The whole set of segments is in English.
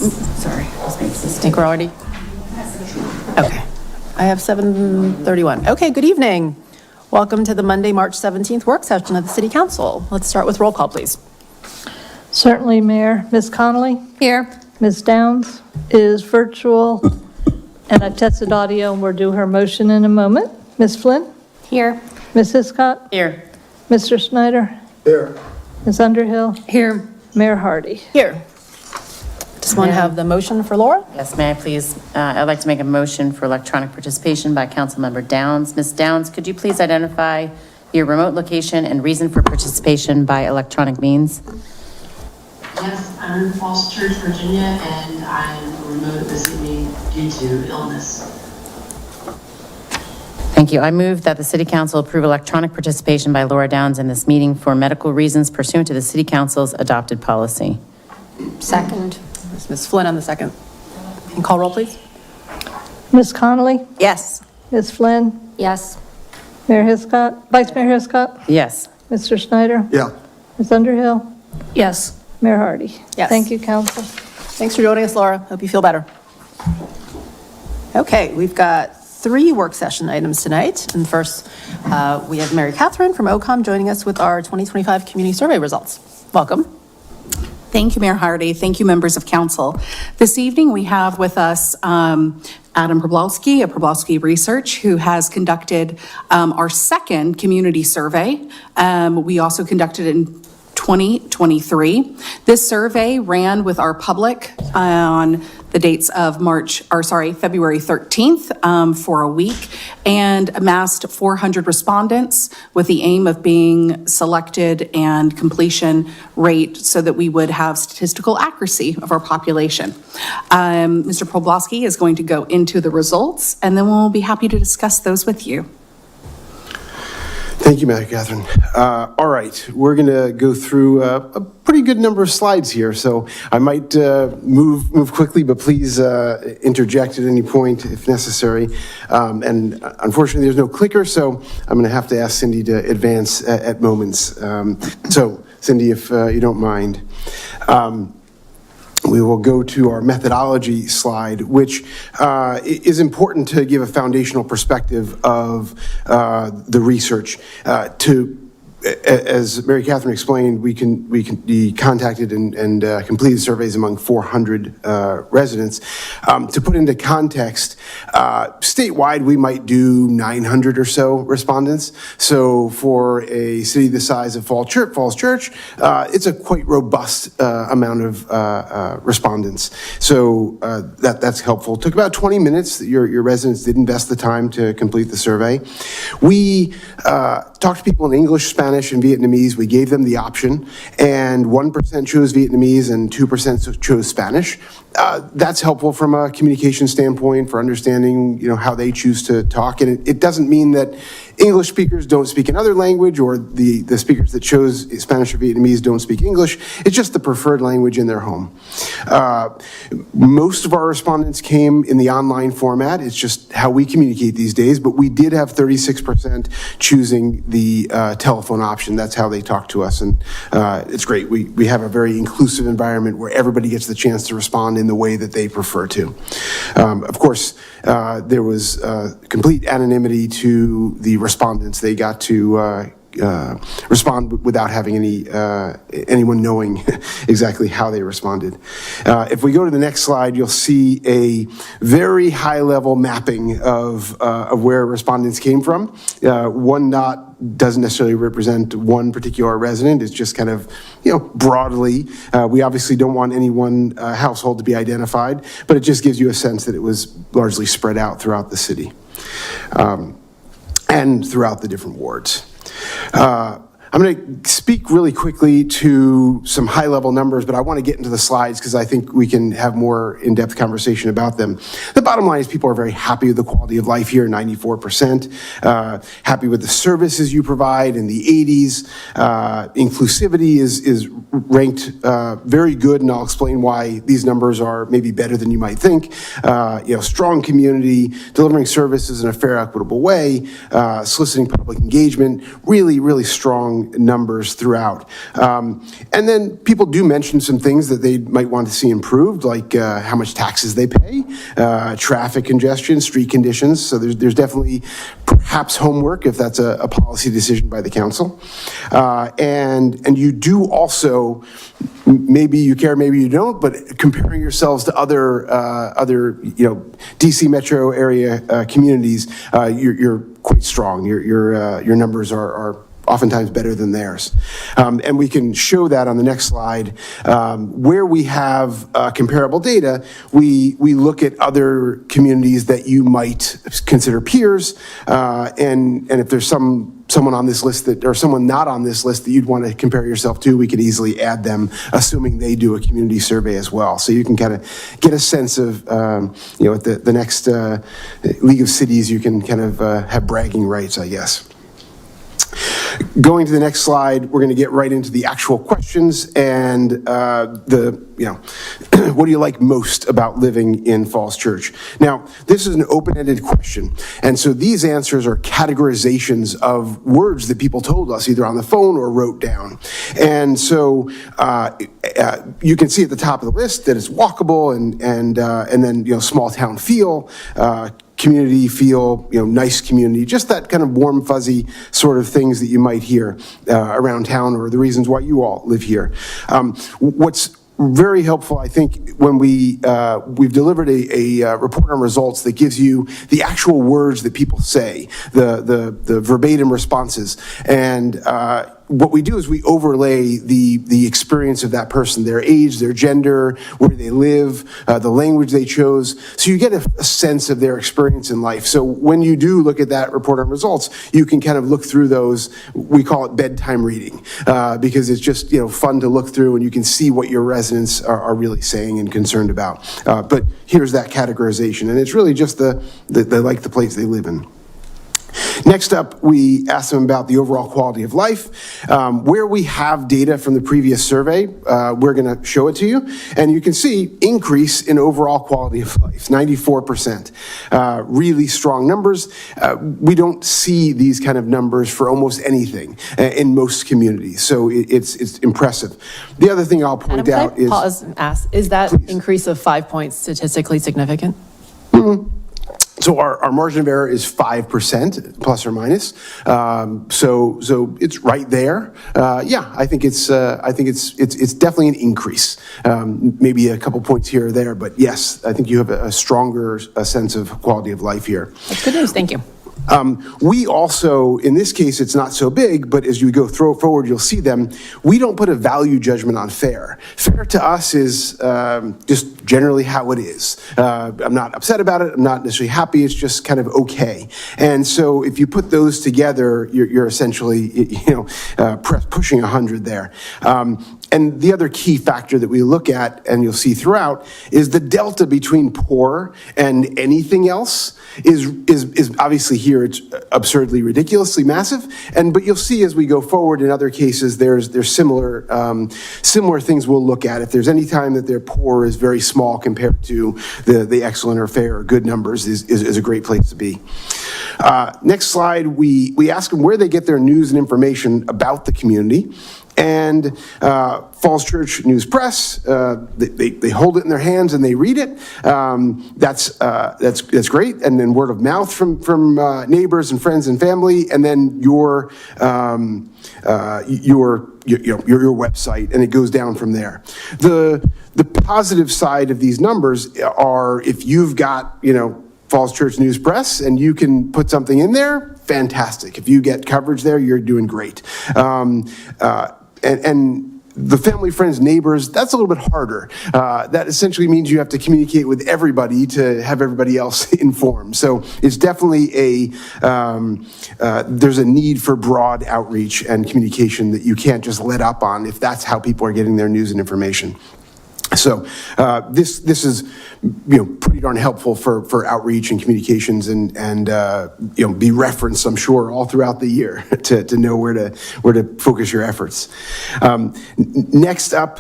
Sorry. I think we're already? Okay. I have 7:31. Okay, good evening. Welcome to the Monday, March 17th work session of the City Council. Let's start with roll call, please. Certainly, Mayor. Ms. Connolly? Here. Ms. Downs is virtual, and I've tested audio, and we'll do her motion in a moment. Ms. Flynn? Here. Ms. Hiscott? Here. Mr. Snyder? Here. Ms. Underhill? Here. Mayor Hardy? Here. Just want to have the motion for Laura? Yes, may I please, I'd like to make a motion for electronic participation by Councilmember Downs. Ms. Downs, could you please identify your remote location and reason for participation by electronic means? Yes, I'm in Falls Church, Virginia, and I'm remote this evening due to illness. Thank you. I move that the City Council approve electronic participation by Laura Downs in this meeting for medical reasons pursuant to the City Council's adopted policy. Second. Ms. Flynn on the second. And call roll, please. Ms. Connolly? Yes. Ms. Flynn? Yes. Mayor Hiscott? Vice Mayor Hiscott? Yes. Mr. Snyder? Yeah. Ms. Underhill? Yes. Mayor Hardy? Yes. Thank you, Council. Thanks for joining us, Laura. Hope you feel better. Okay, we've got 3 work session items tonight. And first, we have Mary Catherine from OCOM joining us with our 2025 community survey results. Welcome. Thank you, Mayor Hardy. Thank you, members of council. This evening, we have with us Adam Problowski of Problowski Research, who has conducted our second community survey. We also conducted it in 2023. This survey ran with our public on the dates of February 13th for a week, and amassed 400 respondents with the aim of being selected and completion rate so that we would have statistical accuracy of our population. Mr. Problowski is going to go into the results, and then we'll be happy to discuss those with you. Thank you, Mary Catherine. All right, we're going to go through a pretty good number of slides here, so I might move quickly, but please interject at any point if necessary. And unfortunately, there's no clicker, so I'm going to have to ask Cindy to advance at moments. So, Cindy, if you don't mind. We will go to our methodology slide, which is important to give a foundational perspective of the research. As Mary Catherine explained, we contacted and completed surveys among 400 residents. To put into context, statewide, we might do 900 or so respondents. So for a city the size of Falls Church, it's a quite robust amount of respondents. So that's helpful. It took about 20 minutes. Your residents did invest the time to complete the survey. We talked to people in English, Spanish, and Vietnamese. We gave them the option, and 1% chose Vietnamese and 2% chose Spanish. That's helpful from a communication standpoint for understanding, how they choose to talk. And it doesn't mean that English speakers don't speak another language, or the speakers that chose Spanish or Vietnamese don't speak English. It's just the preferred language in their home. Most of our respondents came in the online format. It's just how we communicate these days, but we did have 36% choosing the telephone option. That's how they talk to us, and it's great. We have a very inclusive environment where everybody gets the chance to respond in the way that they prefer to. Of course, there was complete anonymity to the respondents. They got to respond without having anyone knowing exactly how they responded. If we go to the next slide, you'll see a very high-level mapping of where respondents came from. One dot doesn't necessarily represent one particular resident. It's just kind of, broadly. We obviously don't want any one household to be identified, but it just gives you a sense that it was largely spread out throughout the city and throughout the different wards. I'm going to speak really quickly to some high-level numbers, but I want to get into the slides because I think we can have more in-depth conversation about them. The bottom line is people are very happy with the quality of life here, 94%, happy with the services you provide in the 80s. Inclusivity is ranked very good, and I'll explain why these numbers are maybe better than you might think. Strong community, delivering services in a fair, equitable way, soliciting public engagement, really, really strong strong numbers throughout. And then people do mention some things that they might want to see improved, like how much taxes they pay, traffic congestion, street conditions. So there's definitely perhaps homework if that's a policy decision by the council. And you do also, maybe you care, maybe you don't, but comparing yourselves to other DC metro area communities, you're quite strong. Your numbers are oftentimes better than theirs. And we can show that on the next slide. Where we have comparable data, we look at other communities that you might consider peers, and if there's someone on this list that, or someone not on this list that you'd want to compare yourself to, we could easily add them, assuming they do a community survey as well. So you can kind of get a sense of, at the next League of Cities, you can kind of have bragging rights, I guess. Going to the next slide, we're going to get right into the actual questions and what do you like most about living in Falls Church? Now, this is an open-ended question, and so these answers are categorizations of words that people told us either on the phone or wrote down. And so you can see at the top of the list that it's walkable and then small town feel, community feel, nice community, just that kind of warm, fuzzy sort of things that you might hear around town, or the reasons why you all live here. What's very helpful, I think, when we've delivered a report on results that gives you the actual words that people say, the verbatim responses, and what we do is we overlay the experience of that person, their age, their gender, where they live, the language they chose, so you get a sense of their experience in life. So when you do look at that report on results, you can kind of look through those. We call it bedtime reading, because it's just fun to look through, and you can see what your residents are really saying and concerned about. But here's that categorization, and it's really just they like the place they live in. Next up, we asked them about the overall quality of life. Where we have data from the previous survey, we're going to show it to you. And you can see increase in overall quality of life, 94%. Really strong numbers. We don't see these kind of numbers for almost anything in most communities. So it's impressive. The other thing I'll point Adam, out can I is... pause and ask, is that Please. increase of 5 points statistically significant? So our margin of error is 5%, plus or minus. So it's right there. I think it's definitely an increase. Maybe a couple points here or there, but yes, I think you have a stronger sense of quality of life here. That's good news, thank you. We also, in this case, it's not so big, but as you go forward, you'll see them. We don't put a value judgment on fair. Fair to us is just generally how it is. I'm not upset about it. I'm not necessarily happy. It's just kind of okay. And so if you put those together, you're essentially, pushing 100 there. And the other key factor that we look at, and you'll see throughout, is the delta between poor and anything else is obviously here it's absurdly, ridiculously massive. But you'll see as we go forward in other cases, there's similar things we'll look at. If there's any time that they're poor is very small compared to the excellent or fair or good numbers is a great place to be. Next slide, we ask them where they get their news and information about the community. And Falls Church News Press, they hold it in their hands and they read it. That's great. And then word of mouth from neighbors and friends and family, and then your website, and it goes down from there. The positive side of these numbers are if you've got Falls Church News Press and you can put something in there, fantastic. If you get coverage there, you're doing great. And the family, friends, neighbors, that's a little bit harder. That essentially means you have to communicate with everybody to have everybody else informed. So it's definitely there's a need for broad outreach and communication that you can't just let up on if that's how people are getting their news and information. So this is, pretty darn helpful for outreach and communications and be referenced, I'm sure, all throughout the year to know where to focus your efforts. Next up,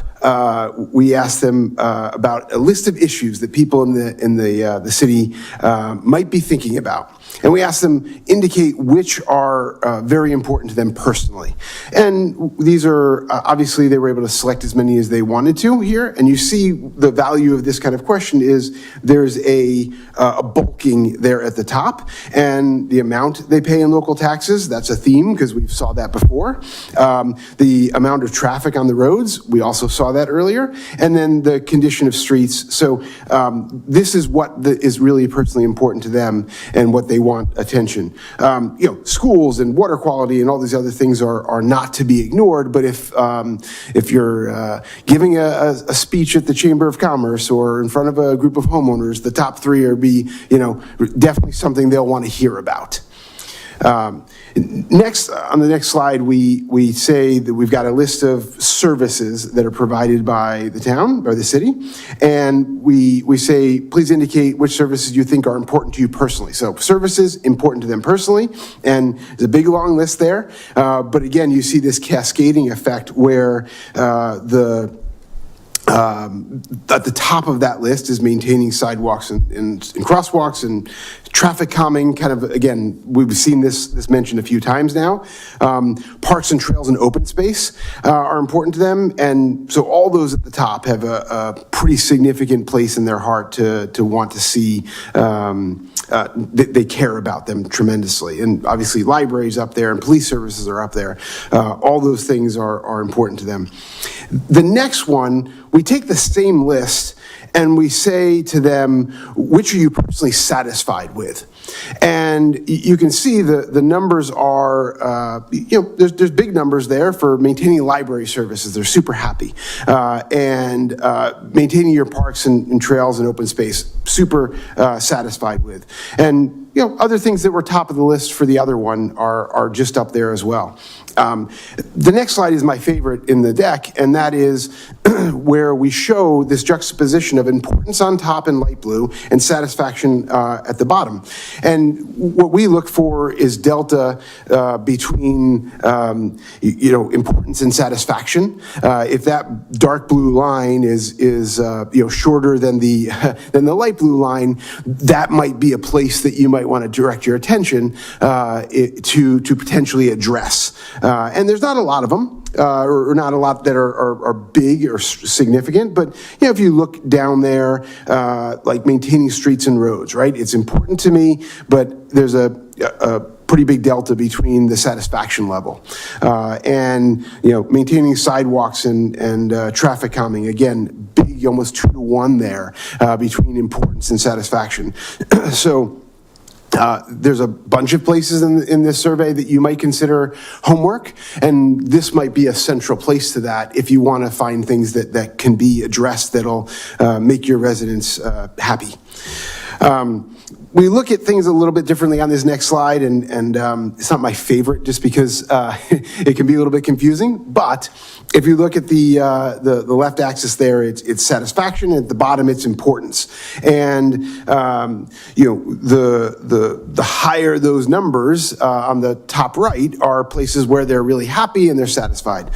we asked them about a list of issues that people in the city might be thinking about. And we asked them indicate which are very important to them personally. And these are, obviously, they were able to select as many as they wanted to here. And you see the value of this kind of question is there's a bulking there at the top, and the amount they pay in local taxes, that's a theme because we saw that before. The amount of traffic on the roads, we also saw that earlier. And then the condition of streets. So this is what is really personally important to them and what they want attention. Schools and water quality and all these other things are not to be ignored, but if you're giving a speech at the Chamber of Commerce or in front of a group of homeowners, the top three are definitely something they'll want to hear about. Next, on the next slide, we say that we've got a list of services that are provided by the town, by the city, and we say, please indicate which services you think are important to you personally. So services important to them personally, and there's a big long list there, but again, you see this cascading effect where at the top of that list is maintaining sidewalks and crosswalks and traffic calming, kind of, again, we've seen this mentioned a few times now. Parks and trails and open space are important to them, and so all those at the top have a pretty significant place in their heart to want to see. They care about them tremendously, and obviously libraries up there and police services are up there. All those things are important to them. The next one, we take the same list and we say to them, which are you personally satisfied with? And you can see the numbers are, there's big numbers there for maintaining library services. They're super happy. And maintaining your parks and trails and open space, super satisfied with. And other things that were top of the list for the other one are just up there as well. The next slide is my favorite in the deck, and that is where we show this juxtaposition of importance on top in light blue and satisfaction at the bottom. And what we look for is delta between importance and satisfaction. If that dark blue line is shorter than the light blue line, that might be a place that you might want to direct your attention to potentially address. And there's not a lot of them. Or not a lot that are big or significant, but if you look down there, like maintaining streets and roads, right? It's important to me, but there's a pretty big delta between the satisfaction level. And maintaining sidewalks and traffic calming, again, big, almost 2-to-1 there between importance and satisfaction. So there's a bunch of places in this survey that you might consider homework, and this might be a central place to that if you want to find things that can be addressed that'll make your residents happy. We look at things a little bit differently on this next slide, and it's not my favorite just because it can be a little bit confusing, but if you look at the left axis there, it's satisfaction, and at the bottom it's importance. And the higher those numbers on the top right are places where they're really happy and they're satisfied.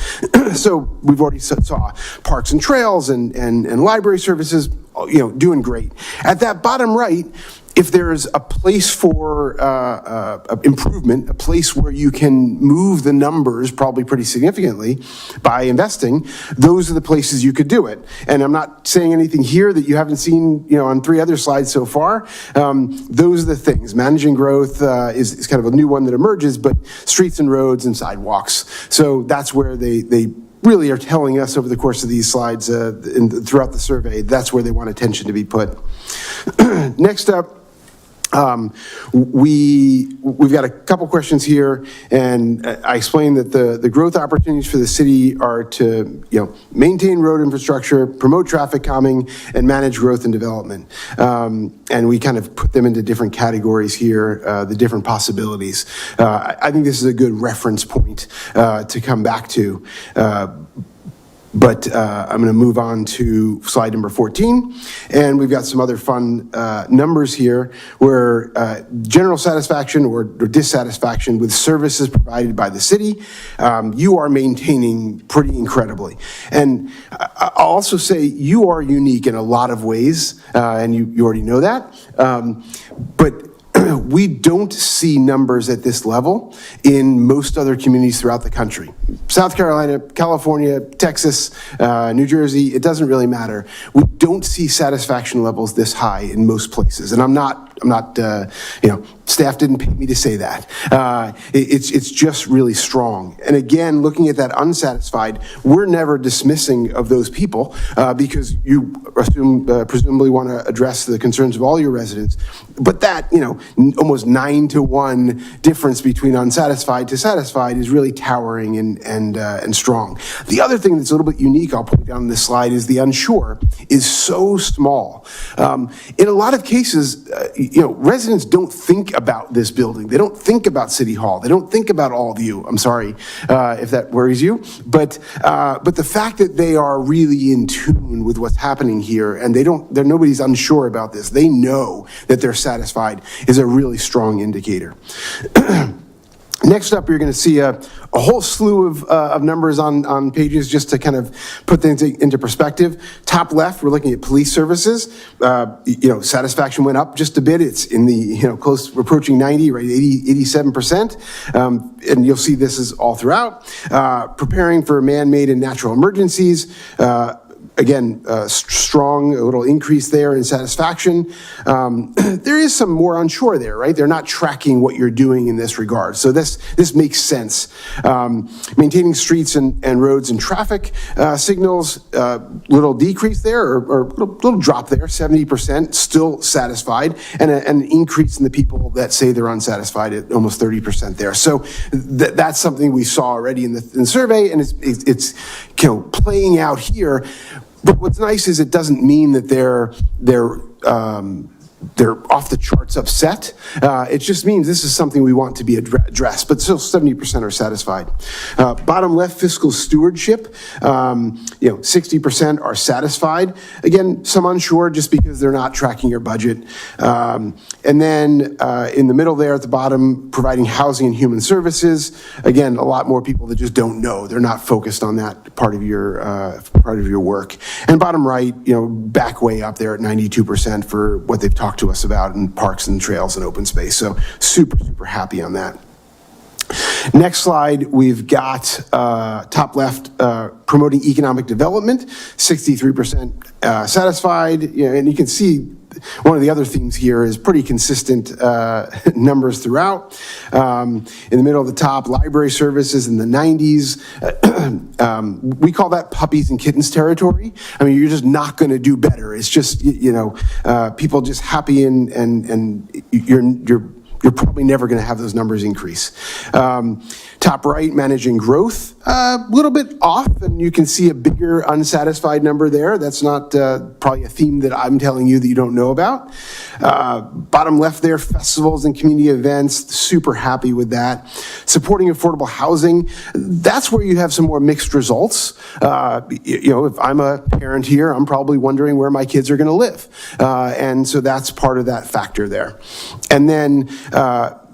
So we've already saw parks and trails and library services, doing great. At that bottom right, if there's a place for improvement, a place where you can move the numbers probably pretty significantly by investing, those are the places you could do it. And I'm not saying anything here that you haven't seen, on 3 other slides so far. Those are the things. Managing growth is kind of a new one that emerges, but streets and roads and sidewalks. So that's where they really are telling us over the course of these slides throughout the survey, that's where they want attention to be put. Next up, we've got a couple questions here, and I explained that the growth opportunities for the city are to maintain road infrastructure, promote traffic calming, and manage growth and development. And we kind of put them into different categories here, the different possibilities. I think this is a good reference point to come back to. But I'm going to move on to slide number 14, and we've got some other fun numbers here where general satisfaction or dissatisfaction with services provided by the city, you are maintaining pretty incredibly. And I'll also say you are unique in a lot of ways, and you already know that, but we don't see numbers at this level in most other communities throughout the country. South Carolina, California, Texas, New Jersey, it doesn't really matter. We don't see satisfaction levels this high in most places. And I'm not, staff didn't pay me to say that. It's just really strong. And again, looking at that unsatisfied, we're never dismissing of those people because you presumably want to address the concerns of all your residents. But that, almost 9-to-1 difference between unsatisfied to satisfied is really towering and strong. The other thing that's a little bit unique, I'll put down this slide, is the unsure is so small. In a lot of cases, residents don't think about this building. They don't think about City Hall. They don't think about all of you. I'm sorry if that worries you, but the fact that they are really in tune with what's happening here and nobody's unsure about this. They know that they're satisfied is a really strong indicator. Next up, you're going to see a whole slew of numbers on pages just to kind of put things into perspective. Top left, we're looking at police services. Satisfaction went up just a bit. It's in the, close, approaching 90, right, 87%. And you'll see this is all throughout. Preparing for man-made and natural emergencies. Again, strong, a little increase there in satisfaction. There is some more unsure there, right? They're not tracking what you're doing in this regard. So this makes sense. Maintaining streets and roads and traffic signals, little decrease there or little drop there, 70%, still satisfied, and an increase in the people that say they're unsatisfied at almost 30% there. So that's something we saw already in the survey, and it's playing out here. But what's nice is it doesn't mean that they're off the charts upset. It just means this is something we want to be addressed, but still 70% are satisfied. Bottom left, fiscal stewardship, 60% are satisfied. Again, some unsure just because they're not tracking your budget. And then in the middle there at the bottom, providing housing and human services. Again, a lot more people that just don't know. They're not focused on that part of your work. And bottom right, back way up there at 92% for what they've talked to us about in parks and trails and open space. So super, super happy on that. Next slide, we've got top left, promoting economic development, 63% satisfied. And you can see one of the other themes here is pretty consistent numbers throughout. In the middle of the top, library services in the 90s. We call that puppies and kittens territory. I mean, you're just not going to do better. It's just, people just happy and you're probably never going to have those numbers increase. Top right, managing growth, a little bit off, and you can see a bigger unsatisfied number there. That's not probably a theme that I'm telling you that you don't know about. Bottom left there, festivals and community events, super happy with that. Supporting affordable housing, that's where you have some more mixed results. If I'm a parent here, I'm probably wondering where my kids are going to live. And so that's part of that factor there. And then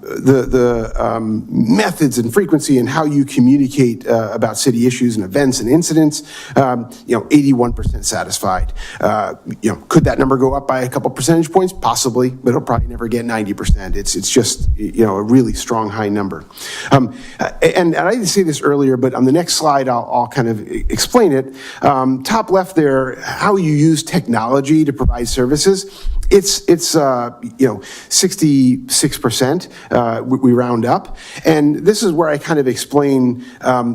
the methods and frequency and how you communicate about city issues and events and incidents, 81% satisfied. Could that number go up by a couple percentage points? Possibly, but it'll probably never get 90%. It's just, a really strong high number. And I didn't say this earlier, but on the next slide, I'll kind of explain it. Top left there, how you use technology to provide services. It's 66%. We round up. And this is where I kind of explain,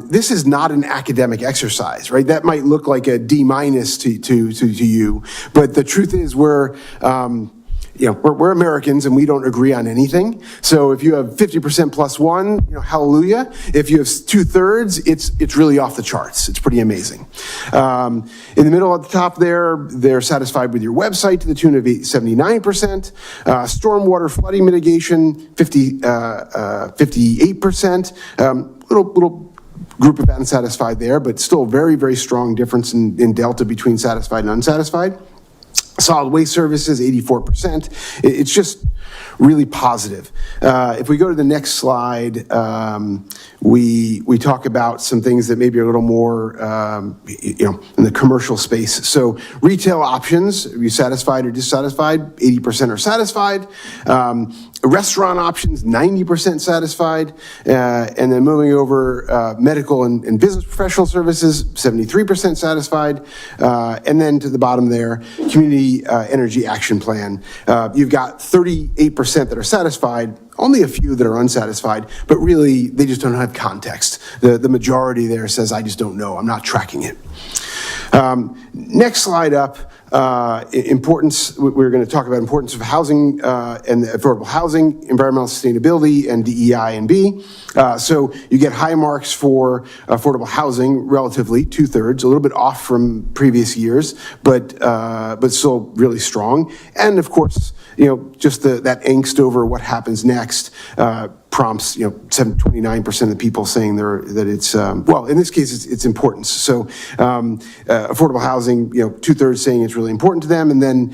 this is not an academic exercise, right? That might look like a D- to you, but the truth is we're Americans and we don't agree on anything. So if you have 50% plus one, hallelujah. If you have 2/3, it's really off the charts. It's pretty amazing. In the middle at the top there, they're satisfied with your website to the tune of 79%. Stormwater flooding mitigation, 58%. Little group of unsatisfied there, but still very, very strong difference in delta between satisfied and unsatisfied. Solid waste services, 84%. It's just really positive. If we go to the next slide, we talk about some things that maybe are a little more, in the commercial space. So retail options, are you satisfied or dissatisfied? 80% are satisfied. Restaurant options, 90% satisfied. And then moving over, medical and business professional services, 73% satisfied. And then to the bottom there, community energy action plan. You've got 38% that are satisfied, only a few that are unsatisfied, but really they just don't have context. The majority there says, I just don't know, I'm not tracking it. Next slide up, importance, we're going to talk about importance of housing and affordable housing, environmental sustainability, and DEI and B. So you get high marks for affordable housing, relatively, 2/3, a little bit off from previous years, but still really strong. And of course, just that angst over what happens next prompts, 29% of the people saying that it's, well, in this case, it's importance. So affordable housing, 2/3 saying it's really important to them, and then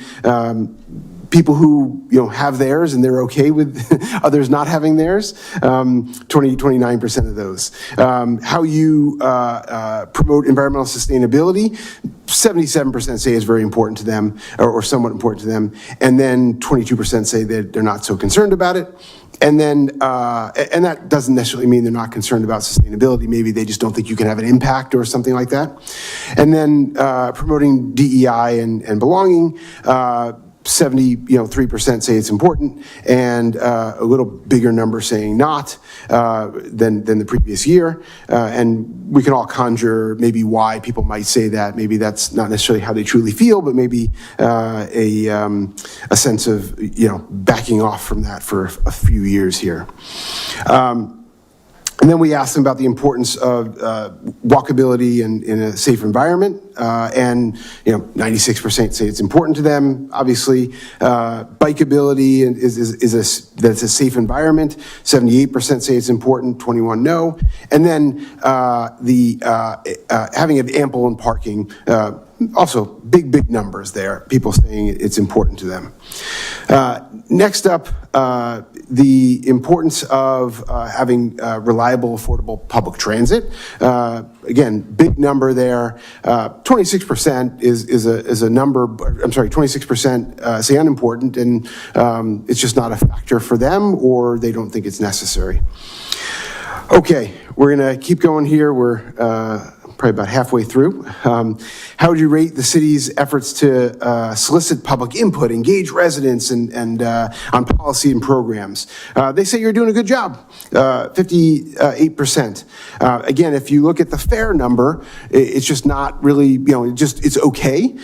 people who, have theirs and they're okay with others not having theirs, 29% of those. How you promote environmental sustainability, 77% say it's very important to them or somewhat important to them, and then 22% say that they're not so concerned about it. And then, and that doesn't necessarily mean they're not concerned about sustainability. Maybe they just don't think you can have an impact or something like that. And then promoting DEI and belonging, 73% say it's important, and a little bigger number saying not than the previous year. And we can all conjure maybe why people might say that. Maybe that's not necessarily how they truly feel, but maybe a sense of backing off from that for a few years here. And then we asked them about the importance of walkability in a safe environment, and 96% say it's important to them. Obviously, bikeability that's a safe environment. 78% say it's important. 21% no. And then having an ample in parking. Also, big numbers there. People saying it's important to them. Next up, the importance of having reliable, affordable public transit. Again, big number there. 26% is a number. I'm sorry, 26% say unimportant, and it's just not a factor for them, or they don't think it's necessary. Okay, we're gonna keep going here. We're probably about halfway through. How would you rate the city's efforts to solicit public input, engage residents, and on policy and programs? They say you're doing a good job, 58%. Again, if you look at the fair number, it's just not really, it's okay.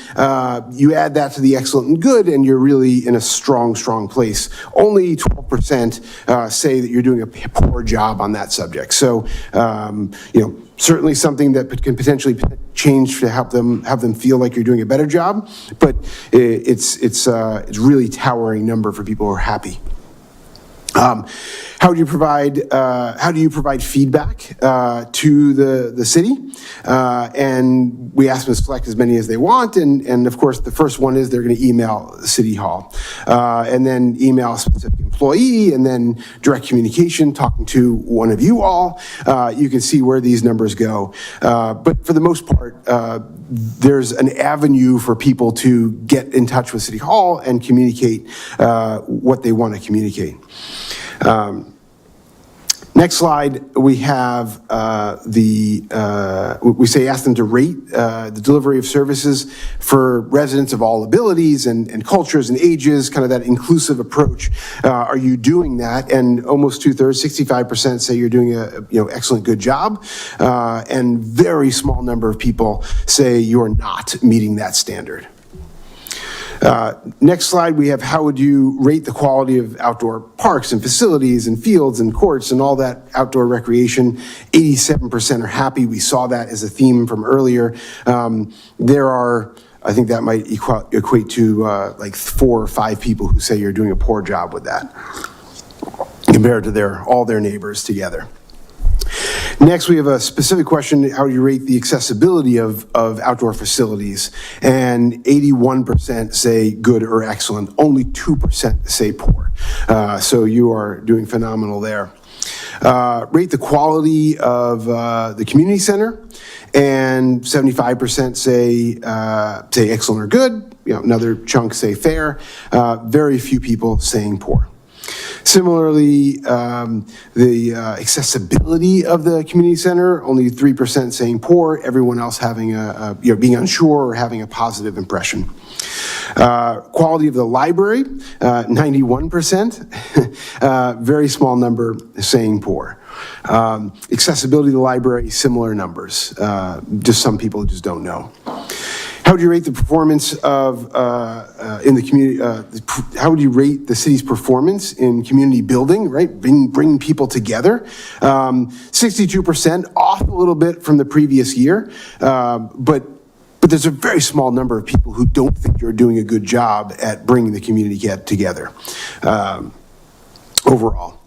You add that to the excellent and good, and you're really in a strong place. Only 12% say that you're doing a poor job on that subject. So, certainly something that can potentially change to help them feel like you're doing a better job, but it's really towering number for people who are happy. How do you provide feedback to the city? And we ask them to select as many as they want, and of course the first one is they're going to email City Hall, and then email a specific employee, and then direct communication talking to one of you all. You can see where these numbers go, but for the most part, there's an avenue for people to get in touch with City Hall and communicate what they want to communicate. Next slide, we have ask them to rate the delivery of services for residents of all abilities and cultures and ages, kind of that inclusive approach. Are you doing that? And almost 2/3, 65% say you're doing a excellent, good job, and very small number of people say you're not meeting that standard. Next slide, we have how would you rate the quality of outdoor parks and facilities and fields and courts and all that outdoor recreation. 87% are happy. We saw that as a theme from earlier. There are, I think that might equate to like 4 or 5 people who say you're doing a poor job with that compared to all their neighbors together. Next, we have a specific question: how do you rate the accessibility of outdoor facilities? And 81% say good or excellent. Only 2% say poor. So you are doing phenomenal there. Rate the quality of the community center, and 75% say excellent or good. Another chunk say fair. Very few people saying poor. Similarly, the accessibility of the community center, only 3% saying poor, everyone else having being unsure or having a positive impression. Quality of the library, 91%, very small number saying poor. Accessibility of the library, similar numbers, just some people just don't know. How would you rate the performance of, in the community, how would you rate the city's performance in community building, right? Bringing people together. 62%, off a little bit from the previous year, but there's a very small number of people who don't think you're doing a good job at bringing the community together overall.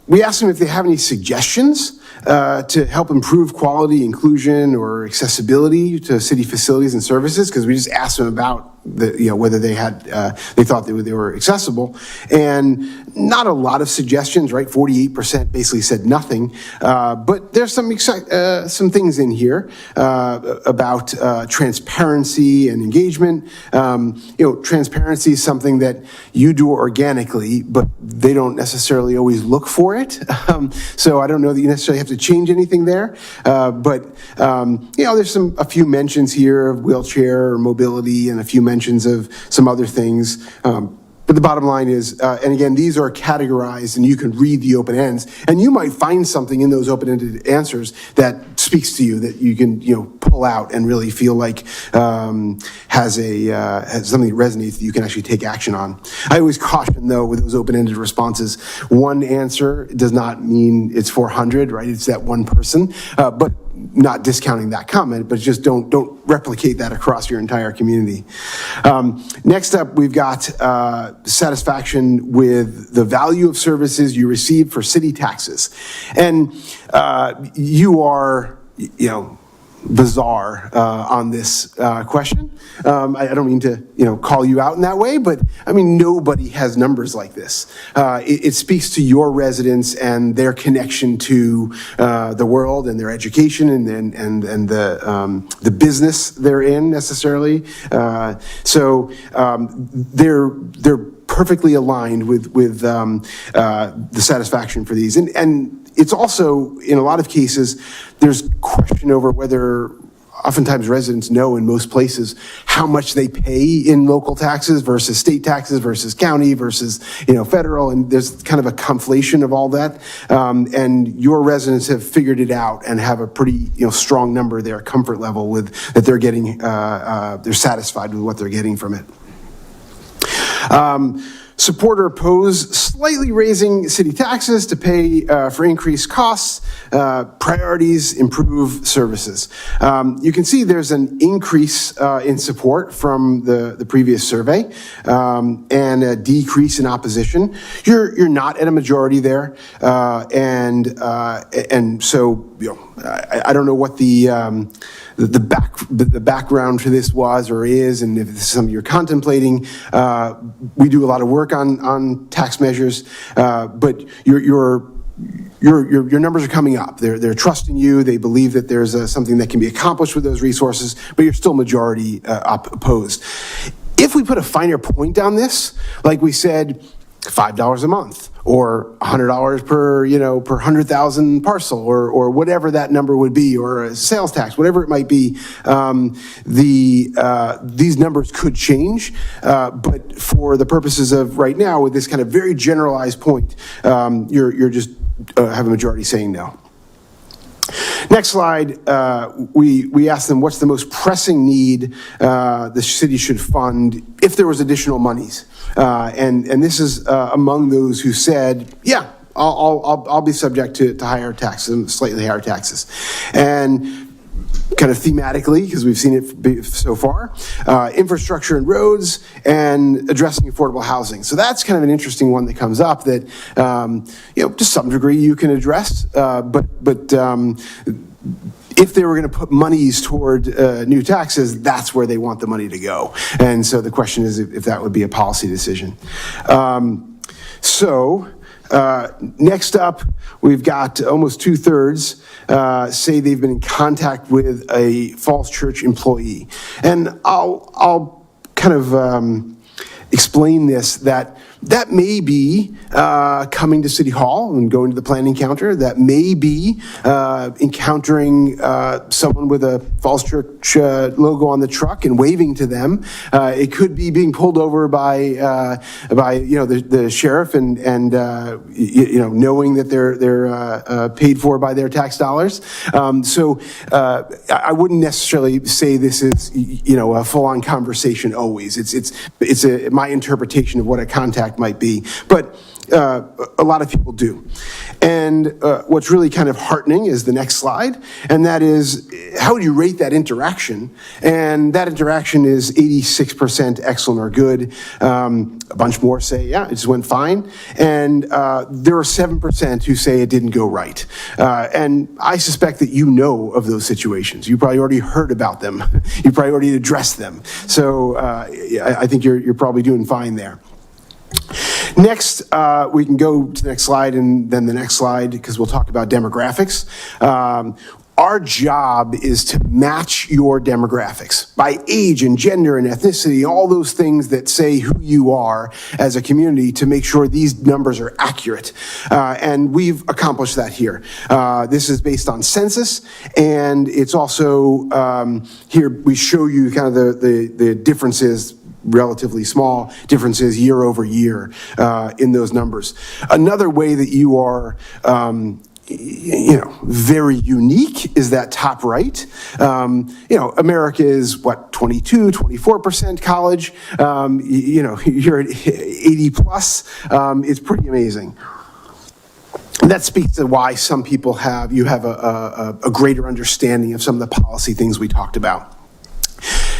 We asked them if they have any suggestions to help improve quality, inclusion, or accessibility to city facilities and services, because we just asked them about whether they had, they thought they were accessible, and not a lot of suggestions, right? 48% basically said nothing, but there's some things in here about transparency and engagement. Transparency is something that you do organically, but they don't necessarily always look for it. So I don't know that you necessarily have to change anything there, but there's a few mentions here of wheelchair or mobility, and a few mentions of some other things. But the bottom line is, and again, these are categorized and you can read the open ends, and you might find something in those open-ended answers that speaks to you, that you can, pull out and really feel like has something that resonates that you can actually take action on. I always caution, though, with those open-ended responses, one answer does not mean it's 400, right? It's that one person, but not discounting that comment, but just don't replicate that across your entire community. Next up, we've got satisfaction with the value of services you receive for city taxes. And you are, bizarre on this question. I don't mean to, call you out in that way, but I mean, nobody has numbers like this. It speaks to your residents and their connection to the world and their education and the business they're in necessarily. So they're perfectly aligned with the satisfaction for these. And it's also, in a lot of cases, there's question over whether, oftentimes residents know in most places how much they pay in local taxes versus state taxes versus county versus, federal, and there's kind of a conflation of all that. And your residents have figured it out and have a pretty, strong number there, comfort level with that they're getting, they're satisfied with what they're getting from it. Support or oppose slightly raising city taxes to pay for increased costs, priorities, improve services. You can see there's an increase in support from the previous survey and a decrease in opposition. You're not at a majority there, and so I don't know what the background for this was or is, and if this is something you're contemplating. We do a lot of work on tax measures, but your numbers are coming up. They're trusting you. They believe that there's something that can be accomplished with those resources, but you're still majority opposed. If we put a finer point on this, like we said, $5 a month, or $100 per 100,000 parcel, or whatever that number would be, or a sales tax, whatever it might be, these numbers could change. But for the purposes of right now, with this kind of very generalized point, you're just have a majority saying no. Next slide, we asked them what's the most pressing need the city should fund if there was additional monies. And this is among those who said, yeah, I'll be subject to higher taxes, slightly higher taxes. And kind of thematically, because we've seen it so far, infrastructure and roads, and addressing affordable housing. So that's kind of an interesting one that comes up that, to some degree you can address, but if they were going to put monies toward new taxes, that's where they want the money to go. And so the question is if that would be a policy decision. Next up, we've got almost 2/3 say they've been in contact with a Falls Church employee. And I'll kind of explain this, that may be coming to City Hall and going to the planning counter. That may be encountering someone with a Falls Church logo on the truck and waving to them. It could be being pulled over by the sheriff and knowing that they're paid for by their tax dollars. I wouldn't necessarily say this is a full-on conversation always. It's my interpretation of what a contact might be, but a lot of people do. And what's really kind of heartening is the next slide, and that is, how would you rate that interaction? And that interaction is 86% excellent or good. A bunch more say, yeah, it just went fine. And there are 7% who say it didn't go right. And I suspect that you know of those situations. You probably already heard about them. You probably already addressed them. So I think you're probably doing fine there. Next, we can go to the next slide and then the next slide, because we'll talk about demographics. Our job is to match your demographics by age and gender and ethnicity, all those things that say who you are as a community, to make sure these numbers are accurate. And we've accomplished that here. This is based on census, and it's also, here we show you kind of the differences, relatively small differences year over year in those numbers. Another way that you are very unique is that top right. America is 24% college. You're at 80 plus. It's pretty amazing. And that speaks to why some people have a greater understanding of some of the policy things we talked about.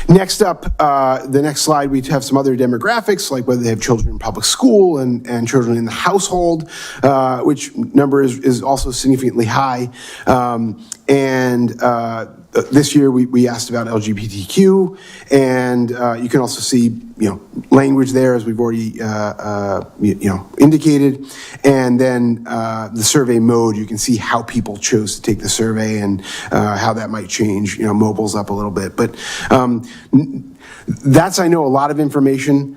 Next up, the next slide, we have some other demographics, like whether they have children in public school and children in the household, which number is also significantly high. This year we asked about LGBTQ, and you can also see language there, as we've already indicated, and then the survey mode. You can see how people chose to take the survey and how that might change. Mobile's up a little bit, but that's, I know, a lot of information.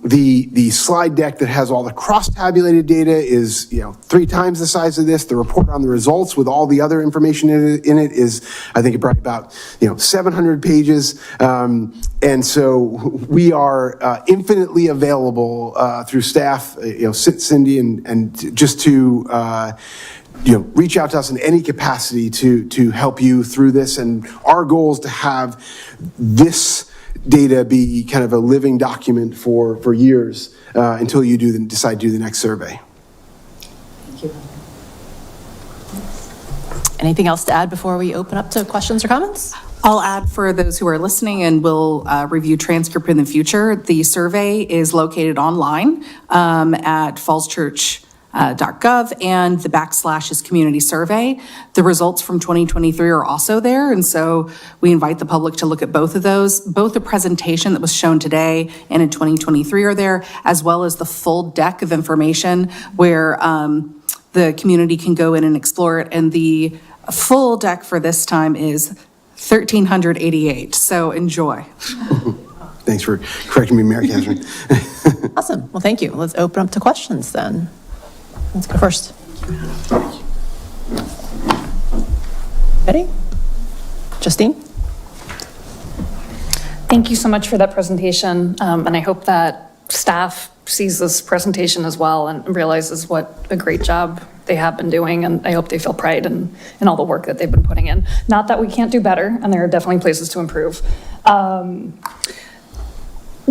The slide deck that has all the cross-tabulated data is 3 times the size of this. The report on the results with all the other information in it is, I think, probably about 700 pages. And so we are infinitely available through staff, Cindy, and just to reach out to us in any capacity to help you through this. And our goal is to have this data be kind of a living document for years until you decide to do the next survey. Thank you. Anything else to add before we open up to questions or comments? I'll add, for those who are listening and will review transcript in the future, the survey is located online at fallschurch.gov, and the / is community survey. The results from 2023 are also there, and so we invite the public to look at both of those. Both the presentation that was shown today and in 2023 are there, as well as the full deck of information where the community can go in and explore it. And the full deck for this time is 1,388, so enjoy. Thanks for correcting me, Mary Catherine. Awesome. Well, thank you. Let's open up to questions then. Let's go first. Ready? Justine? Thank you so much for that presentation, and I hope that staff sees this presentation as well and realizes what a great job they have been doing, and I hope they feel pride in all the work that they've been putting in. Not that we can't do better, and there are definitely places to improve.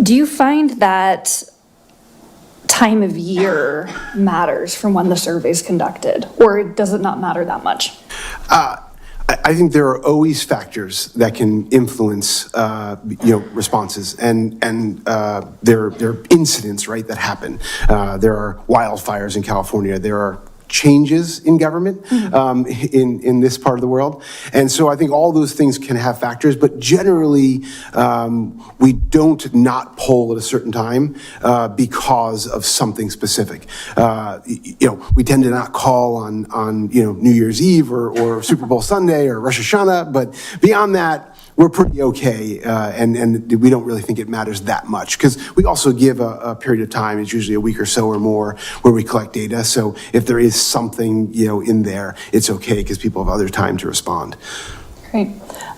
Do you find that time of year matters from when the survey is conducted, or does it not matter that much? I think there are always factors that can influence, responses, and there are incidents, right, that happen. There are wildfires in California. There are changes in government in this part of the world. And so I think all those things can have factors, but generally we don't not poll at a certain time because of something specific. We tend to not call on New Year's Eve or Super Bowl Sunday or Rosh Hashanah, but beyond that, we're pretty okay, and we don't really think it matters that much, because we also give a period of time, it's usually a week or so or more, where we collect data. So if there is something, in there, it's okay, because people have other time to respond. Great.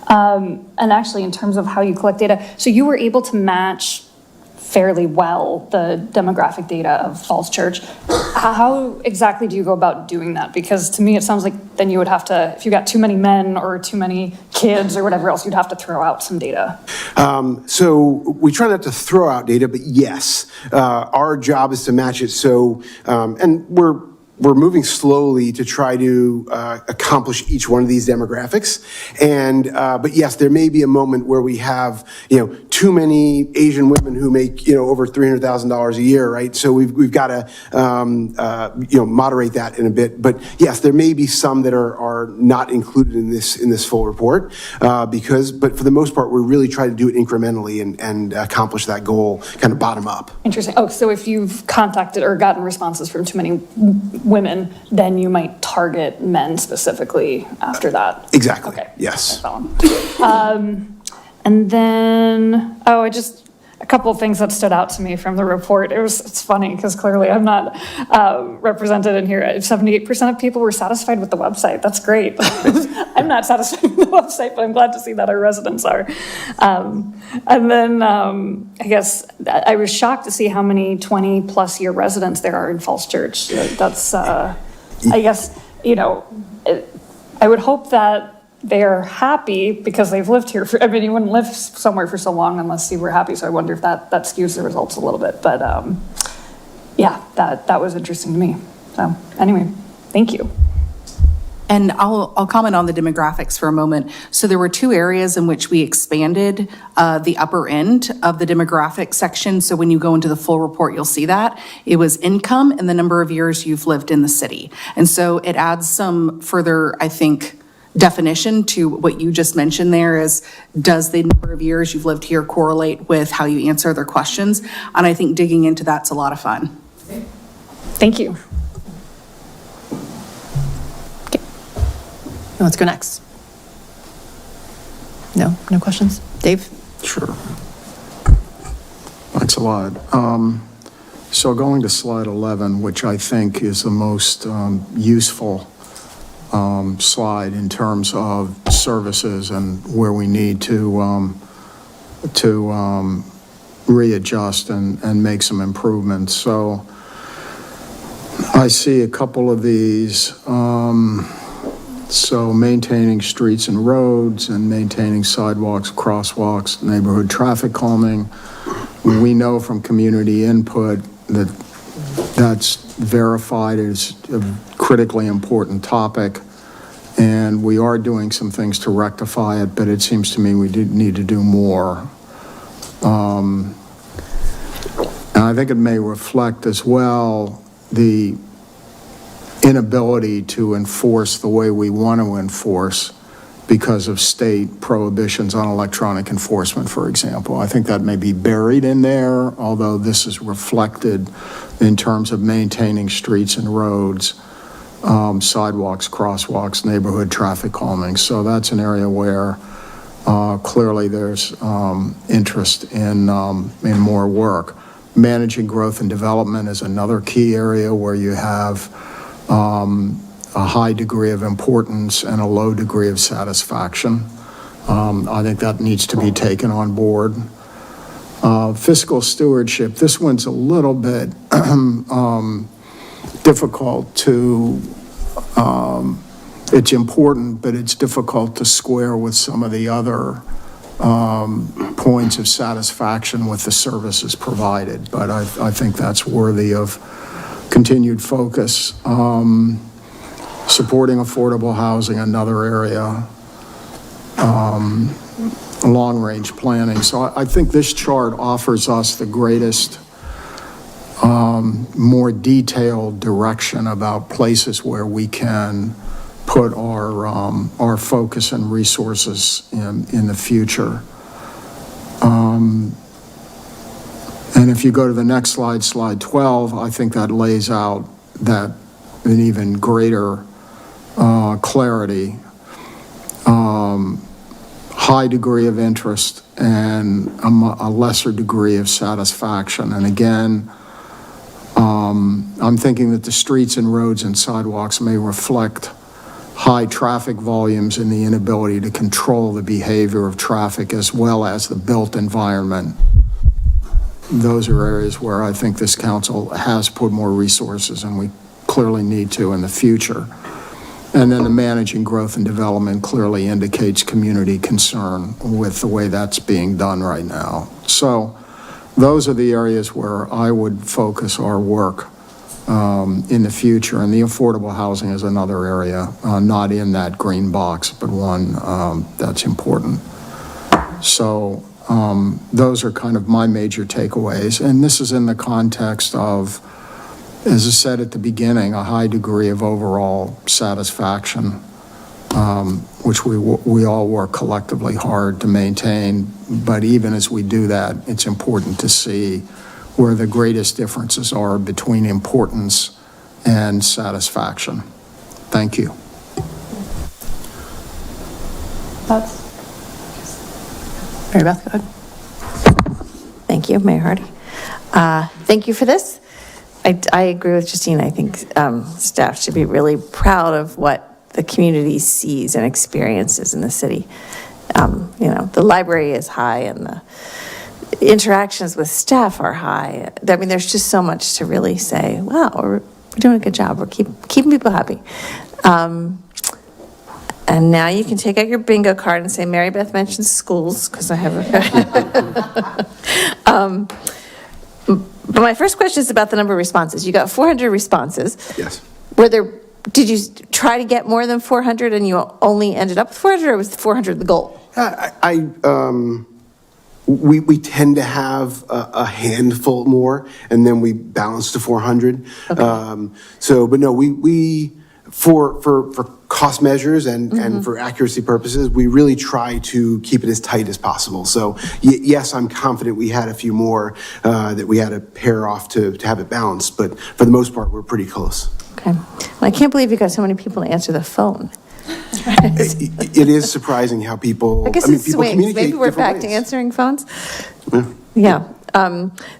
And actually, in terms of how you collect data, so you were able to match fairly well the demographic data of Falls Church. How exactly do you go about doing that? Because to me, it sounds like then you would have to, if you got too many men or too many kids or whatever else, you'd have to throw out some data. So we try not to throw out data, but yes, our job is to match it. So, and we're moving slowly to try to accomplish each one of these demographics. But yes, there may be a moment where we have, too many Asian women who make, over $300,000 a year, right? So we've got to, moderate that in a bit. But yes, there may be some that are not included in this full report but for the most part, we really try to do it incrementally and accomplish that goal kind of bottom up. Interesting. Oh, so if you've contacted or gotten responses from too many women, then you might target men specifically after that. Exactly. Okay. Yes. And then, a couple of things that stood out to me from the report. It's funny because clearly I'm not represented in here. 78% of people were satisfied with the website. That's great. I'm not satisfied with the website, but I'm glad to see that our residents are. And then I guess I was shocked to see how many 20-plus year residents there are in Falls Church. That's, I guess, I would hope that they're happy because they've lived here you wouldn't live somewhere for so long unless you were happy. So I wonder if that skews the results a little bit. But that was interesting to me. So anyway, thank you. And I'll comment on the demographics for a moment. So there were two areas in which we expanded the upper end of the demographic section. So when you go into the full report, you'll see that. It was income and the number of years you've lived in the city. And so it adds some further, I think, definition to what you just mentioned there is, does the number of years you've lived here correlate with how you answer their questions? And I think digging into that's a lot of fun. Thank you. Okay. Let's go next. No questions? Dave? Sure. Thanks a lot. So going to slide 11, which I think is the most useful slide in terms of services and where we need to readjust and make some improvements. So I see a couple of these. So maintaining streets and roads and maintaining sidewalks, crosswalks, neighborhood traffic calming. We know from community input that that's verified as a critically important topic, and we are doing some things to rectify it, but it seems to me we need to do more. And I think it may reflect as well the inability to enforce the way we want to enforce because of state prohibitions on electronic enforcement, for example. I think that may be buried in there, although this is reflected in terms of maintaining streets and roads, sidewalks, crosswalks, neighborhood traffic calming. So that's an area where clearly there's interest in more work. Managing growth and development is another key area where you have a high degree of importance and a low degree of satisfaction. I think that needs to be taken on board. Fiscal stewardship, this one's a little bit difficult to, it's important, but it's difficult to square with some of the other points of satisfaction with the services provided. But I think that's worthy of continued focus. Supporting affordable housing, another area. long-range planning. So I think this chart offers us the greatest, more detailed direction about places where we can put our focus and resources in the future. And if you go to the next slide, slide 12, I think that lays out that an even greater clarity, high degree of interest, and a lesser degree of satisfaction. And again, I'm thinking that the streets and roads and sidewalks may reflect high traffic volumes and the inability to control the behavior of traffic as well as the built environment. Those are areas where I think this council has put more resources, and we clearly need to in the future. And then the managing growth and development clearly indicates community concern with the way that's being done right now. So those are the areas where I would focus our work in the future. And the affordable housing is another area, not in that green box, but one that's important. So those are kind of my major takeaways. And this is in the context of, as I said at the beginning, a high degree of overall satisfaction, which we all work collectively hard to maintain. But even as we do that, it's important to see where the greatest differences are between importance and satisfaction. Thank you. Thoughts? Mary Beth, go ahead. Thank you, Mayor Hardy. Thank you for this. I agree with Justine. I think staff should be really proud of what the community sees and experiences in the city. The library is high and the interactions with staff are high. I mean, there's just so much to really say, wow, we're doing a good job. We're keeping people happy. And now you can take out your bingo card and say, Mary Beth mentioned schools, because I have a... But my first question is about the number of responses. You got 400 responses. Yes. Did you try to get more than 400 and you only ended up with 400, or was 400 the goal? We tend to have a handful more, and then we balance to 400. Okay. But no, we for cost measures and for accuracy purposes, we really try to keep it as tight as possible. So yes, I'm confident we had a few more that we had to pair off to have it balanced, but for the most part, we're pretty close. Okay. Well, I can't believe you got so many people to answer the phone. It is surprising how people. I guess mean, it people swings. communicate Maybe we're different back to ways. answering phones. Yeah. Yeah.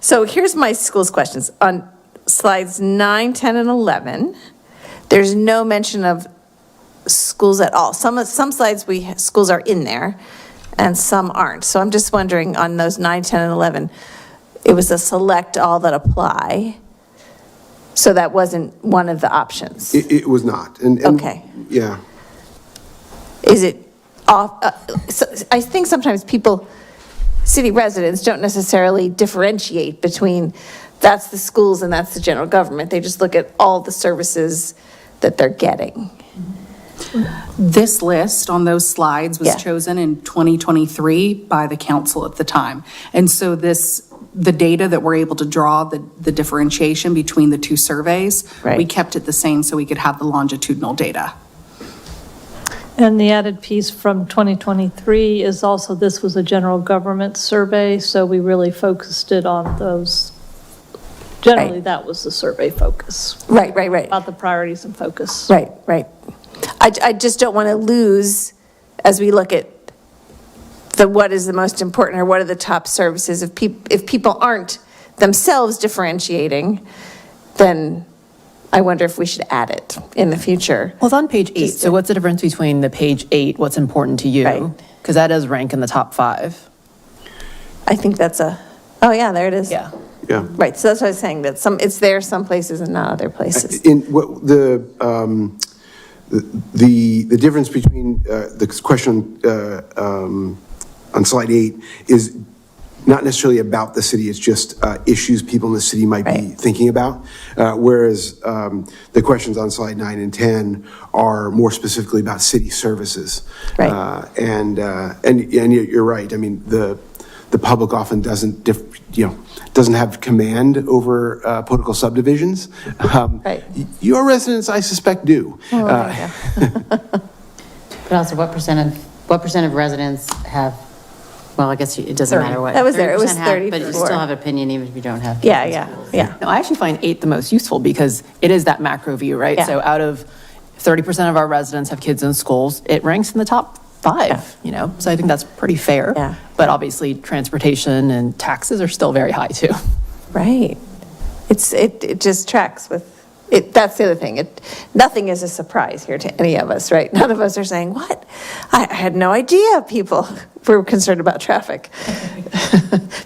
So here's my schools questions. On slides 9, 10, and 11, there's no mention of schools at all. Some slides schools are in there, and some aren't. So I'm just wondering, on those 9, 10, and 11, it was a select all that apply. So that wasn't one of the options. It was not. And Okay. Yeah. Is it off? So I think sometimes city residents don't necessarily differentiate between that's the schools and that's the general government. They just look at all the services that they're getting. This list on those slides was Yeah. chosen in 2023 by the council at the time. And so the data that we're able to draw, the differentiation between the two surveys, Right. we kept it the same so we could have the longitudinal data. And the added piece from 2023 is also, this was a general government survey, so we really focused it on those. Generally, Right. that was the survey focus, Right. about the priorities and focus. Right. I just don't want to lose, as we look at what is the most important, or what are the top services. If people aren't themselves differentiating, then I wonder if we should add it in the future. Well, it's on page 8, so what's the difference between the page 8, what's important to you? Right. Because that does rank in the top 5. I think that's oh yeah, there it is. Yeah. Yeah. Right, so that's what I was saying, that it's there some places and not other places. In what the difference between the question on slide 8 is not necessarily about the city, it's just issues people in the city might be Right. thinking about. Whereas the questions on slide 9 and 10 are more specifically about city services. Right. And you're right. I mean, the public often doesn't have command over political subdivisions. Right. Your residents, I suspect, do. But also, what percent of residents have, well, I guess it doesn't matter what. That was there. It was 30% have, But you 34. still have an opinion even if you don't have. Yeah, kids in yeah, schools. yeah. No, I actually find 8 the most useful because it is that macro view, right? Yeah. So out of 30% of our residents have kids in schools, it ranks in the top 5, So I think that's pretty fair. Yeah. But obviously, transportation and taxes are still very high, too. Right. It just tracks with, that's the other thing. Nothing is a surprise here to any of us, right? None of us are saying, what? I had no idea people were concerned about traffic.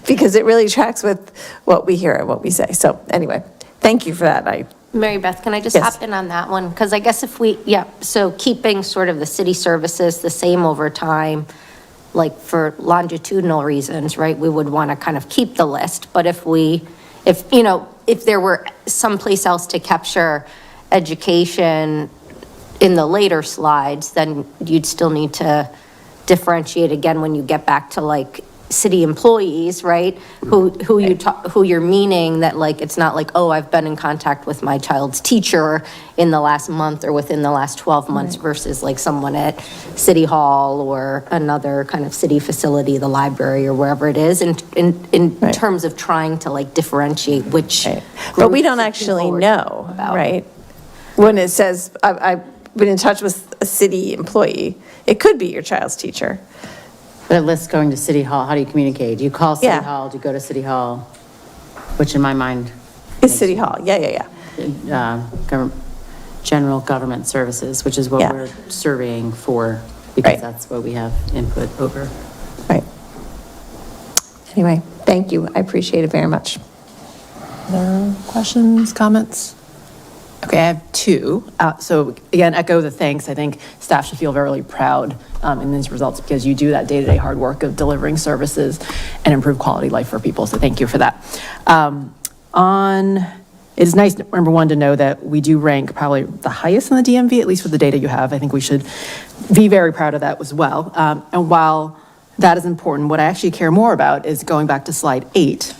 Because it really tracks with what we hear and what we say. So anyway, thank you for that. Mary Beth, can I just Yes. hop in on that one? Because I guess so keeping sort of the city services the same over time, like for longitudinal reasons, right? We would want to kind of keep the list, but if there were someplace else to capture education in the later slides, then you'd still need to differentiate again when you get back to like city employees, right? Who you're meaning that like, it's not like, oh, I've been in contact with my child's teacher in the last month or within the last 12 months versus like someone at City Hall or another kind of city facility, the library or wherever it is, in Right. terms of trying to like differentiate which. Right. But we groups don't of actually people we're know, talking about. right? When it says, I've been in touch with a city employee, it could be your child's teacher. But it lists going to City Hall. How do you communicate? Do you call City Yeah. Hall? Do you go to City Hall? Which in my mind, It's City Hall, yeah. general government services, which is what Yeah. we're surveying for, because Right. that's what we have input over. Right. Anyway, thank you. I appreciate it very much. Other questions, comments? Okay, I have 2. So again, echo the thanks. I think staff should feel very proud in these results because you do that day-to-day hard work of delivering services and improve quality of life for people. So thank you for that. It is nice, number one, to know that we do rank probably the highest in the DMV, at least with the data you have. I think we should be very proud of that as well. And while that is important, what I actually care more about is going back to slide 8.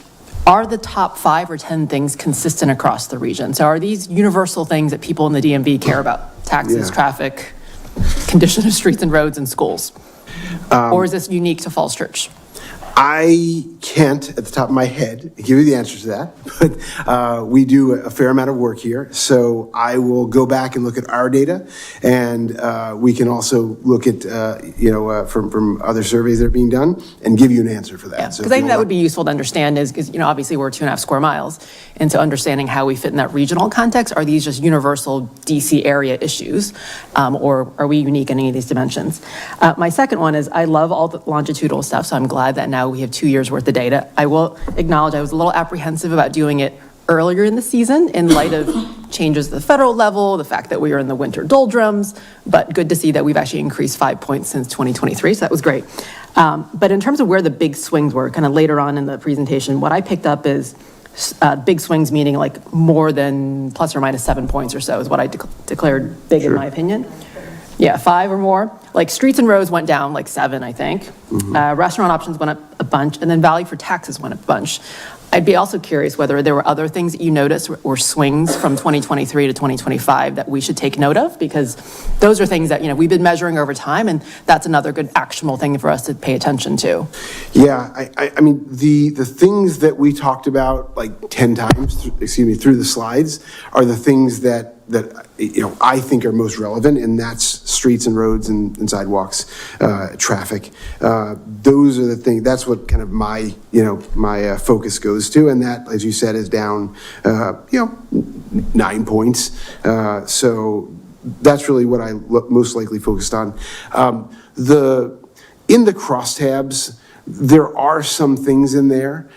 Are the top 5 or 10 things consistent across the region? So are these universal things that people in the DMV care about? Taxes, Yeah. traffic, condition of streets and roads and schools? Or is this unique to Falls Church? I can't, at the top of my head, give you the answer to that, but we do a fair amount of work here. So I will go back and look at our data, and we can also look at, from other surveys that are being done, and give you an answer for that. Yeah, So because if I you think that want- would be useful to understand is, because, obviously we're 2.5 square miles. And so understanding how we fit in that regional context, are these just universal DC area issues? Or are we unique in any of these dimensions? My second one is I love all the longitudinal stuff, so I'm glad that now we have 2 years worth of data. I will acknowledge I was a little apprehensive about doing it earlier in the season in light of changes at the federal level, the fact that we are in the winter doldrums, but good to see that we've actually increased 5 points since 2023, so that was great. But in terms of where the big swings were, kind of later on in the presentation, what I picked up is big swings, meaning like more than plus or minus 7 points or so is what I declared big in my opinion. Yeah, 5 or more. Like streets and roads went down like 7, I think. Restaurant options went up a bunch, and then value for taxes went up a bunch. I'd be also curious whether there were other things that you noticed or swings from 2023 to 2025 that we should take note of, because those are things that, we've been measuring over time, and that's another good actionable thing for us to pay attention to. Yeah, I mean, the things that we talked about like 10 times, through the slides are the things that I think are most relevant, and that's streets and roads and sidewalks, traffic. Those are the things, that's what kind of my focus goes to, and that, as you said, is down, 9 points. So that's really what I most likely focused on. In the crosstabs, there are some things in there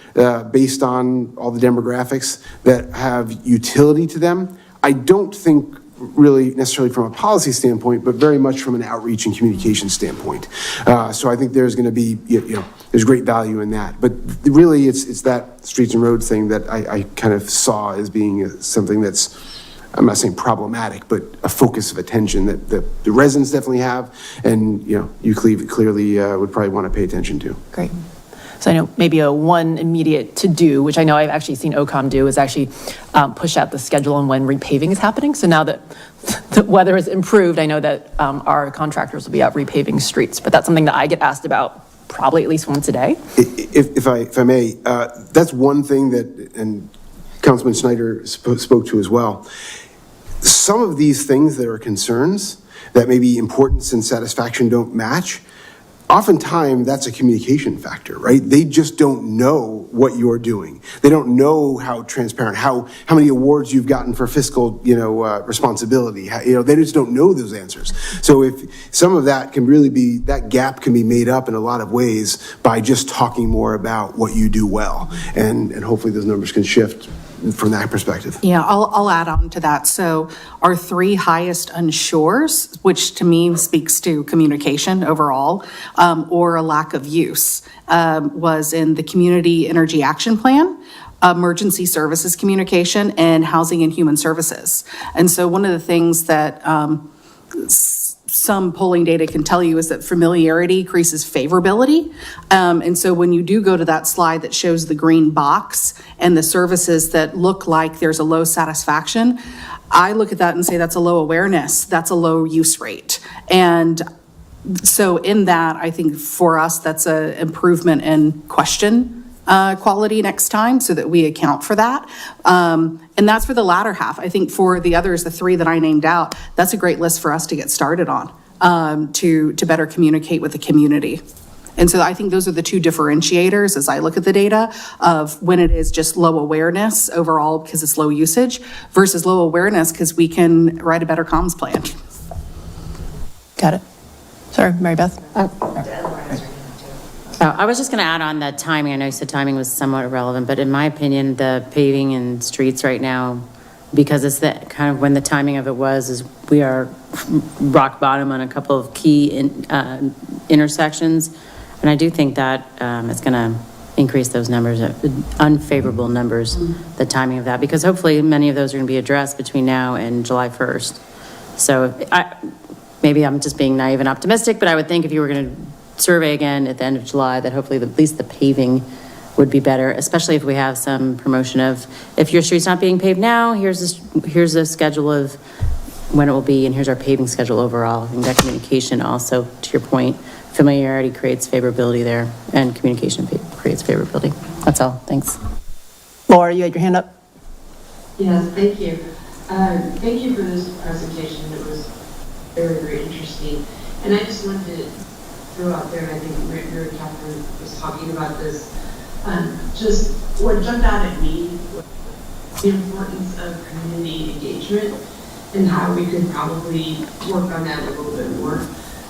based on all the demographics that have utility to them. I don't think really necessarily from a policy standpoint, but very much from an outreach and communication standpoint. So I think there's going to be, there's great value in that. But really, it's that streets and roads thing that I kind of saw as being something that's, I'm not saying problematic, but a focus of attention that the residents definitely have, and, you clearly would probably want to pay attention to. Great. So I know maybe a one immediate to-do, which I know I've actually seen OCOM do, is actually push out the schedule on when repaving is happening. So now that the weather has improved, I know that our contractors will be out repaving streets, but that's something that I get asked about probably at least once a day. If I may, that's one thing that, and Councilman Snyder spoke to as well. Some of these things that are concerns that maybe importance and satisfaction don't match, oftentimes that's a communication factor, right? They just don't know what you're doing. They don't know how transparent, how many awards you've gotten for fiscal, responsibility. They just don't know those answers. So if some of that can really be, that gap can be made up in a lot of ways by just talking more about what you do well. And hopefully those numbers can shift from that perspective. Yeah, I'll add on to that. So our 3 highest unsures, which to me speaks to communication overall, or a lack of use, was in the Community Energy Action Plan, Emergency Services Communication, and Housing and Human Services. And so one of the things that some polling data can tell you is that familiarity increases favorability. And so when you do go to that slide that shows the green box and the services that look like there's a low satisfaction, I look at that and say that's a low awareness, that's a low use rate. And so in that, I think for us, that's an improvement in question quality next time so that we account for that. And that's for the latter half. I think for the others, the 3 that I named out, that's a great list for us to get started on to better communicate with the community. And so I think those are the 2 differentiators as I look at the data of when it is just low awareness overall because it's low usage versus low awareness because we can write a better comms plan. Got it. Sorry, Mary Beth? I was just going to add on the timing. I know you said timing was somewhat irrelevant, but in my opinion, the paving and streets right now, because it's the kind of when the timing of it was, is we are rock bottom on a couple of key intersections. And I do think that it's going to increase those numbers, unfavorable numbers, the timing of that, because hopefully many of those are going to be addressed between now and July 1st. So maybe I'm just being naive and optimistic, but I would think if you were going to survey again at the end of July, that hopefully at least the paving would be better, especially if we have some promotion of, if your street's not being paved now, here's a schedule of when it will be, and here's our paving schedule overall. I think that communication also, to your point, familiarity creates favorability there, and communication creates favorability. That's all. Thanks. Laura, you had your hand up? Yes, thank you. Thank you for this presentation. It was very, very interesting. And I just wanted to throw out there, and I think Mary Catherine was talking about this, just what jumped out at me was the importance of community engagement and how we could probably work on that a little bit more.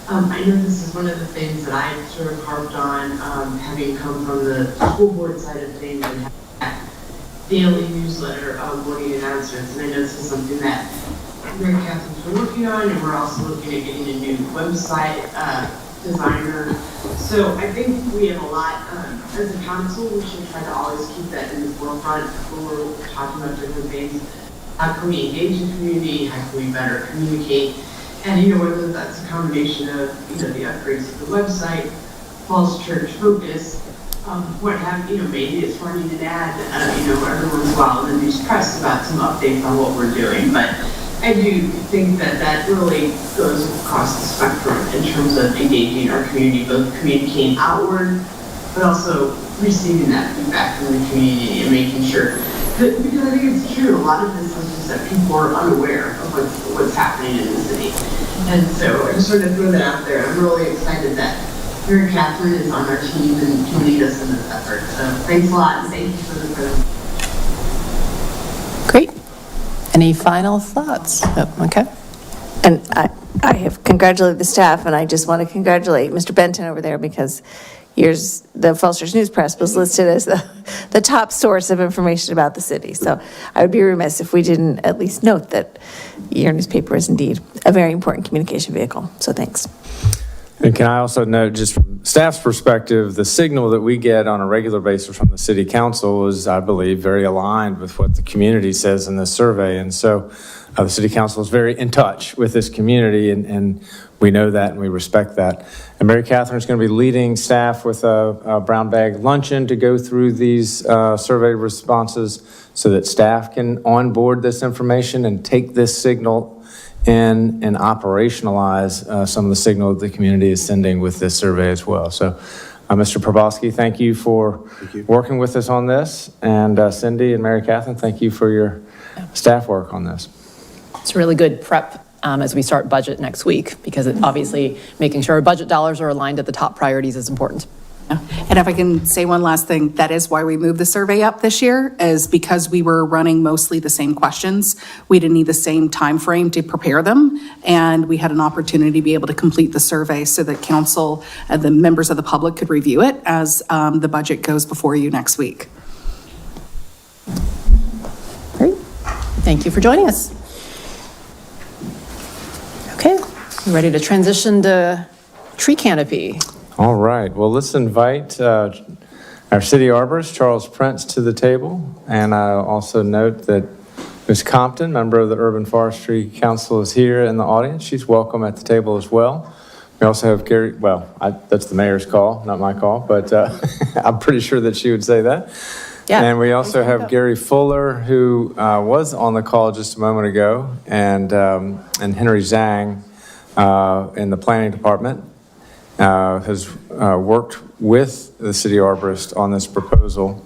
I know this is one of the things that I've sort of harped on, having come from the school board side of things and have daily newsletter morning announcements. And I know this is something that Mary Catherine's been working on, and we're also looking at getting a new website designer. So I think we have a lot, as a council, we should try to always keep that in the forefront when we're talking about different things. How can we engage the community? How can we better communicate? And, whether that's a combination of, the upgrades to the website, Falls Church Focus, what have, maybe it's running an ad, every once in a while in the news press about some updates on what we're doing. But I do think that really goes across the spectrum in terms of engaging our community, both communicating outward, but also receiving that feedback from the community and making sure that, because I think it's true, a lot of this is just that people are unaware of what's happening in the city. And so I just sort of throw that out there. I'm really excited that Mary Catherine is on our team and can lead us in this effort. So thanks a lot, and thank you for the presentation. Great. Any final thoughts? Oh, okay. And I have congratulated the staff, and I just want to congratulate Mr. Benton over there because the Falls Church News Press was listed as the top source of information about the city. So I would be remiss if we didn't at least note that your newspaper is indeed a very important communication vehicle. So thanks. And can I also note, just from staff's perspective, the signal that we get on a regular basis from the city council is, I believe, very aligned with what the community says in this survey. And so the city council is very in touch with this community, and we know that and we respect that. And Mary Catherine is going to be leading staff with a brown bag luncheon to go through these survey responses so that staff can onboard this information and take this signal in and operationalize some of the signal that the community is sending with this survey as well. So, Mr. Probowski, thank you for working with us on this. And Cindy and Mary Catherine, thank you for your staff work on this. It's really good prep as we start budget next week, because obviously making sure our budget dollars are aligned at the top priorities is important. And if I can say one last thing, that is why we moved the survey up this year, is because we were running mostly the same questions. We didn't need the same time frame to prepare them, and we had an opportunity to be able to complete the survey so that council and the members of the public could review it as the budget goes before you next week. Great. Thank you for joining us. Okay, you ready to transition to tree canopy? All right. Well, let's invite our city arborist, Charles Prince, to the table. And I'll also note that Ms. Compton, member of the Urban Forestry Council, is here in the audience. She's welcome at the table as well. We also have Gary, that's the mayor's call, not my call, but I'm pretty sure that she would say that. Yeah. And we also have Gary Fuller, who was on the call just a moment ago, and Henry Zhang in the planning department. Has worked with the city arborist on this proposal.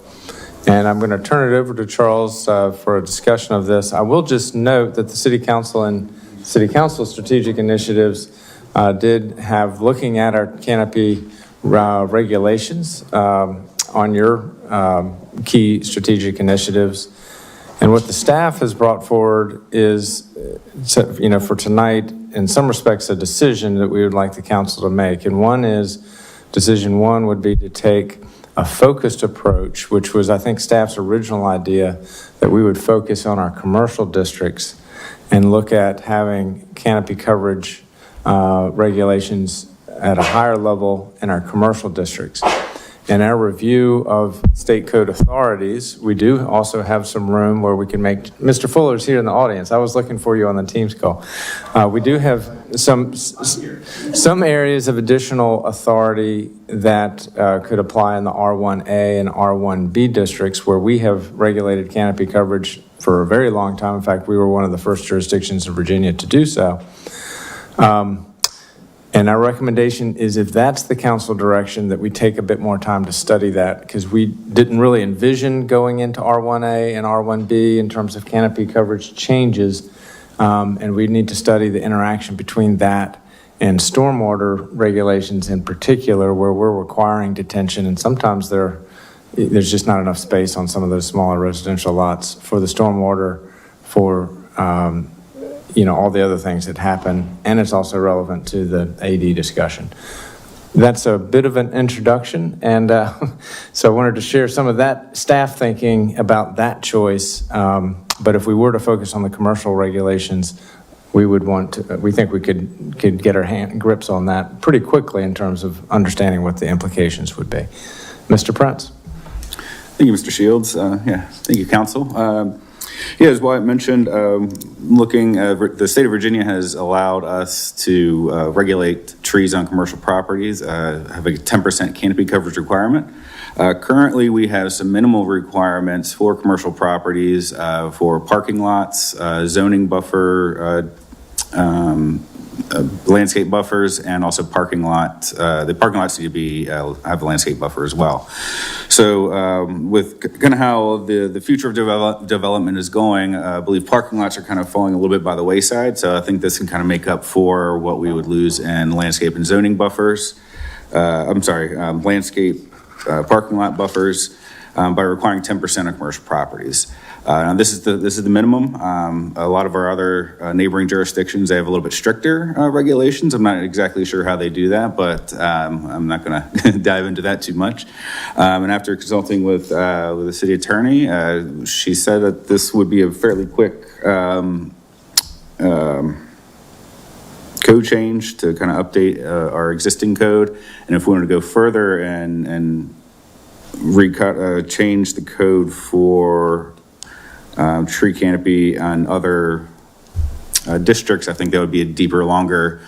And I'm going to turn it over to Charles for a discussion of this. I will just note that the City Council and City Council strategic initiatives did have, looking at our canopy regulations on your key strategic initiatives. And what the staff has brought forward is, for tonight, in some respects, a decision that we would like the council to make. And one is, decision one would be to take a focused approach, which was, I think, staff's original idea, that we would focus on our commercial districts and look at having canopy coverage regulations at a higher level in our commercial districts. In our review of state code authorities, we do also have some room where we can make, Mr. Fuller's here in the audience. I was looking for you on the Teams call. We do have some areas of additional authority that could apply in the R1A and R1B districts where we have regulated canopy coverage for a very long time. In fact, we were one of the first jurisdictions in Virginia to do so. And our recommendation is, if that's the council direction, that we take a bit more time to study that, because we didn't really envision going into R1A and R1B in terms of canopy coverage changes. And we need to study the interaction between that and stormwater regulations in particular, where we're requiring detention. And sometimes there's just not enough space on some of those smaller residential lots for the stormwater, for all the other things that happen, and it's also relevant to the AD discussion. That's a bit of an introduction, and so I wanted to share some of that staff thinking about that choice. But if we were to focus on the commercial regulations, we think we could get our grips on that pretty quickly in terms of understanding what the implications would be. Mr. Prince. Thank you, Mr. Shields. Thank you, Council. As Wyatt mentioned, the state of Virginia has allowed us to regulate trees on commercial properties, have a 10% canopy coverage requirement. Currently, we have some minimal requirements for commercial properties, for parking lots, zoning buffer, landscape buffers, and also parking lots. The parking lots need to have a landscape buffer as well. So with kind of how the future of development is going, I believe parking lots are kind of falling a little bit by the wayside. So I think this can kind of make up for what we would lose in landscape and zoning buffers. Landscape parking lot buffers. by requiring 10% of commercial properties. Now this is the minimum. A lot of our other neighboring jurisdictions, they have a little bit stricter regulations. I'm not exactly sure how they do that, but I'm not going to dive into that too much. And after consulting with the city attorney, she said that this would be a fairly quick code change to kind of update our existing code. And if we wanted to go further and change the code for tree canopy on other districts, I think that would be a deeper, longer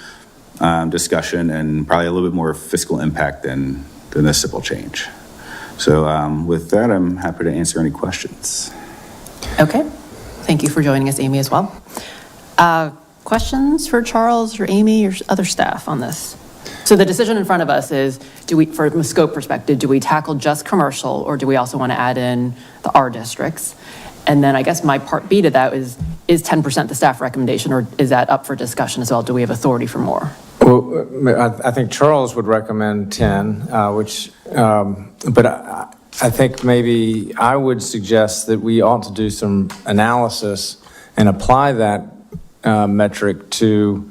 discussion and probably a little bit more fiscal impact than this simple change. So with that, I'm happy to answer any questions. Okay. Thank you for joining us, Amy, as well. Questions for Charles or Amy or other staff on this? So the decision in front of us is, from a scope perspective, do we tackle just commercial, or do we also want to add in the R districts? And then I guess my part B to that is 10% the staff recommendation, or is that up for discussion as well? Do we have authority for more? Well, I think Charles would recommend 10, but I think maybe I would suggest that we ought to do some analysis and apply that metric to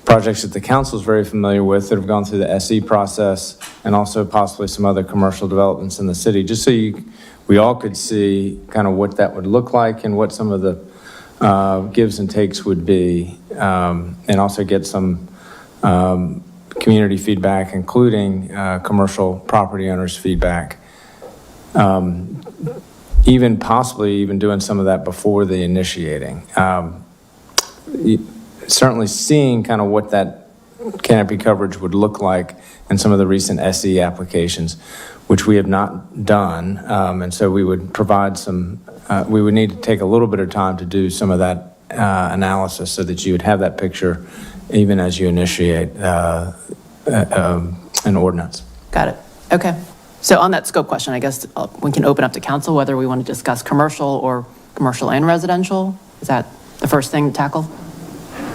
projects that the council is very familiar with that have gone through the SE process, and also possibly some other commercial developments in the city, just so we all could see kind of what that would look like and what some of the gives and takes would be, and also get some community feedback, including commercial property owners' feedback. Even possibly doing some of that before the initiating. Certainly seeing kind of what that canopy coverage would look like in some of the recent SE applications, which we have not done. And so we would provide we would need to take a little bit of time to do some of that analysis so that you would have that picture even as you initiate an ordinance. Got it. Okay. So on that scope question, I guess we can open up to council whether we want to discuss commercial or commercial and residential. Is that the first thing to tackle?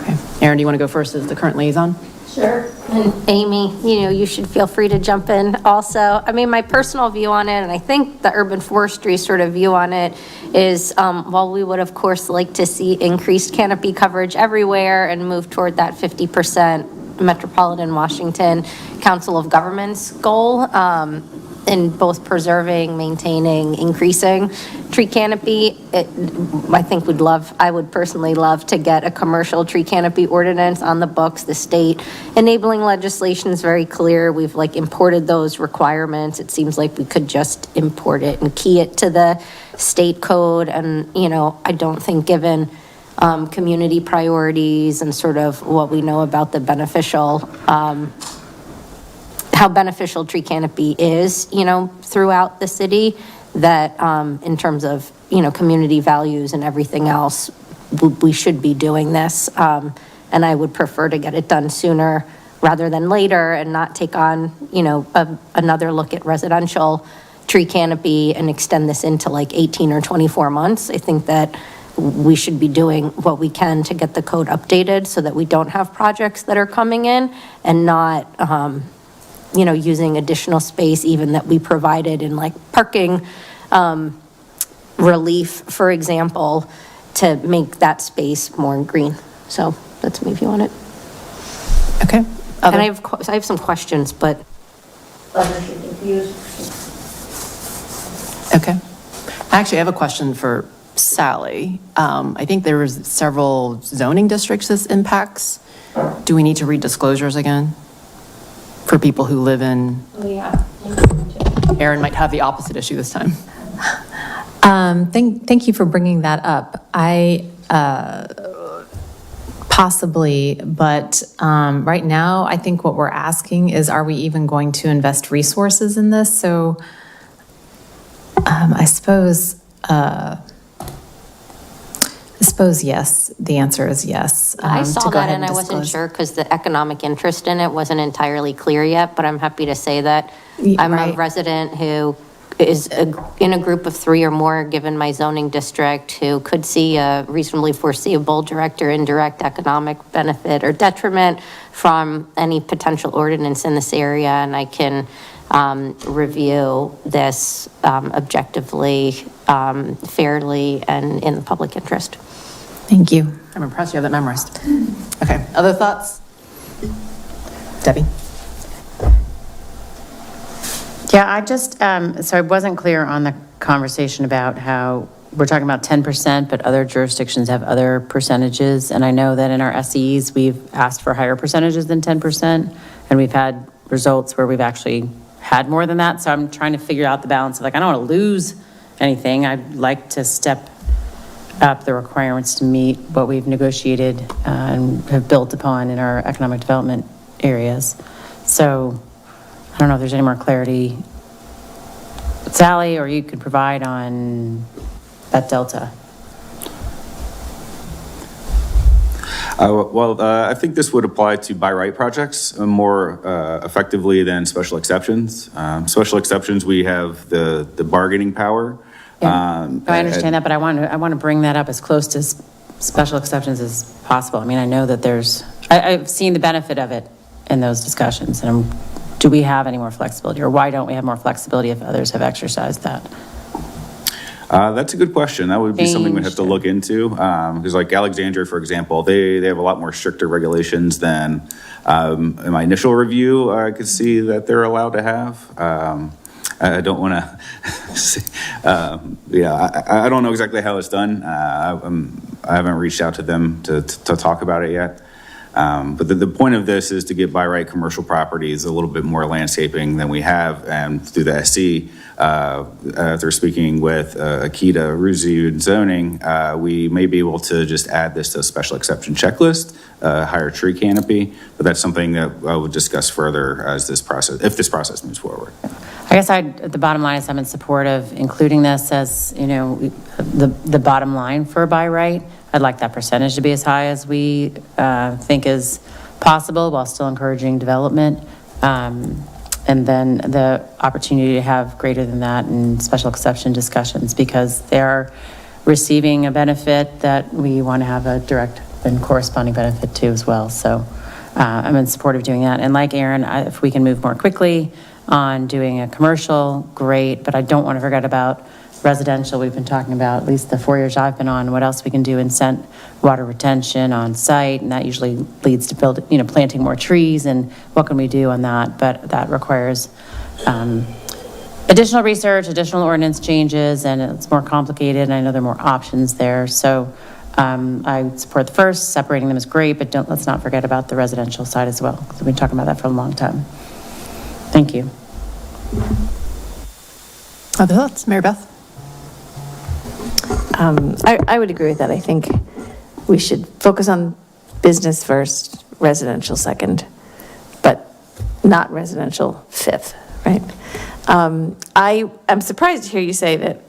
Okay. Aaron, do you want to go first as the current liaison? Sure. And Amy, you should feel free to jump in also. I mean, my personal view on it, and I think the urban forestry sort of view on it is, while we would of course like to see increased canopy coverage everywhere and move toward that 50% Metropolitan Washington Council of Governments goal, in both preserving, maintaining, increasing tree canopy. I would personally love to get a commercial tree canopy ordinance on the books. The state enabling legislation is very clear. We've imported those requirements. It seems like we could just import it and key it to the state code. And, I don't think given community priorities and sort of what we know about the how beneficial tree canopy is, throughout the city, that in terms of, community values and everything else, we should be doing this. And I would prefer to get it done sooner rather than later and not take on, another look at residential tree canopy and extend this into 18 or 24 months. I think that we should be doing what we can to get the code updated so that we don't have projects that are coming in and not, using additional space even that we provided in parking relief, for example, to make that space more green. So that's my view on it. Okay. And I have some questions, but others are confused. Okay. Actually, I have a question for Sally. I think there was several zoning districts this impacts. Do we need to read disclosures again for people who live in? Oh, yeah. Aaron might have the opposite issue this time. Thank you for bringing that up. Possibly, but right now, I think what we're asking is, are we even going to invest resources in this? So I suppose yes. The answer is yes. I saw that and I wasn't sure because the economic interest in it wasn't entirely clear yet, but I'm happy to say that I'm a resident who is in a group of 3 or more, given my zoning district, who could see a reasonably foreseeable direct or indirect economic benefit or detriment from any potential ordinance in this area. And I can review this objectively, fairly, and in the public interest. Thank you. I'm impressed you have that memorized. Okay, other thoughts? Debbie? Yeah, I just, so I wasn't clear on the conversation about how we're talking about 10%, but other jurisdictions have other percentages. And I know that in our SEs, we've asked for higher percentages than 10%, and we've had results where we've actually had more than that. So I'm trying to figure out the balance of, like, I don't want to lose anything. I'd like to step up the requirements to meet what we've negotiated and have built upon in our economic development areas. So I don't know if there's any more clarity, Sally, or you could provide on that delta. I think this would apply to by right projects more effectively than special exceptions. Special exceptions, we have the bargaining power. I understand that, but I want to bring that up as close to special exceptions as possible. I mean, I know that I've seen the benefit of it in those discussions, and do we have any more flexibility, or why don't we have more flexibility if others have exercised that? That's a good question. That would be something we'd have to look into. Because like Alexandria, for example, they have a lot more stricter regulations than in my initial review, I could see that they're allowed to have. I don't want to, I don't know exactly how it's done. I haven't reached out to them to talk about it yet. But the point of this is to get by right commercial properties a little bit more landscaping than we have, and through the SC, after speaking with Akita Ruzi and zoning, we may be able to just add this to a special exception checklist, higher tree canopy, but that's something that I would discuss further as this process, if this process moves forward. I guess the bottom line is I'm in support of including this as, the bottom line for by right. I'd like that percentage to be as high as we think is possible while still encouraging development. And then the opportunity to have greater than that in special exception discussions, because they're receiving a benefit that we want to have a direct and corresponding benefit to as well. So I'm in support of doing that. And like Aaron, if we can move more quickly on doing a commercial, great, but I don't want to forget about residential. We've been talking about, at least the 4 years I've been on, what else we can do in water retention on site, and that usually leads to planting more trees, and what can we do on that? But that requires additional research, additional ordinance changes, and it's more complicated, and I know there are more options there. So I support the first, separating them is great, but let's not forget about the residential side as well, because we've been talking about that for a long time. Thank you. Other thoughts? Mary Beth? I would agree with that. I think we should focus on business first, residential second, but not residential fifth, right? I'm surprised to hear you say that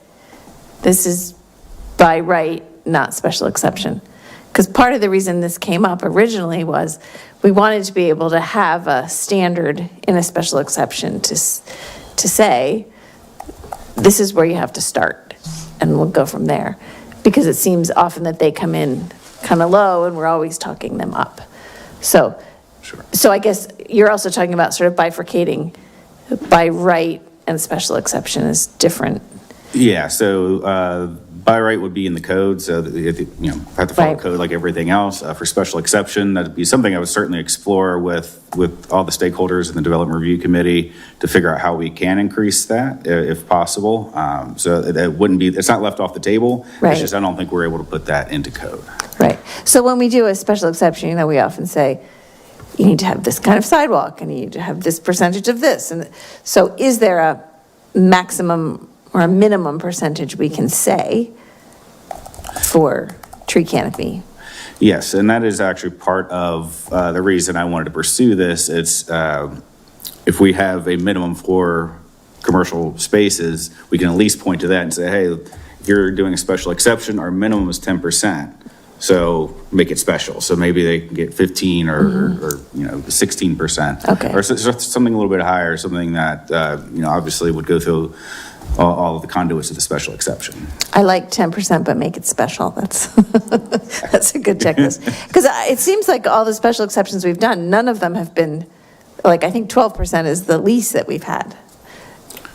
this is by right, not special exception. Because part of the reason this came up originally was we wanted to be able to have a standard in a special exception to say, this is where you have to start, and we'll go from there. Because it seems often that they come in kind of low, and we're always talking them up. So, Sure. So I guess you're also talking about sort of bifurcating by right and special exception is different. Yeah, so by right would be in the code, so that you have to follow Right. code like everything else. For special exception, that'd be something I would certainly explore with all the stakeholders in the Development Review Committee to figure out how we can increase that if possible. So it wouldn't be, it's not left off the table. Right. It's just I don't think we're able to put that into code. Right. So when we do a special exception, we often say, you need to have this kind of sidewalk, and you need to have this percentage of this. And so is there a maximum or a minimum percentage we can say for tree canopy? Yes, and that is actually part of the reason I wanted to pursue this. It's if we have a minimum for commercial spaces, we can at least point to that and say, hey, you're doing a special exception, our minimum is 10%. So make it special. So maybe they can get 15 or 16%. Okay. Or something a little bit higher, something that, obviously would go through all of the conduits of the special exception. I like 10%, but make it special. That's, that's a good checklist. Because it seems like all the special exceptions we've done, none of them have been, I think 12% is the least that we've had.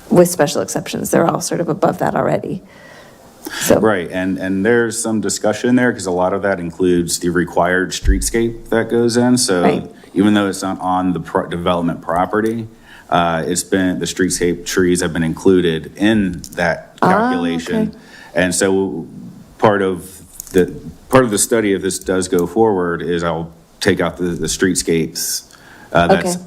with special exceptions. They're all sort of above that already. So. Right, and there's some discussion there, because a lot of that includes the required streetscape that goes in, so Right. even though it's not on the development property, it's been, the streetscape trees have been included in that calculation. okay. And so part of the study, if this does go forward, is I'll take out the streetscapes that's Okay.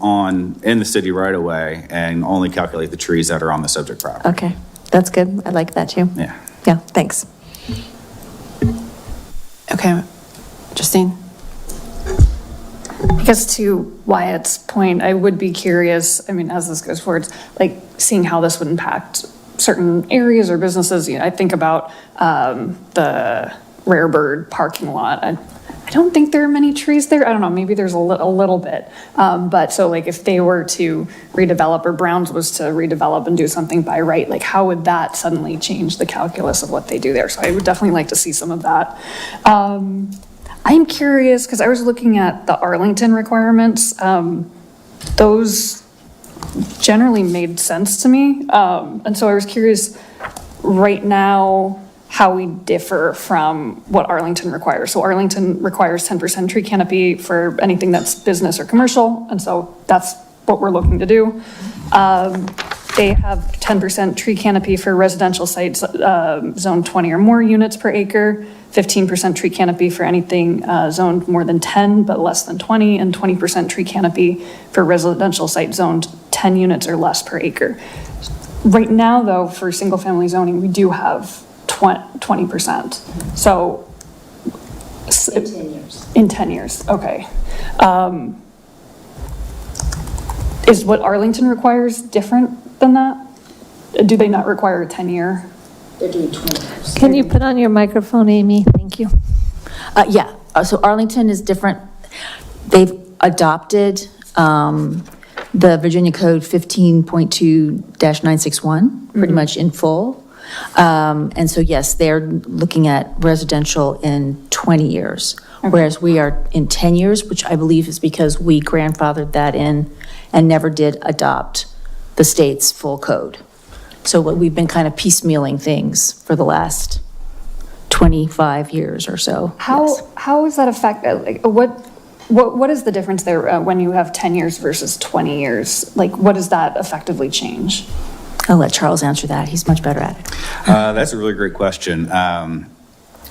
in the city right away, and only calculate the trees that are on the subject property. Okay, that's good. I like that too. Yeah. Yeah, thanks. Okay, Justine? I guess to Wyatt's point, I would be curious, I mean, as this goes forward, like seeing how this would impact certain areas or businesses. You know, I think about the Rare Bird parking lot. I don't think there are many trees there. I don't know, maybe there's a little bit. But so like if they were to redevelop, or Browns was to redevelop and do something by right, like how would that suddenly change the calculus of what they do there? So I would definitely like to see some of that. I'm curious, because I was looking at the Arlington requirements. Those generally made sense to me. And so I was curious right now how we differ from what Arlington requires. So Arlington requires 10% tree canopy for anything that's business or commercial, and so that's what we're looking to do. They have 10% tree canopy for residential sites, zoned 20 or more units per acre, 15% tree canopy for anything zoned more than 10 but less than 20, and 20% tree canopy for residential site zoned 10 units or less per acre. Right now, though, for single-family zoning, we do have 20%. So. In 10 years. In 10 years, okay. Is what Arlington requires different than that? Do they not require a 10-year? They're doing 20 years. Can you put on your microphone, Amy? Thank you. Yeah, so Arlington is different. They've adopted the Virginia Code 15.2-961 pretty much in full. And so, yes, they're looking at residential in 20 years, whereas we are in 10 years, which I believe is because we grandfathered that in and never did adopt the state's full code. So we've been kind of piecemealing things for the last 25 years or so. How is that affect, like, what is the difference there when you have 10 years versus 20 years? Like, what does that effectively change? I'll let Charles answer that. He's much better at it. That's a really great question.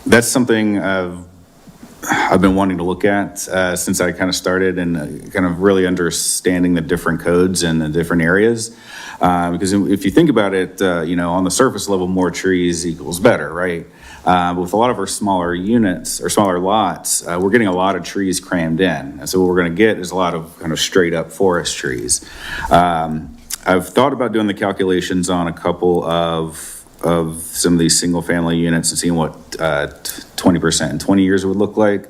That's something I've been wanting to look at since I kind of started, and kind of really understanding the different codes and the different areas. Because if you think about it, on the surface level, more trees equals better, right? But with a lot of our smaller units or smaller lots, we're getting a lot of trees crammed in. And so what we're going to get is a lot of kind of straight up forest trees. I've thought about doing the calculations on a couple of some of these single family units and seeing what 20% in 20 years would look like.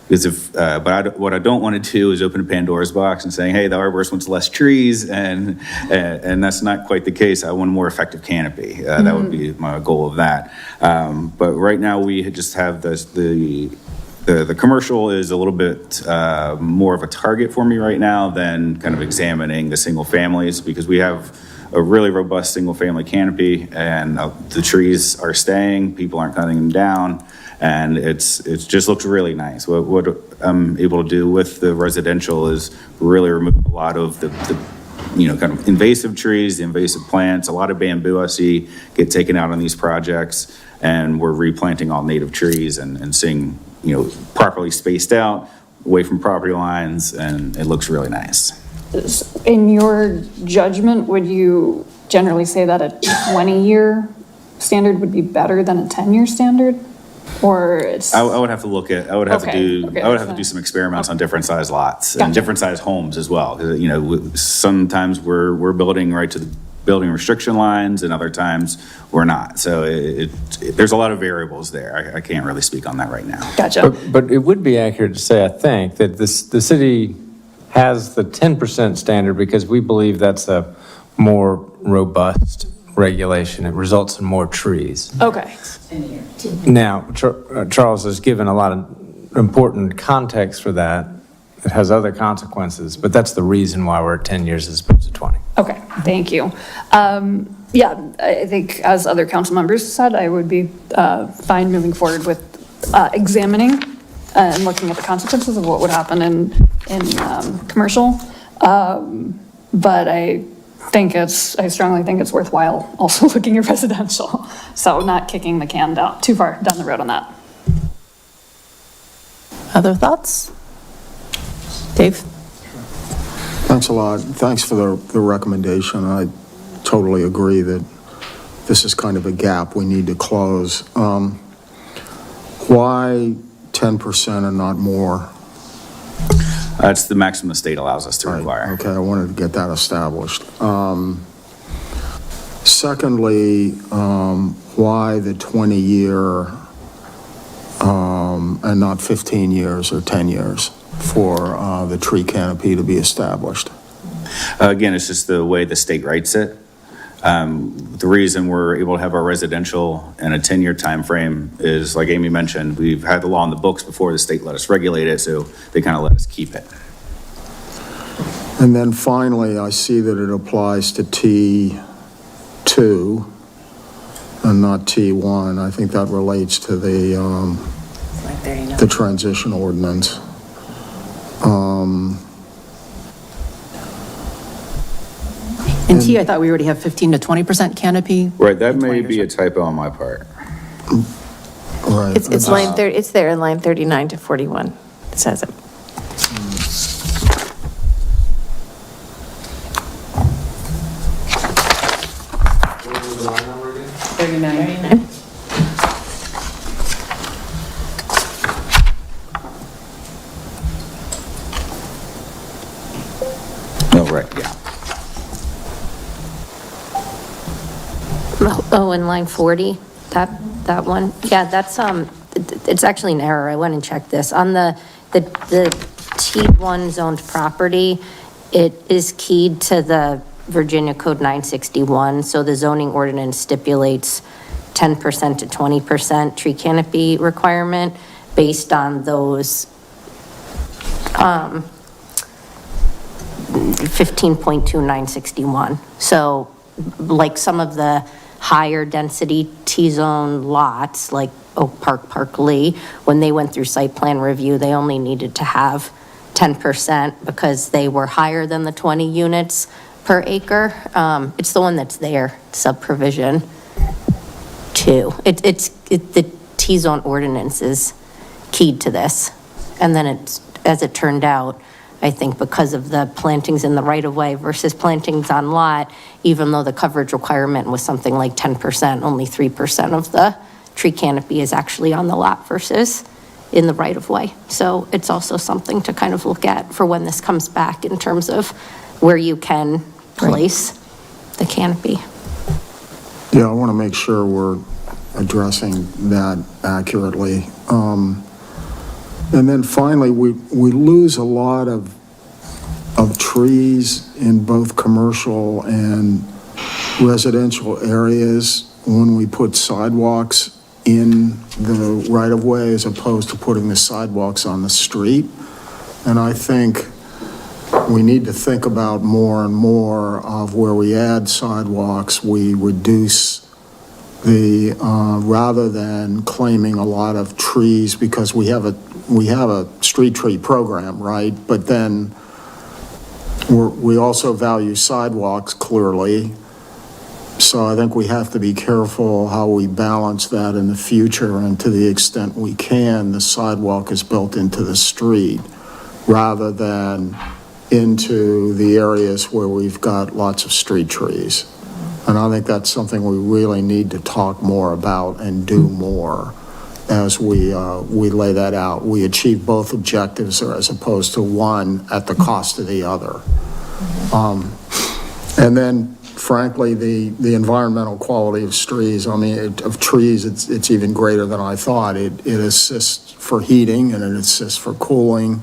Because what I don't want to do is open a Pandora's box and saying, hey, the arborist wants less trees, and that's not quite the case. I want a more effective canopy. That would be my goal of that. But right now we just have the commercial is a little bit more of a target for me right now than kind of examining the single families, because we have a really robust single family canopy, and the trees are staying, people aren't cutting them down, and it just looks really nice. What I'm able to do with the residential is really remove a lot of the kind of invasive trees, the invasive plants. A lot of bamboo I see get taken out on these projects, and we're replanting all native trees and seeing properly spaced out, away from property lines, and it looks really nice. In your judgment, would you generally say that a 20-year standard would be better than a 10-year standard? Or it's... I would have to look at, I would have to do some experiments on different size lots and different size homes as well. Because, sometimes we're building right to the building restriction lines, and other times we're not. So there's a lot of variables there. I can't really speak on that right now. Gotcha. But it would be accurate to say, I think, that the city has the 10% standard because we believe that's a more robust regulation. It results in more trees. Okay. Now, Charles has given a lot of important context for that. It has other consequences, but that's the reason why we're at 10 years as opposed to 20. Okay, thank you. Yeah, I think as other council members said, I would be fine moving forward with examining and looking at the consequences of what would happen in commercial. But I strongly think it's worthwhile also looking at residential. So not kicking the can down too far down the road on that. Other thoughts? Dave? Thanks a lot. Thanks for the recommendation. I totally agree that this is kind of a gap we need to close. Why 10% and not more? It's the maximum the state allows us to require. Okay, I wanted to get that established. Secondly, why the 20-year and not 15 years or 10 years for the tree canopy to be established? Again, it's just the way the state writes it. The reason we're able to have our residential in a 10-year time frame is, like Amy mentioned, we've had the law in the books before the state let us regulate it, so they kind of let us keep it. And then finally, I see that it applies to T2 and not T1. I think that relates to the transition ordinance. In T, I thought we already have 15 to 20% canopy. Right, that may be a typo on my part. Right. It's line 30, it's there in line 39 to 41. It says it. What was the line number again? 39. Oh, right, yeah. Oh, in line 40, that one? Yeah, that's, it's actually an error. I went and checked this. On the T1 zoned property, it is keyed to the Virginia Code 961, so the zoning ordinance stipulates 10% to 20% tree canopy requirement based on those 15.2961. So like some of the higher density T-zone lots, like Oak Park, Park Lee, when they went through site plan review, they only needed to have 10% because they were higher than the 20 units per acre. It's the one that's there, sub-provision 2. The T-zone ordinance is keyed to this. And then it's, as it turned out, I think because of the plantings in the right-of-way versus plantings on lot, even though the coverage requirement was something like 10%, only 3% of the tree canopy is actually on the lot versus in the right-of-way. So it's also something to kind of look at for when this comes back in terms of where you can place the canopy. Yeah, I want to make sure we're addressing that accurately. And then finally, we lose a lot of trees in both commercial and residential areas when we put sidewalks in the right-of-way as opposed to putting the sidewalks on the street. And I think we need to think about more and more of where we add sidewalks, we reduce the, rather than claiming a lot of trees, because we have a street tree program, right? But then we also value sidewalks clearly. So I think we have to be careful how we balance that in the future, and to the extent we can, the sidewalk is built into the street rather than into the areas where we've got lots of street trees. And I think that's something we really need to talk more about and do more as we lay that out. We achieve both objectives as opposed to one at the cost of the other. And then, frankly, the environmental quality of trees, it's even greater than I thought. It assists for heating and it assists for cooling,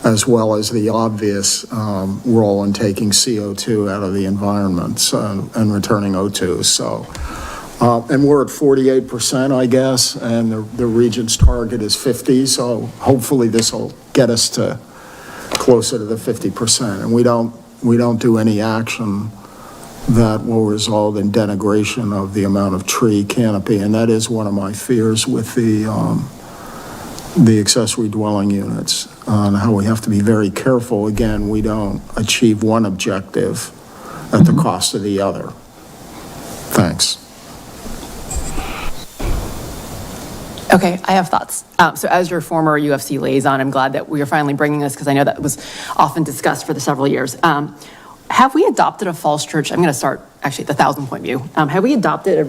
as well as the obvious role in taking CO2 out of the environment and returning O2. So, and we're at 48%, I guess, and the region's target is 50. So hopefully this will get us to closer to the 50%. And we don't do any action that will result in denigration of the amount of tree canopy, and that is one of my fears with the accessory dwelling units, on how we have to be very careful, again, we don't achieve one objective at the cost of the other. Thanks. Okay, I have thoughts. So as your former UFC liaison, I'm glad that we are finally bringing this, because I know that was often discussed for the several years. Have we adopted a Falls Church, I'm going to start actually at the 1,000-point view. Have we adopted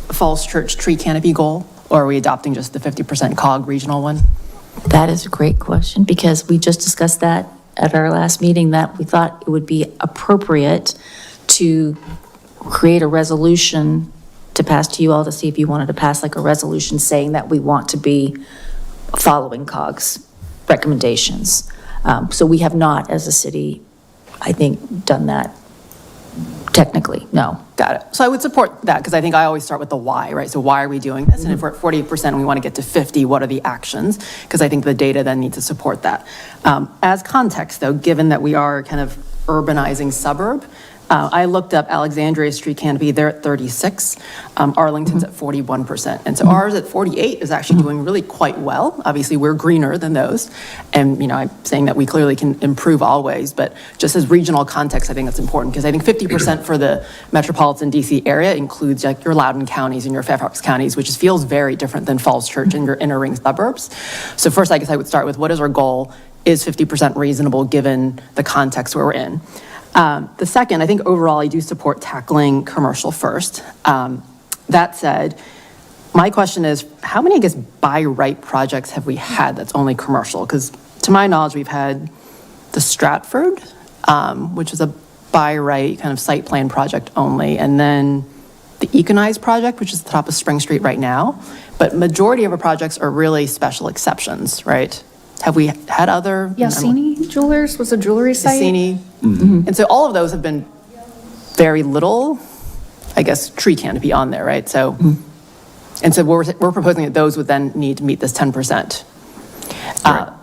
a Falls Church tree canopy goal, or are we adopting just the 50% COG regional one? That is a great question, because we just discussed that at our last meeting, that we thought it would be appropriate to create a resolution to pass to you all, to see if you wanted to pass like a resolution saying that we want to be following COG's recommendations. So we have not, as a city, I think, done that technically, no. Got it. So I would support that, because I think I always start with the why, right? So why are we doing this? And if we're at 48% and we want to get to 50, what are the actions? Because I think the data then needs to support that. As context, though, given that we are kind of urbanizing suburb, I looked up Alexandria's tree canopy, they're at 36, Arlington's at 41%. And so ours at 48 is actually doing really quite well. Obviously, we're greener than those. And, you know, I'm saying that we clearly can improve always, but just as regional context, I think that's important, because I think 50% for the metropolitan DC area includes like your Loudoun counties and your Fairfax counties, which feels very different than Falls Church and your inner ring suburbs. So first, I guess I would start with, what is our goal? Is 50% reasonable given the context where we're in? The second, I think overall I do support tackling commercial first. That said, my question is, how many, I guess, by right projects have we had that's only commercial? Because to my knowledge, we've had the Stratford, which is a by right kind of site plan project only, and then the Econize project, which is at the top of Spring Street right now. But majority of our projects are really special exceptions, right? Have we had other? Yassini Jewelers was a jewelry site. Yassini. And so all of those have been very little, I guess, tree canopy on there, right? So, and so we're proposing that those would then need to meet this 10%.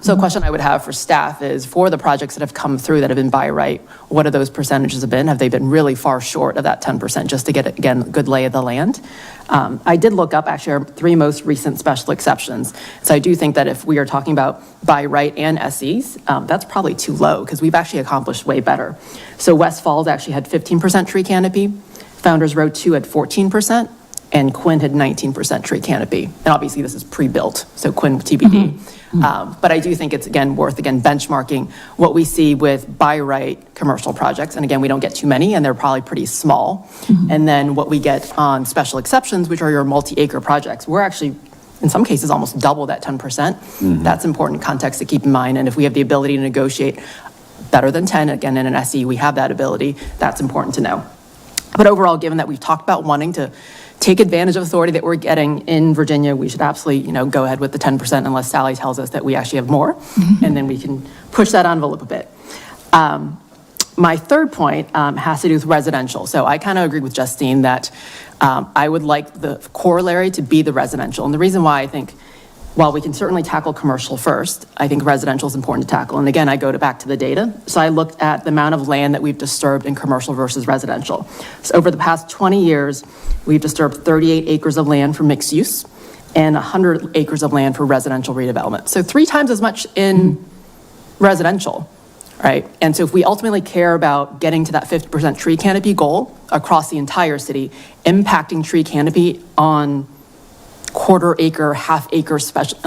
So a question I would have for staff is, for the projects that have come through that have been by right, what are those percentages have been? Have they been really far short of that 10%, just to get, again, a good lay of the land? I did look up actually our 3 most recent special exceptions. So I do think that if we are talking about by right and SEs, that's probably too low, because we've actually accomplished way better. So West Falls actually had 15% tree canopy, Founders Row 2 had 14%, and Quinn had 19% tree canopy. And obviously this is pre-built, so Quinn TBD. But I do think it's, again, worth, benchmarking what we see with by right commercial projects. And again, we don't get too many, and they're probably pretty small. And then what we get on special exceptions, which are your multi-acre projects, we're actually, in some cases, almost double that 10%. That's important context to keep in mind. And if we have the ability to negotiate better than 10, again, in an SE, we have that ability, that's important to know. But overall, given that we've talked about wanting to take advantage of authority that we're getting in Virginia, we should absolutely, go ahead with the 10% unless Sally tells us that we actually have more, and then we can push that envelope a bit. My third point has to do with residential. So I kind of agree with Justine that I would like the corollary to be the residential. And the reason why I think, while we can certainly tackle commercial first, I think residential is important to tackle. And again, I go back to the data. So I looked at the amount of land that we've disturbed in commercial versus residential. So over the past 20 years, we've disturbed 38 acres of land for mixed use and 100 acres of land for residential redevelopment. So 3 times as much in residential, right? And so if we ultimately care about getting to that 50% tree canopy goal across the entire city, impacting tree canopy on quarter acre, half acre special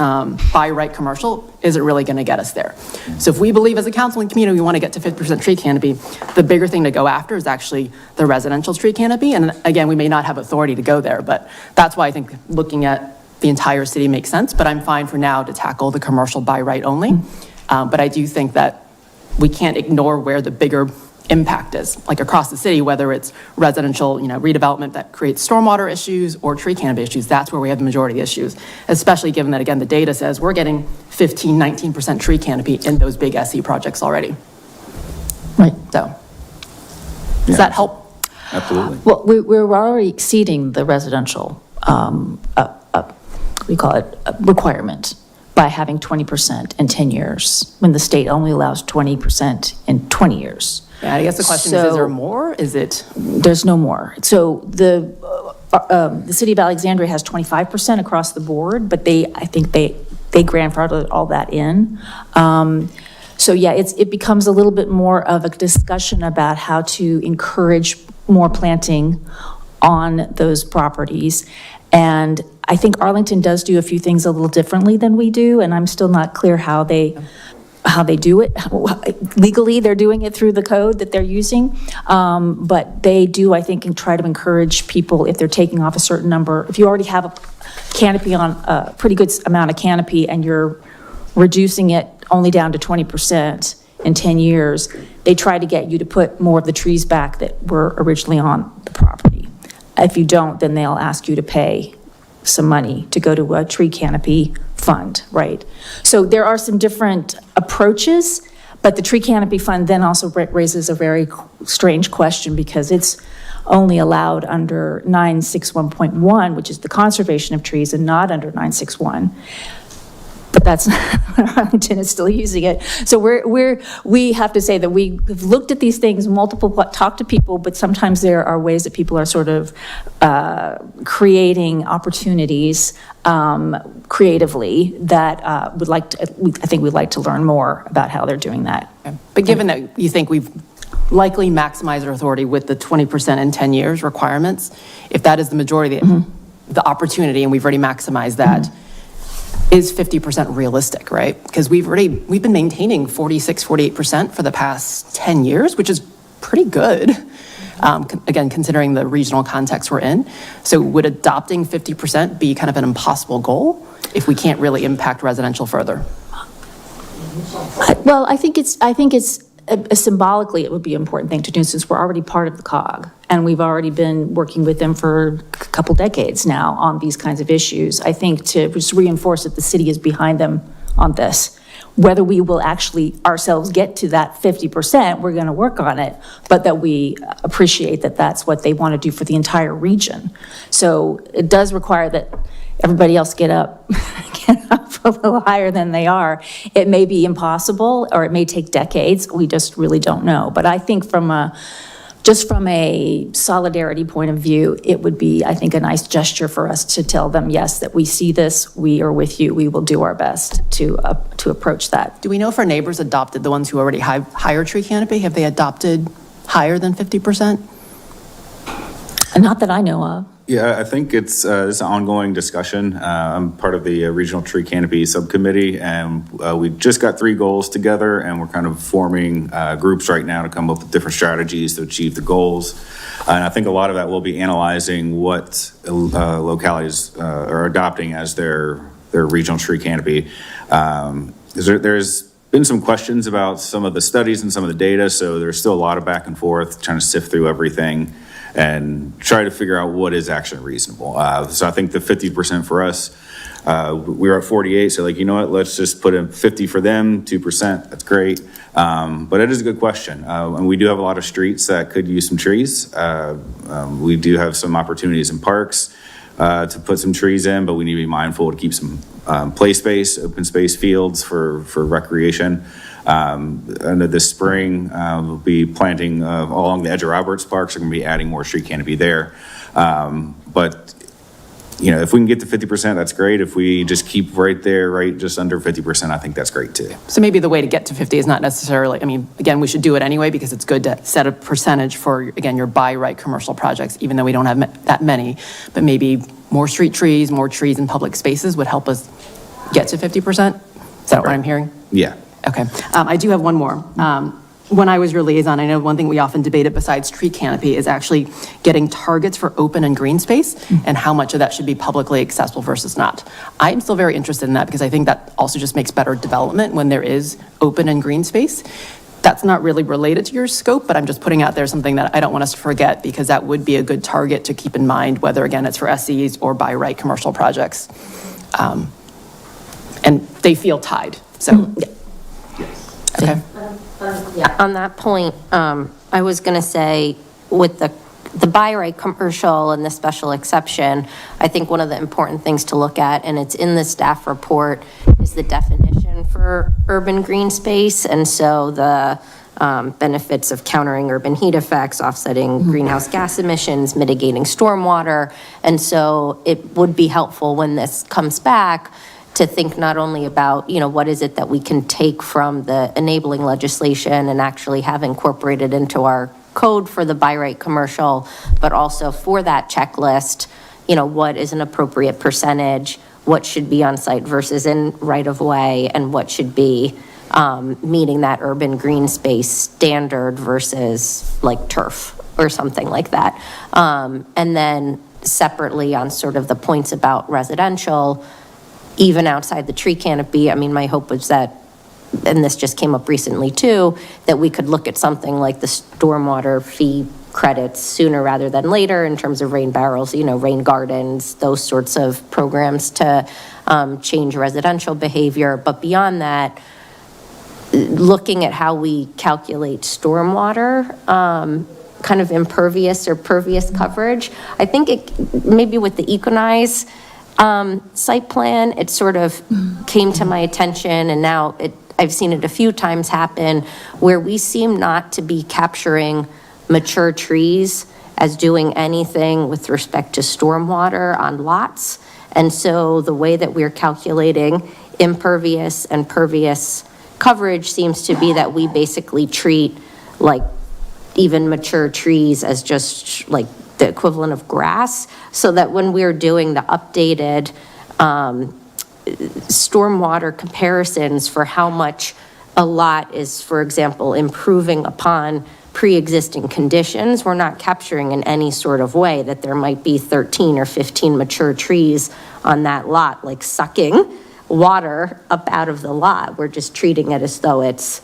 by right commercial isn't really going to get us there. So if we believe as a council and community we want to get to 50% tree canopy, the bigger thing to go after is actually the residential tree canopy. And again, we may not have authority to go there, but that's why I think looking at the entire city makes sense. But I'm fine for now to tackle the commercial by right only. But I do think that we can't ignore where the bigger impact is, like across the city, whether it's residential, redevelopment that creates stormwater issues or tree canopy issues. That's where we have the majority of issues, especially given that, again, the data says we're getting 19% tree canopy in those big SE projects already. Right. So, does that help? Absolutely. Well, we're already exceeding the residential, we call it, requirement. by having 20% in 10 years, when the state only allows 20% in 20 years. Yeah, I guess the question is there So- more? Is it? There's no more. So the city of Alexandria has 25% across the board, but I think they grandfathered all that in. So yeah, it becomes a little bit more of a discussion about how to encourage more planting on those properties. And I think Arlington does do a few things a little differently than we do, and I'm still not clear how they do it. Legally, they're doing it through the code that they're using. But they do, I think, and try to encourage people, if they're taking off a certain number, if you already have a canopy on, a pretty good amount of canopy, and you're reducing it only down to 20% in 10 years, they try to get you to put more of the trees back that were originally on the property. If you don't, then they'll ask you to pay some money to go to a tree canopy fund, right? So there are some different approaches, but the tree canopy fund then also raises a very strange question, because it's only allowed under 961.1, which is the conservation of trees, and not under 961. But that's, Arlington is still using it. So we have to say that we've looked at these things, talked to people, but sometimes there are ways that people are sort of creating opportunities creatively that I think we'd like to learn more about how they're doing that. But given that you think we've likely maximized our authority with the 20% in 10 years requirements, if that is the majority of the opportunity, and we've already maximized that, is 50% realistic, right? Because we've been maintaining 46, 48% for the past 10 years, which is pretty good. Again, considering the regional context we're in. So would adopting 50% be kind of an impossible goal if we can't really impact residential further? Well, I think it's symbolically, it would be an important thing to do, since we're already part of the COG, and we've already been working with them for a couple decades now on these kinds of issues. I think to just reinforce that the city is behind them on this. Whether we will actually ourselves get to that 50%, we're going to work on it, but that we appreciate that that's what they want to do for the entire region. So it does require that everybody else get up a little higher than they are. It may be impossible, or it may take decades. We just really don't know. But I think from a solidarity point of view, it would be, I think, a nice gesture for us to tell them, yes, that we see this, we are with you, we will do our best to approach that. Do we know if our neighbors adopted, the ones who already have higher tree canopy, have they adopted higher than 50%? Not that I know of. Yeah, I think it's an ongoing discussion. I'm part of the Regional Tree Canopy Subcommittee, and we just got 3 goals together, and we're kind of forming groups right now to come up with different strategies to achieve the goals. And I think a lot of that will be analyzing what localities are adopting as their regional tree canopy. There's been some questions about some of the studies and some of the data, so there's still a lot of back and forth, trying to sift through everything and try to figure out what is actually reasonable. So I think the 50% for us, we were at 48, so like, you know what, let's just put in 50 for them, 2%, that's great. But it is a good question. And we do have a lot of streets that could use some trees. We do have some opportunities in parks to put some trees in, but we need to be mindful to keep some play space, open space fields for recreation. And this spring, we'll be planting along the edge of Roberts Park, so we're going to be adding more tree canopy there. But, you know, if we can get to 50%, that's great. If we just keep right there, right just under 50%, I think that's great too. So maybe the way to get to 50 is not necessarily, I mean, again, we should do it anyway because it's good to set a percentage for, again, your by right commercial projects, even though we don't have that many. But maybe more street trees, more trees in public spaces would help us get to 50%? Is that what I'm hearing? Yeah. Okay. I do have one more. When I was your liaison, I know one thing we often debated besides tree canopy is actually getting targets for open and green space and how much of that should be publicly accessible versus not. I'm still very interested in that because I think that also just makes better development when there is open and green space. That's not really related to your scope, but I'm just putting out there something that I don't want us to forget because that would be a good target to keep in mind, whether again it's for SEs or by right commercial projects. And they feel tied, so. Okay. Yeah, on that point, I was going to say with the by right commercial and the special exception, I think one of the important things to look at, and it's in the staff report, is is the definition for urban green space, and so the benefits of countering urban heat effects, offsetting greenhouse gas emissions, mitigating stormwater. And so it would be helpful when this comes back to think not only about, what is it that we can take from the enabling legislation and actually have incorporated into our code for the by right commercial, but also for that checklist, what is an appropriate percentage, what should be on site versus in right of way, and what should be meeting that urban green space standard versus like turf or something like that. And then separately on sort of the points about residential, even outside the tree canopy, I mean, my hope was that, and this just came up recently too, that we could look at something like the stormwater fee credits sooner rather than later in terms of rain barrels, rain gardens, those sorts of programs to change residential behavior. But beyond that, looking at how we calculate stormwater, kind of impervious or pervious coverage, I think it maybe with the Econize site plan, it sort of came to my attention, and now I've seen it a few times happen where we seem not to be capturing mature trees as doing anything with respect to stormwater on lots. And so the way that we're calculating impervious and pervious coverage seems to be that we basically treat like even mature trees as just like the equivalent of grass, so that when we're doing the updated stormwater comparisons for how much a lot is, for example, improving upon pre-existing conditions, we're not capturing in any sort of way that there might be 13 or 15 mature trees on that lot, like sucking water up out of the lot. We're just treating it as though it's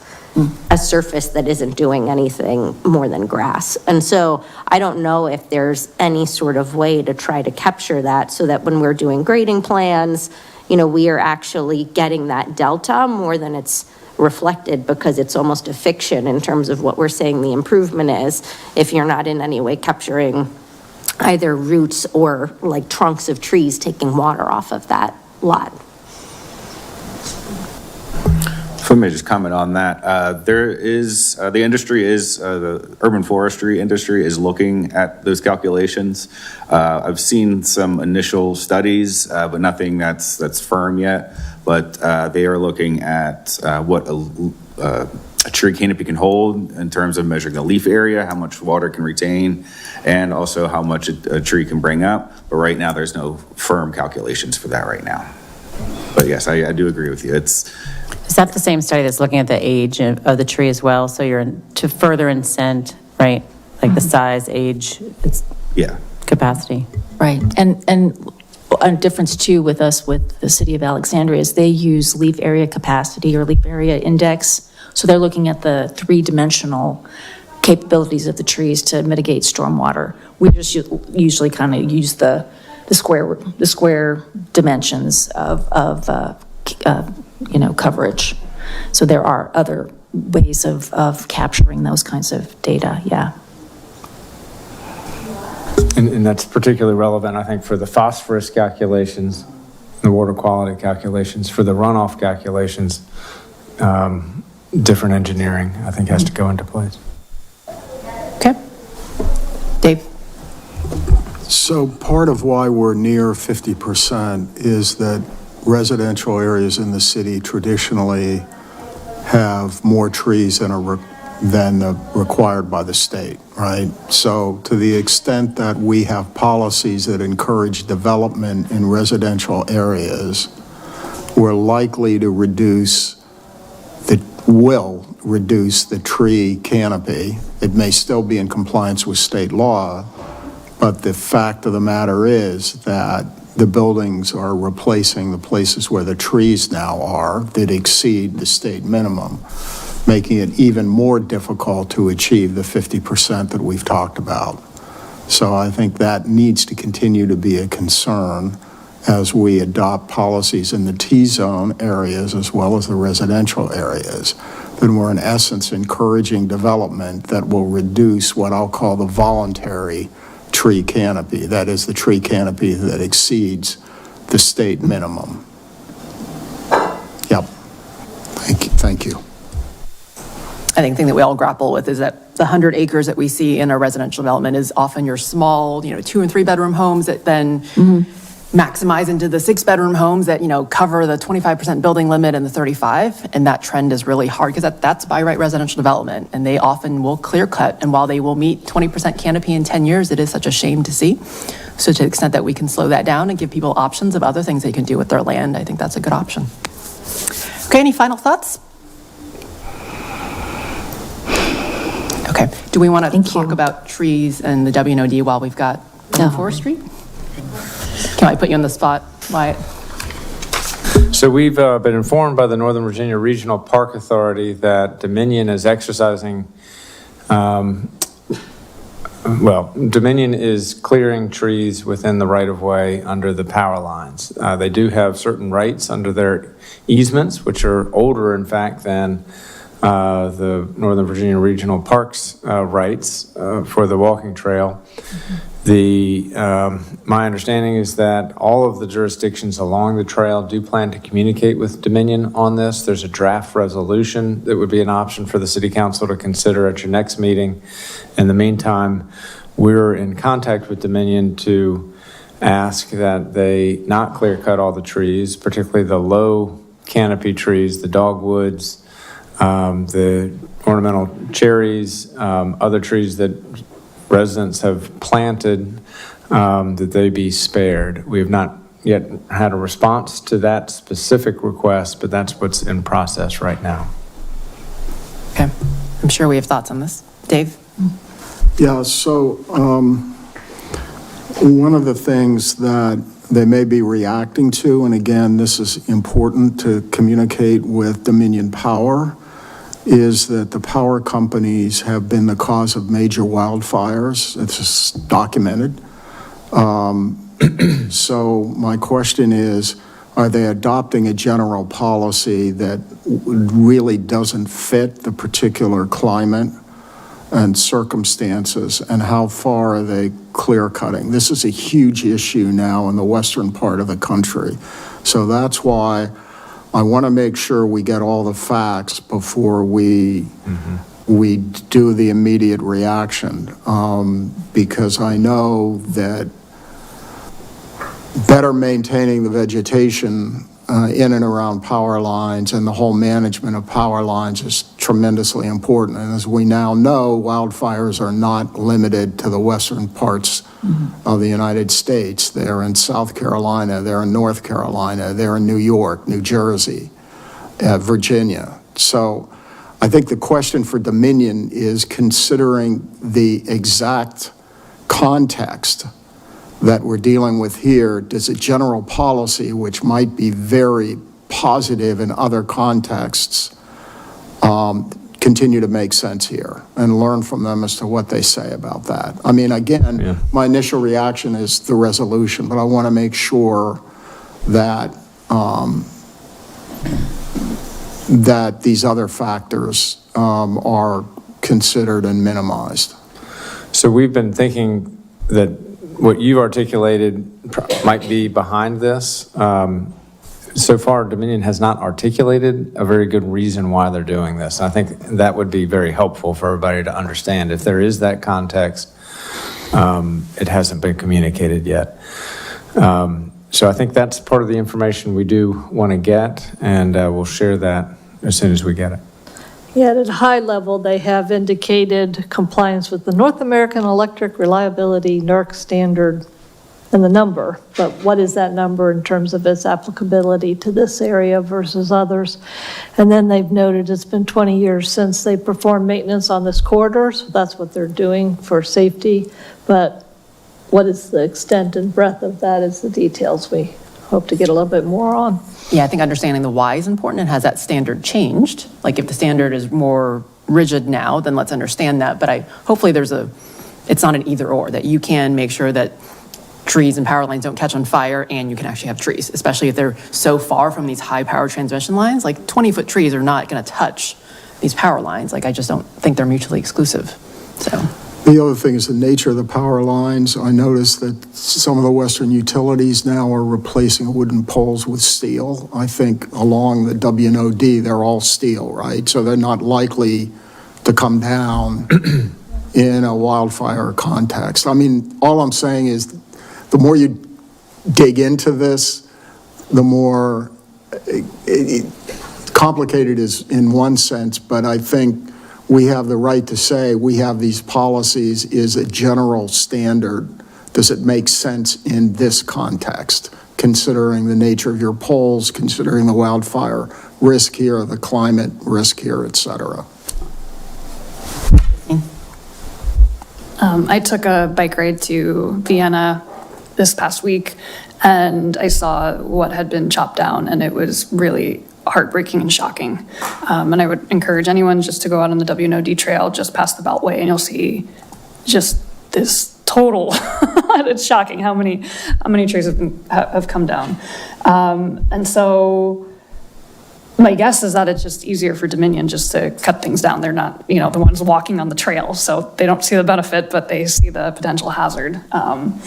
a surface that isn't doing anything more than grass. And so I don't know if there's any sort of way to try to capture that so that when we're doing grading plans, we are actually getting that delta more than it's reflected, because it's almost a fiction in terms of what we're saying the improvement is if you're not in any way capturing either roots or like trunks of trees taking water off of that lot. If I may just comment on that, there is, the urban forestry industry is looking at those calculations. I've seen some initial studies, but nothing that's firm yet. But they are looking at what a tree canopy can hold in terms of measuring the leaf area, how much water it can retain, and also how much a tree can bring up. But right now, there's no firm calculations for that right now. But yes, I do agree with you. Is that the same study that's looking at the age of the tree as well? So you're to further incent, right? Like the size, age, its capacity. Right. And a difference too with us, with the city of Alexandria, is they use leaf area capacity or leaf area index. So they're looking at the three-dimensional capabilities of the trees to mitigate stormwater. We just usually kind of use the square dimensions of coverage. So there are other ways of capturing those kinds of data, yeah. And that's particularly relevant, I think, for the phosphorus calculations, the water quality calculations. For the runoff calculations, different engineering, I think, has to go into place. Okay. Dave? So part of why we're near 50% is that residential areas in the city traditionally have more trees than required by the state, right? So to the extent that we have policies that encourage development in residential areas, we're likely to will reduce the tree canopy. It may still be in compliance with state law, but the fact of the matter is that the buildings are replacing the places where the trees now are that exceed the state minimum, making it even more difficult to achieve the 50% that we've talked about. So I think that needs to continue to be a concern as we adopt policies in the T-zone areas as well as the residential areas. Then we're in essence encouraging development that will reduce what I'll call the voluntary tree canopy. That is the tree canopy that exceeds the state minimum. Thank you. I think the thing that we all grapple with is that the 100 acres that we see in a residential development is often your small, 2 and 3 bedroom homes that then maximize into the 6-bedroom homes that, cover the 25% building limit and the 35. And that trend is really hard because that's by right residential development. And they often will clear cut. And while they will meet 20% canopy in 10 years, it is such a shame to see. So to the extent that we can slow that down and give people options of other things they can do with their land, I think that's a good option. Okay, any final thoughts? Okay, do we want to talk about trees and the WNOD while we've got forestry? Can I put you on the spot, Wyatt? So we've been informed by the Northern Virginia Regional Park Authority that Dominion is exercising, Dominion is clearing trees within the right-of-way under the power lines. They do have certain rights under their easements, which are older, in fact, than the Northern Virginia Regional Parks rights for the walking trail. My understanding is that all of the jurisdictions along the trail do plan to communicate with Dominion on this. There's a draft resolution that would be an option for the City Council to consider at your next meeting. In the meantime, we're in contact with Dominion to ask that they not clear cut all the trees, particularly the low canopy trees, the dogwoods, the ornamental cherries, other trees that residents have planted, that they be spared. We have not yet had a response to that specific request, but that's what's in process right now. Okay, I'm sure we have thoughts on this. Dave? Yeah, so one of the things that they may be reacting to, and again, this is important to communicate with Dominion Power, is that the power companies have been the cause of major wildfires. It's just documented. So my question is, are they adopting a general policy that really doesn't fit the particular climate and circumstances, and how far are they clear cutting? This is a huge issue now in the western part of the country. So that's why I want to make sure we get all the facts before we do the immediate reaction, because I know that better maintaining the vegetation in and around power lines and the whole management of power lines is tremendously important. And as we now know, wildfires are not limited to the western parts of the United States. They're in South Carolina, they're in North Carolina, they're in New York, New Jersey, Virginia. So I think the question for Dominion is, considering the exact context that we're dealing with here, does a general policy, which might be very positive in other contexts, continue to make sense here, and learn from them as to what they say about that? I mean, again, my initial reaction is the resolution, but I want to make sure that that these other factors are considered and minimized. So we've been thinking that what you've articulated might be behind this. So far, Dominion has not articulated a very good reason why they're doing this. And I think that would be very helpful for everybody to understand. If there is that context, it hasn't been communicated yet. So I think that's part of the information we do want to get, and we'll share that as soon as we get it. Yeah, at a high level, they have indicated compliance with the North American Electric Reliability NERC standard and the number, but what is that number in terms of its applicability to this area versus others? And then they've noted it's been 20 years since they performed maintenance on this corridor, so that's what they're doing for safety. But what is the extent and breadth of that is the details we hope to get a little bit more on. Yeah, I think understanding the why is important, and has that standard changed? Like if the standard is more rigid now, then let's understand that. But hopefully it's not an either or, that you can make sure that trees and power lines don't catch on fire and you can actually have trees, especially if they're so far from these high power transmission lines. Like 20-foot trees are not going to touch these power lines. Like I just don't think they're mutually exclusive. So The other thing is the nature of the power lines. I noticed that some of the western utilities now are replacing wooden poles with steel. I think along the WNOD, they're all steel, right? So they're not likely to come down in a wildfire context. I mean, all I'm saying is the more you dig into this, the more complicated is in one sense, but I think we have the right to say we have these policies is a general standard. Does it make sense in this context, considering the nature of your poles, considering the wildfire risk here, the climate risk here, et cetera? I took a bike ride to Vienna this past week, and I saw what had been chopped down, and it was really heartbreaking and shocking. And I would encourage anyone just to go out on the WNOD trail just past the Beltway, and you'll see just this total. It's shocking how many trees have come down. And so my guess is that it's just easier for Dominion just to cut things down. They're not, the ones walking on the trail, so they don't see the benefit, but they see the potential hazard. I'm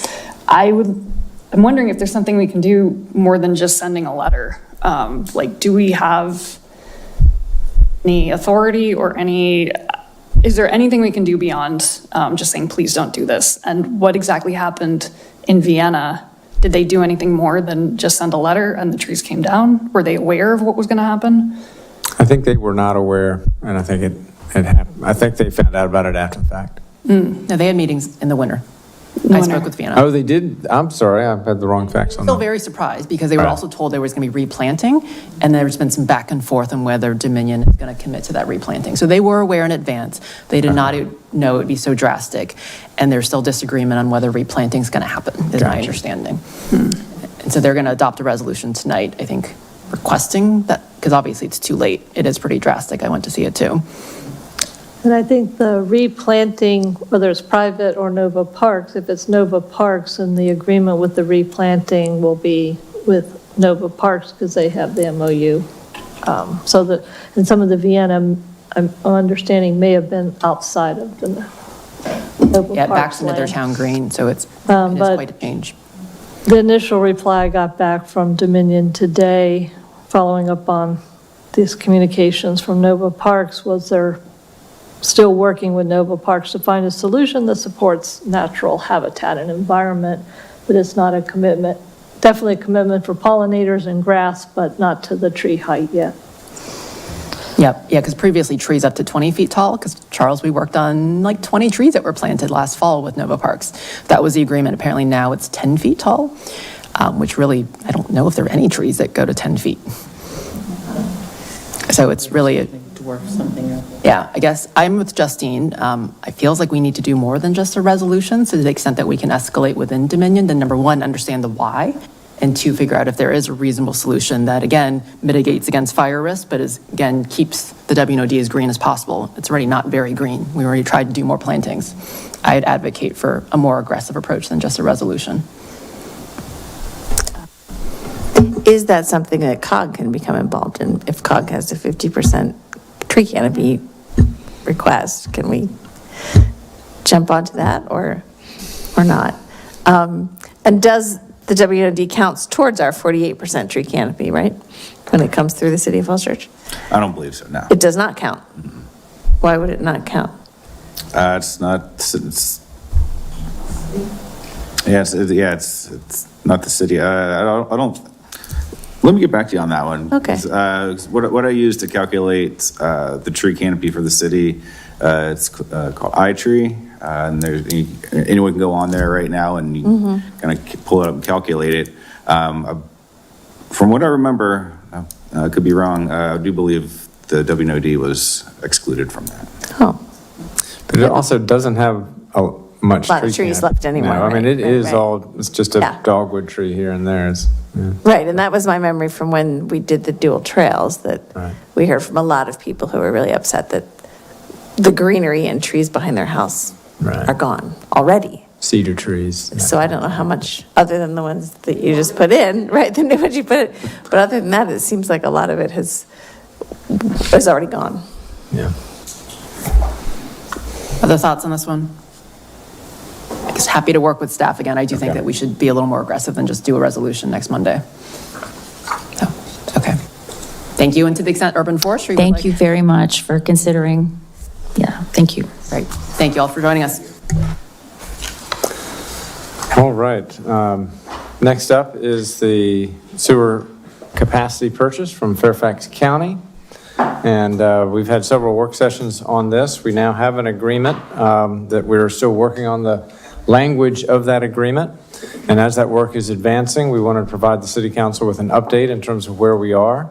wondering if there's something we can do more than just sending a letter. Do we have any authority or is there anything we can do beyond just saying, please don't do this? And what exactly happened in Vienna? Did they do anything more than just send a letter and the trees came down? Were they aware of what was going to happen? I think they were not aware, and I think it happened. I think they found out about it after the fact. No, they had meetings in the winter. I spoke with Vienna. Oh, they did? I'm sorry, I've had the wrong facts on Still that. very surprised because they were also told there was going to be replanting, and there's been some back and forth on whether Dominion is going to commit to that replanting. So they were aware in advance. They did not know it would be so drastic, and there's still disagreement on whether replanting is going to happen, is my understanding. And so they're going to adopt a resolution tonight, I think, requesting that, because obviously it's too late. It is pretty drastic. I went to see it too. And I think the replanting, whether it's private or Nova Parks, if it's Nova Parks, then the agreement with the replanting will be with Nova Parks because they have the MOU. And some of the Vienna, I'm understanding, may have been outside of the Nova Yeah, it Parks backs into their land. town green, so it is quite a change. The initial reply I got back from Dominion today, following up on these communications from Nova Parks, was they're still working with Nova Parks to find a solution that supports natural habitat and environment, but it's not a commitment, definitely a commitment for pollinators and grass, but not to the tree height yet. Yeah, because previously trees up to 20 feet tall, because Charles, we worked on like 20 trees that were planted last fall with Nova Parks. That was the agreement. Apparently now it's 10 feet tall, which really, I don't know if there are any trees that go to 10 feet. So it's really Dwarf something up. Yeah, I guess I'm with Justine. It feels like we need to do more than just a resolution, so to the extent that we can escalate within Dominion, then number one, understand the why, and two, figure out if there is a reasonable solution that, again, mitigates against fire risk, but again, keeps the WNOD as green as possible. It's already not very green. We already tried to do more plantings. I'd advocate for a more aggressive approach than just a resolution. Is that something that COG can become involved in? If COG has a 50% tree canopy request, can we jump onto that or not? And does the WNOD counts towards our 48% tree canopy, right? When it comes through the city of Falls Church? I don't believe so, no. It does not count. Why would it not count? It's not, it's not the city. I don't, let me get back to you on that one. Okay. What I use to calculate the tree canopy for the city, it's called iTree. And anyone can go on there right now and you kind of pull it up and calculate it. From what I remember, I could be wrong, I do believe the WNOD was excluded from that. Oh. But it also doesn't have much A lot of tree trees canopy. left anymore, No, I mean, right, it right, is right. all, it's just a Yeah. dogwood tree here and there. Right, and that was my memory from when we did the dual trails, that we heard from a lot of people who were really upset that the greenery and trees behind their house are gone already. Cedar trees. So I don't know how much, other than the ones that you just put in, right, the new ones you put in, but other than that, it seems like a lot of it is already gone. Yeah. Other thoughts on this one? guess happy to work with staff again. I do think that we should be a little more aggressive than just do a resolution next Monday. So, okay. Thank you, and to the extent urban forestry. would Thank like- you very much for considering, yeah, thank you. Great. Thank you all for joining us. All right. Next up is the sewer capacity purchase from Fairfax County. And we've had several work sessions on this. We now have an agreement that we're still working on the language of that agreement. And as that work is advancing, we want to provide the City Council with an update in terms of where we are.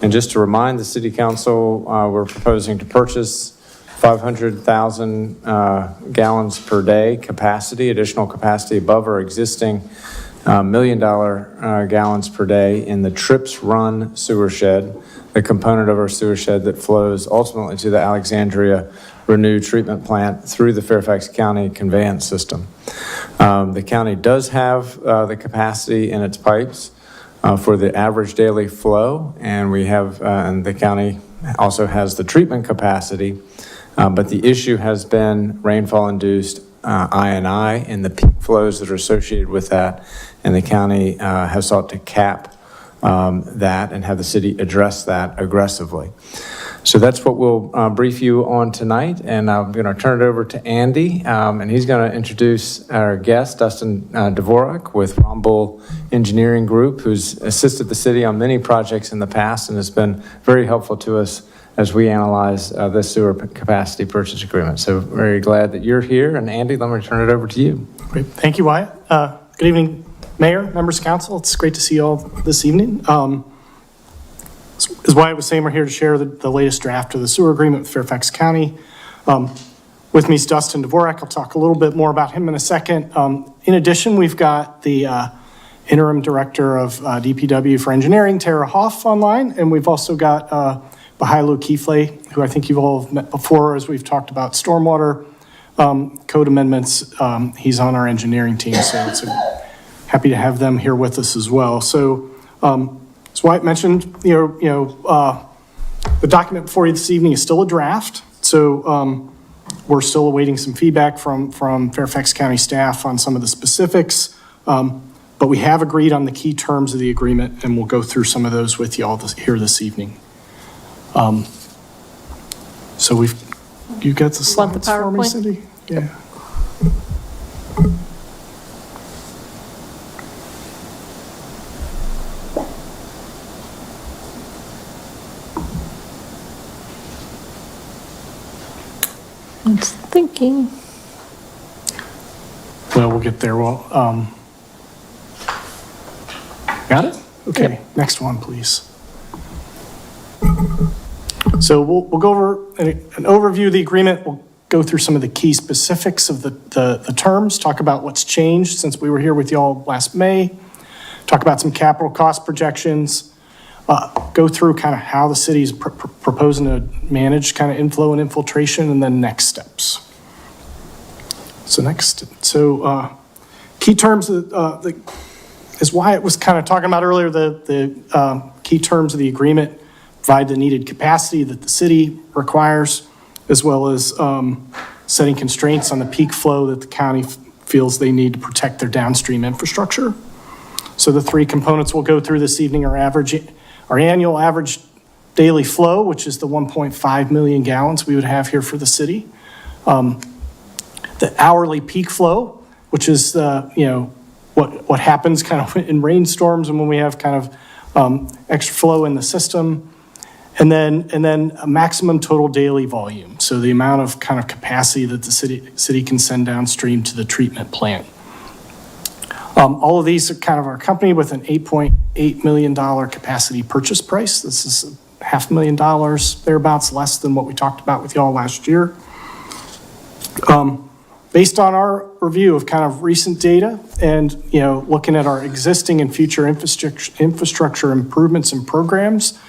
And just to remind the City Council, we're proposing to purchase 500,000 gallons per day capacity, additional capacity above our existing $1 million gallons per day in the Trips Run sewer shed, the component of our sewer shed that flows ultimately to the Alexandria Renew Treatment Plant through the Fairfax County conveyance system. The county does have the capacity in its pipes for the average daily flow, and we have, and the county also has the treatment capacity, but the issue has been rainfall-induced I&I and the peak flows that are associated with that, and the county has sought to cap that and have the city address that aggressively. So that's what we'll brief you on tonight, and I'm going to turn it over to Andy, and he's going to introduce our guest, Dustin Dvorak with Rombol Engineering Group, who's assisted the city on many projects in the past and has been very helpful to us as we analyze this sewer capacity purchase agreement. So very glad that you're here, and Andy, let me turn it over to you. Great. Thank you, Wyatt. Good evening, Mayor, members of council. It's great to see you all this evening. As Wyatt was saying, we're here to share the latest draft of the sewer agreement with Fairfax County. With me is Dustin Dvorak. I'll talk a little bit more about him in a second. In addition, we've got the interim director of DPW for engineering, Tara Hoff, online, and we've also got Bahailo Kifle, who I think you've all met before as we've talked about stormwater code amendments. He's on our engineering team, so it's happy to have them here with us as well. So as Wyatt mentioned, the document before you this evening is still a draft. So we're still awaiting some feedback from Fairfax County staff on some of the specifics. But we have agreed on the key terms of the agreement, and we'll go through some of those with you all here this evening. So you got the Want the slides for me, PowerPoint? Cindy? Yeah. I'm just thinking. Well, we'll get there. Well, got it? Okay, Yep. Next one, please. So we'll go over an overview of the agreement. We'll go through some of the key specifics of the terms, talk about what's changed since we were here with y'all last May, talk about some capital cost projections, go through kind of how the city's proposing to manage kind of inflow and infiltration, and then next steps. So key terms, as Wyatt was kind of talking about earlier, the key terms of the agreement provide the needed capacity that the city requires, as well as setting constraints on the peak flow that the county feels they need to protect their downstream infrastructure. So the three components we'll go through this evening are our annual average daily flow, which is the 1.5 million gallons we would have here for the city. The hourly peak flow, which is what happens kind of in rainstorms and when we have kind of extra flow in the system. And then a maximum total daily volume. So the amount of kind of capacity that the city can send downstream to the treatment plant. All of these are kind of accompanied with an $8.8 million capacity purchase price. This is $500,000, thereabouts, less than what we talked about with y'all last year. Based on our review of kind of recent data and, looking at our existing and future infrastructure improvements and programs,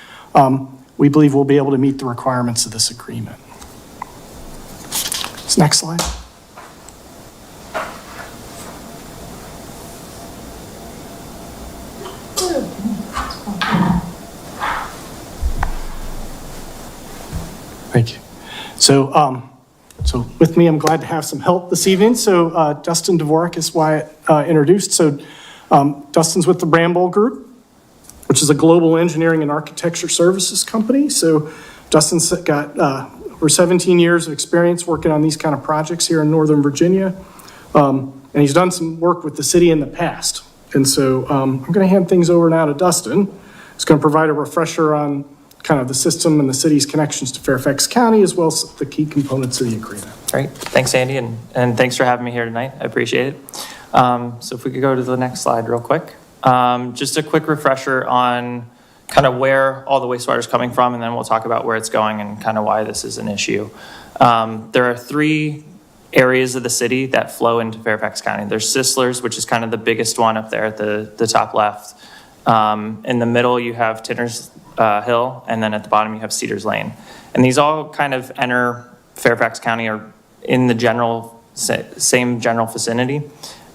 we believe we'll be able to meet the requirements of this agreement. Next slide. Thank you. So So with me, I'm glad to have some help this evening. So Dustin Dvorak is Wyatt introduced. So Dustin's with the Bramble Group, which is a global engineering and architecture services company. So Dustin's got over 17 years of experience working on these kind of projects here in Northern Virginia. And he's done some work with the city in the past. And so I'm going to hand things over now to Dustin. He's going to provide a refresher on kind of the system and the city's connections to Fairfax County, as well as the key components of the agreement. Great. Thanks, Andy, and thanks for having me here tonight. I appreciate it. So if we could go to the next slide real quick. Just a quick refresher on kind of where all the wastewater is coming from, and then we'll talk about where it's going and kind of why this is an issue. There are 3 areas of the city that flow into Fairfax County. There's Sisler's, which is kind of the biggest one up there at the top left. In the middle, you have Tinner's Hill, and then at the bottom, you have Cedars Lane. And these all kind of enter Fairfax County or in the same general vicinity.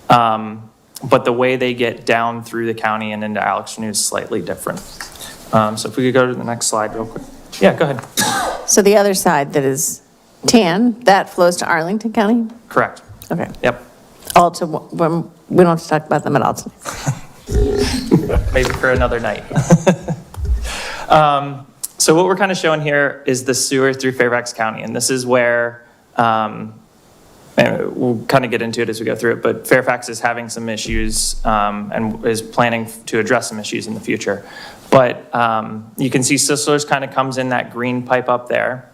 But the way they get down through the county and into Alex Renew is slightly different. So if we could go to the next slide real quick. Yeah, go ahead. So the other side that is tan, that flows to Arlington County? Correct. Okay. Yep. All to, we don't have to talk about them at all tonight. Maybe for another night. So what we're kind of showing here is the sewer through Fairfax County, and this is where, and we'll kind of get into it as we go through it, but Fairfax is having some issues and is planning to address some issues in the future. But you can see Sisler's kind of comes in that green pipe up there.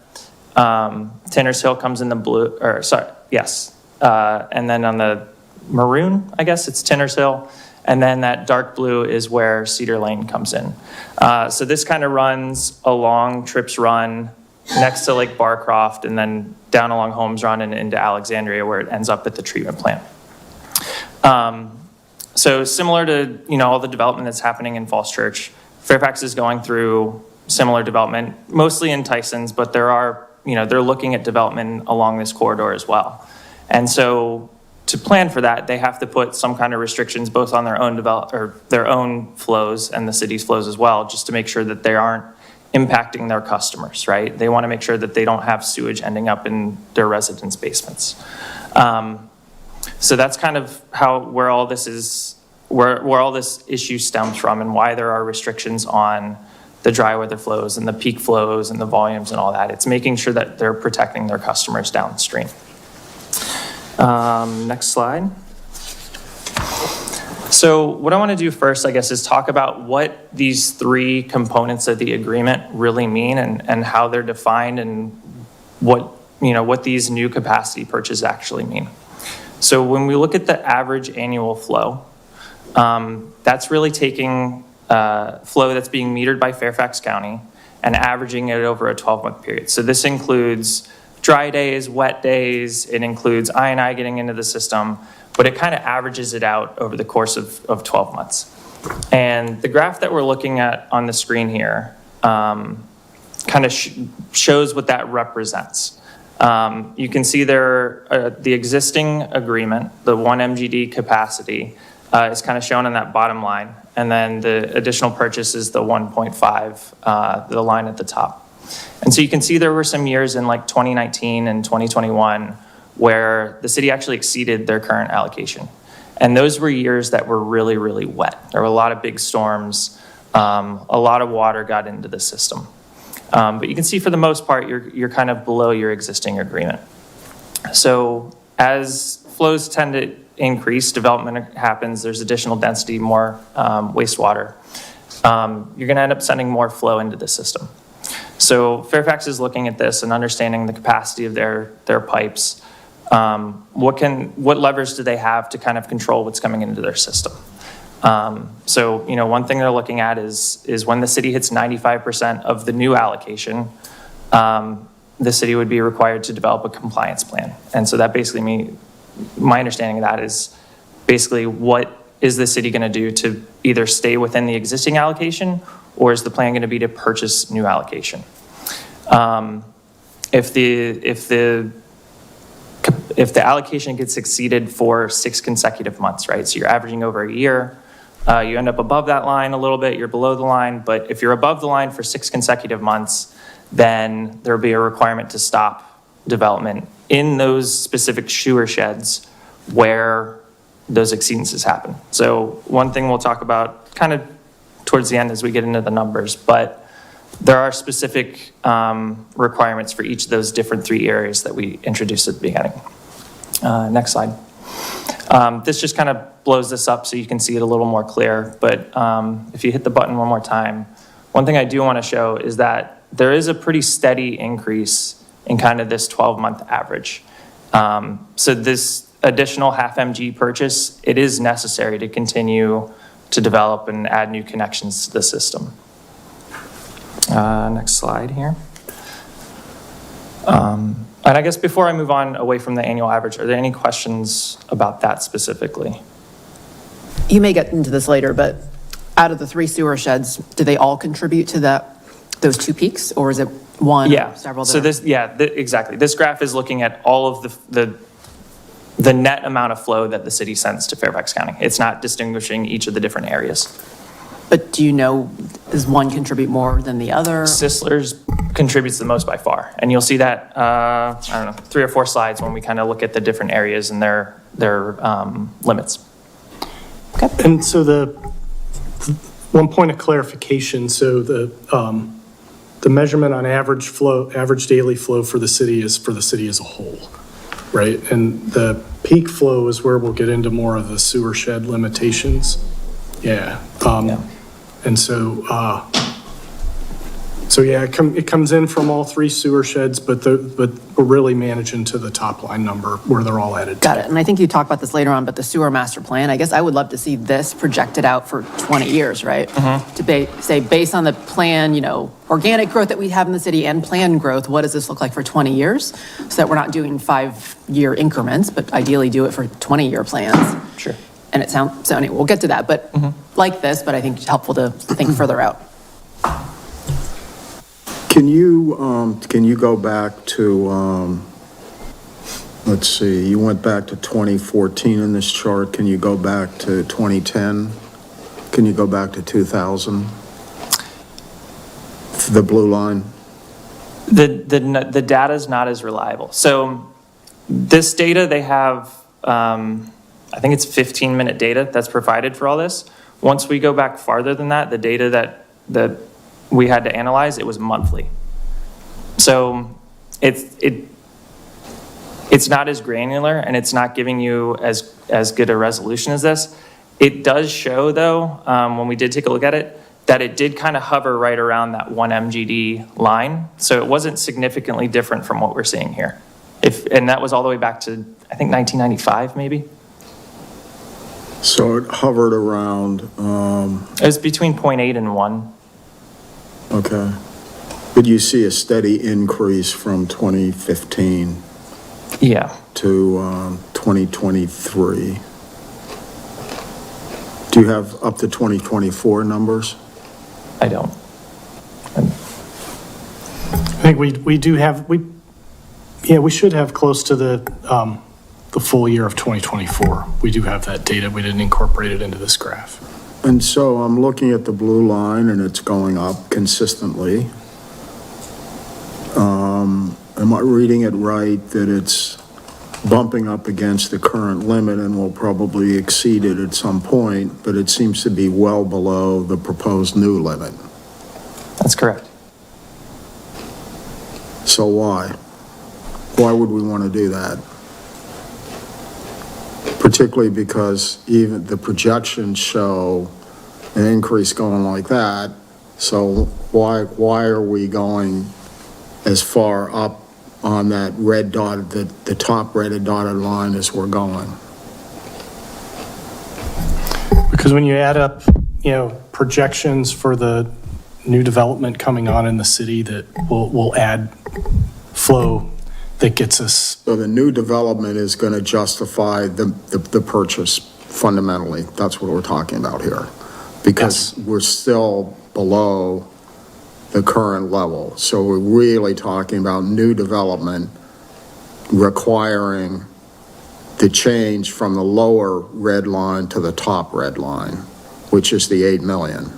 Tinner's Hill comes in the blue, or sorry, yes. And then on the maroon, I guess it's Tinner's Hill. And then that dark blue is where Cedar Lane comes in. So this kind of runs along Trips Run next to Lake Barcroft and then down along Holmes Run and into Alexandria where it ends up at the treatment plant. So similar to, all the development that's happening in Falls Church, Fairfax is going through similar development, mostly in Tyson's, but there are, they're looking at development along this corridor as well. And so to plan for that, they have to put some kind of restrictions both on their own flows and the city's flows as well, just to make sure that they aren't impacting their customers, right? They want to make sure that they don't have sewage ending up in their residents' basements. So that's kind of where all this issue stems from and why there are restrictions on the dry weather flows and the peak flows and the volumes and all that. It's making sure that they're protecting their customers downstream. Next slide. So what I want to do first, I guess, is talk about what these 3 components of the agreement really mean and how they're defined and what these new capacity purchases actually mean. So when we look at the average annual flow, that's really taking flow that's being metered by Fairfax County and averaging it over a 12-month period. So this includes dry days, wet days, it includes I&I getting into the system, but it kind of averages it out over the course of 12 months. And the graph that we're looking at on the screen here kind of shows what that represents. You can see there the existing agreement, the 1 MGD capacity, is kind of shown on that bottom line. And then the additional purchase is the 1.5, the line at the top. And so you can see there were some years in like 2019 and 2021 where the city actually exceeded their current allocation. And those were years that were really, really wet. There were a lot of big storms. A lot of water got into the system. But you can see for the most part, you're kind of below your existing agreement. So as flows tend to increase, development happens, there's additional density, more wastewater. You're going to end up sending more flow into the system. So Fairfax is looking at this and understanding the capacity of their pipes. What levers do they have to kind of control what's coming into their system? So one thing they're looking at is when the city hits 95% of the new allocation, the city would be required to develop a compliance plan. And so that basically means, my understanding of that is basically what is the city going to do to either stay within the existing allocation, or is the plan going to be to purchase new allocation? If the allocation gets exceeded for 6 consecutive months, right? So you're averaging over a year, you end up above that line a little bit, you're below the line, but if you're above the line for 6 consecutive months, then there'll be a requirement to stop development in those specific sewer sheds where those exceedances happen. So one thing we'll talk about kind of towards the end as we get into the numbers, but there are specific requirements for each of those different 3 areas that we introduced at the beginning. Next slide. This just kind of blows this up so you can see it a little more clear, but if you hit the button one more time, one thing I do want to show is that there is a pretty steady increase in kind of this 12-month average. So this additional half MG purchase, it is necessary to continue to develop and add new connections to the system. Next slide here. And I guess before I move on away from the annual average, are there any questions about that specifically? You may get into this later, but out of the 3 sewer sheds, do they all contribute to those 2 peaks, or is it one Yeah. or several? So this, exactly. This graph is looking at all of the net amount of flow that the city sends to Fairfax County. It's not distinguishing each of the different areas. But do you know, does one contribute more than the other? Sisler's contributes the most by far. And you'll see that, I don't know, 3 or 4 slides when we kind of look at the different areas and their limits. And so the one point of clarification, so the measurement on average daily flow for the city is for the city as a whole, right? And the peak flow is where we'll get into more of the sewer shed limitations. Yeah. And so, it comes in from all 3 sewer sheds, but we're really managing to the top line number where they're all added. Got it. And I think you talk about this later on, but the sewer master plan, I guess I would love to see this projected out for 20 years, right? To say, based on the plan, organic growth that we have in the city and planned growth, what does this look like for 20 years? So that we're not doing 5-year increments, but ideally do it for 20-year plans. Sure. And it sounds, so anyway, we'll get to that, but like this, but I think it's helpful to think further out. Can you go back to, let's see, you went back to 2014 in this chart. Can you go back to 2010? Can you go back to 2000? The blue line? The data is not as reliable. So this data, they have, I think it's 15-minute data that's provided for all this. Once we go back farther than that, the data that we had to analyze, it was monthly. So it's not as granular, and it's not giving you as good a resolution as this. It does show, though, when we did take a look at it, that it did kind of hover right around that 1 MGD line. So it wasn't significantly different from what we're seeing here. And that was all the way back to, I think, 1995, maybe. So it hovered around, It was between 0.8 and 1. okay. But you see a steady increase from 2015 Yeah. to 2023. Do you have up to 2024 numbers? I don't. I think we do have, we should have close to the full year of 2024. We do have that data. We didn't incorporate it into this graph. And so I'm looking at the blue line and it's going up consistently. Am I reading it right that it's bumping up against the current limit and will probably exceed it at some point, but it seems to be well below the proposed new limit? That's correct. So why? Why would we want to do that? Particularly because even the projections show an increase going like that. So why are we going as far up on that red dot, the top red dotted line as we're going? Because when you add up, projections for the new development coming on in the city that will add flow that gets us. So the new development is going to justify the purchase fundamentally. That's what we're talking about here. Because we're still below the current level. So we're really talking about new development requiring the change from the lower red line to the top red line, which is the 8 million.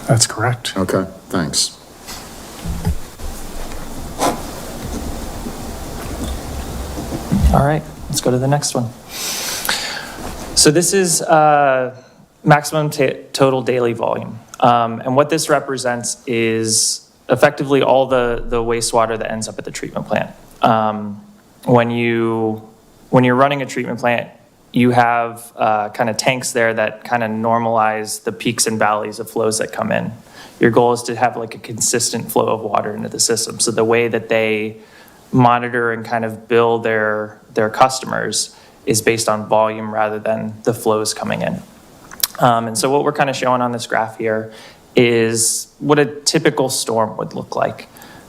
That's correct. Okay, thanks. All right, let's go to the next one. So this is maximum total daily volume. And what this represents is effectively all the wastewater that ends up at the treatment plant. When you're running a treatment plant, you have kind of tanks there that kind of normalize the peaks and valleys of flows that come in. Your goal is to have like a consistent flow of water into the system. So the way that they monitor and kind of bill their customers is based on volume rather than the flows coming in. And so what we're kind of showing on this graph here is what a typical storm would look like.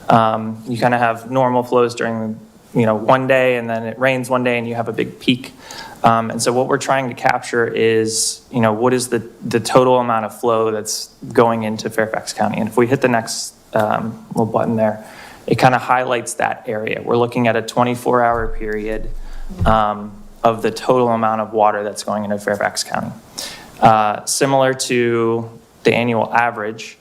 You kind of have normal flows during, one day, and then it rains one day and you have a big peak. And so what we're trying to capture is, what is the total amount of flow that's going into Fairfax County. And if we hit the next little button there, it kind of highlights that area. We're looking at a 24-hour period of the total amount of water that's going into Fairfax County. Similar to the annual average,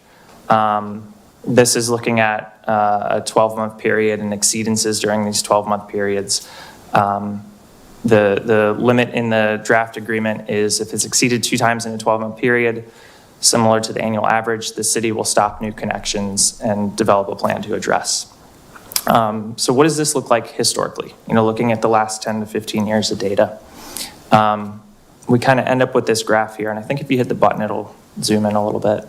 this is looking at a 12-month period and exceedances during these 12-month periods. The limit in the draft agreement is if it's exceeded 2 times in a 12-month period, similar to the annual average, the city will stop new connections and develop a plan to address. So what does this look like historically? Looking at the last 10 to 15 years of data. We kind of end up with this graph here, and I think if you hit the button, it'll zoom in a little bit.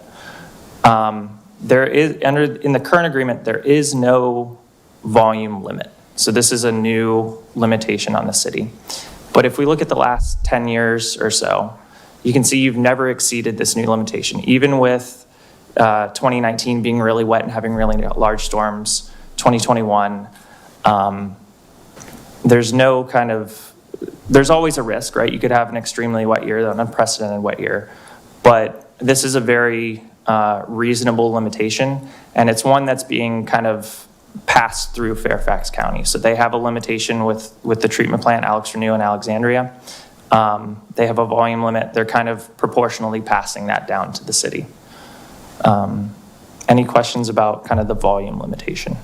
There is, in the current agreement, there is no volume limit. So this is a new limitation on the city. But if we look at the last 10 years or so, you can see you've never exceeded this new limitation. Even with 2019 being really wet and having really large storms, 2021, there's always a risk, right? You could have an extremely wet year, an unprecedented wet year, but this is a very reasonable limitation, and it's one that's being kind of passed through Fairfax County. So they have a limitation with the treatment plant, Alex Renew and Alexandria. They have a volume limit. They're kind of proportionally passing that down to the city. Any questions about kind of the volume limitation?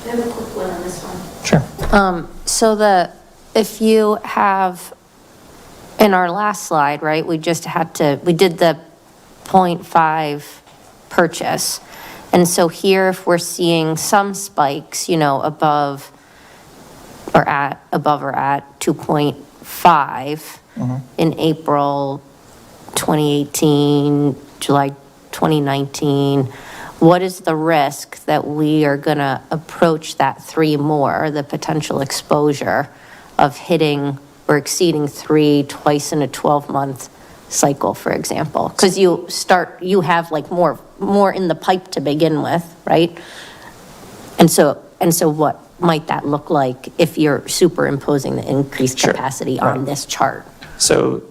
I have a quick one on this one. Sure. So if you have, in our last slide, right, we did the 0.5 purchase. And so here, if we're seeing some spikes, above or at 2.5 in April 2018, July 2019, what is the risk that we are going to approach that 3 more, the potential exposure of hitting or exceeding 3 twice in a 12-month cycle, for example? Because you have like more in the pipe to begin with, right? And so what might that look like if you're superimposing the increased capacity on this chart? So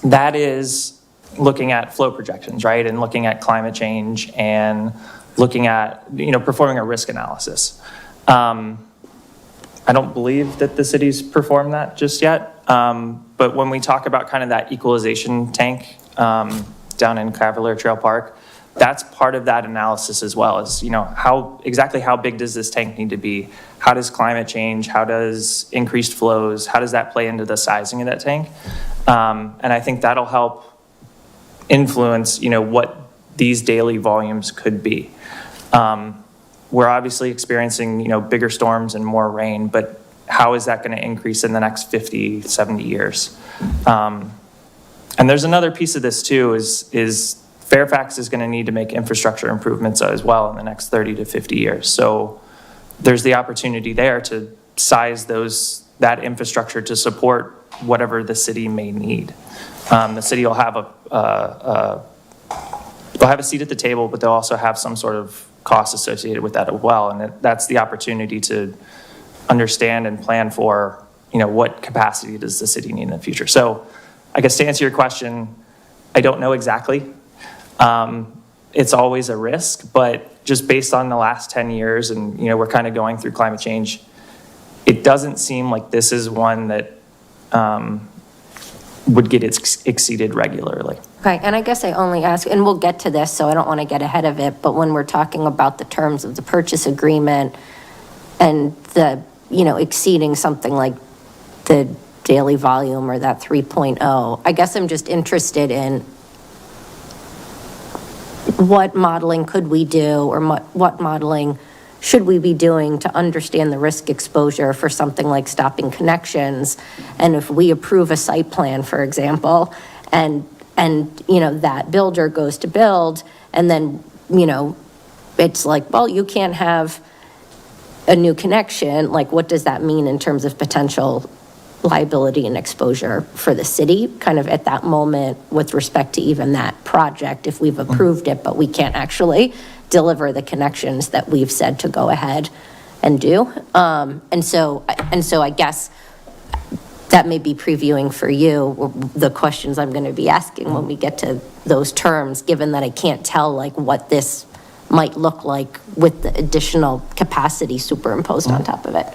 that is looking at flow projections, right? And looking at climate change and looking at, performing a risk analysis. I don't believe that the city's performed that just yet. But when we talk about kind of that equalization tank down in Cavalier Trail Park, that's part of that analysis as well, is, exactly how big does this tank need to be? How does climate change, how does increased flows, how does that play into the sizing of that tank? And I think that'll help influence, what these daily volumes could be. We're obviously experiencing, bigger storms and more rain, but how is that going to increase in the next 50, 70 years? And there's another piece of this too, is Fairfax is going to need to make infrastructure improvements as well in the next 30 to 50 years. So there's the opportunity there to size that infrastructure to support whatever the city may need. The city will have they'll have a seat at the table, but they'll also have some sort of cost associated with that as well. And that's the opportunity to understand and plan for, what capacity does the city need in the future. So I guess to answer your question, I don't know exactly. It's always a risk, but just based on the last 10 years and, we're kind of going through climate change, it doesn't seem like this is one that would get exceeded regularly. Okay, and I guess I only ask, and we'll get to this, so I don't want to get ahead of it, but when we're talking about the terms of the purchase agreement and the exceeding something like the daily volume or that 3.0. I guess I'm just interested in what modeling could we do, or what modeling should we be doing to understand the risk exposure for something like stopping connections? And if we approve a site plan, for example, and that builder goes to build, and then, it's like, well, you can't have a new connection, like, what does that mean in terms of potential liability and exposure for the city, kind of at that moment with respect to even that project, if we've approved it, but we can't actually deliver the connections that we've said to go ahead and do. And so I guess that may be previewing for you the questions I'm going to be asking when we get to those terms, given that I can't tell like what this might look like with the additional capacity superimposed on top of it.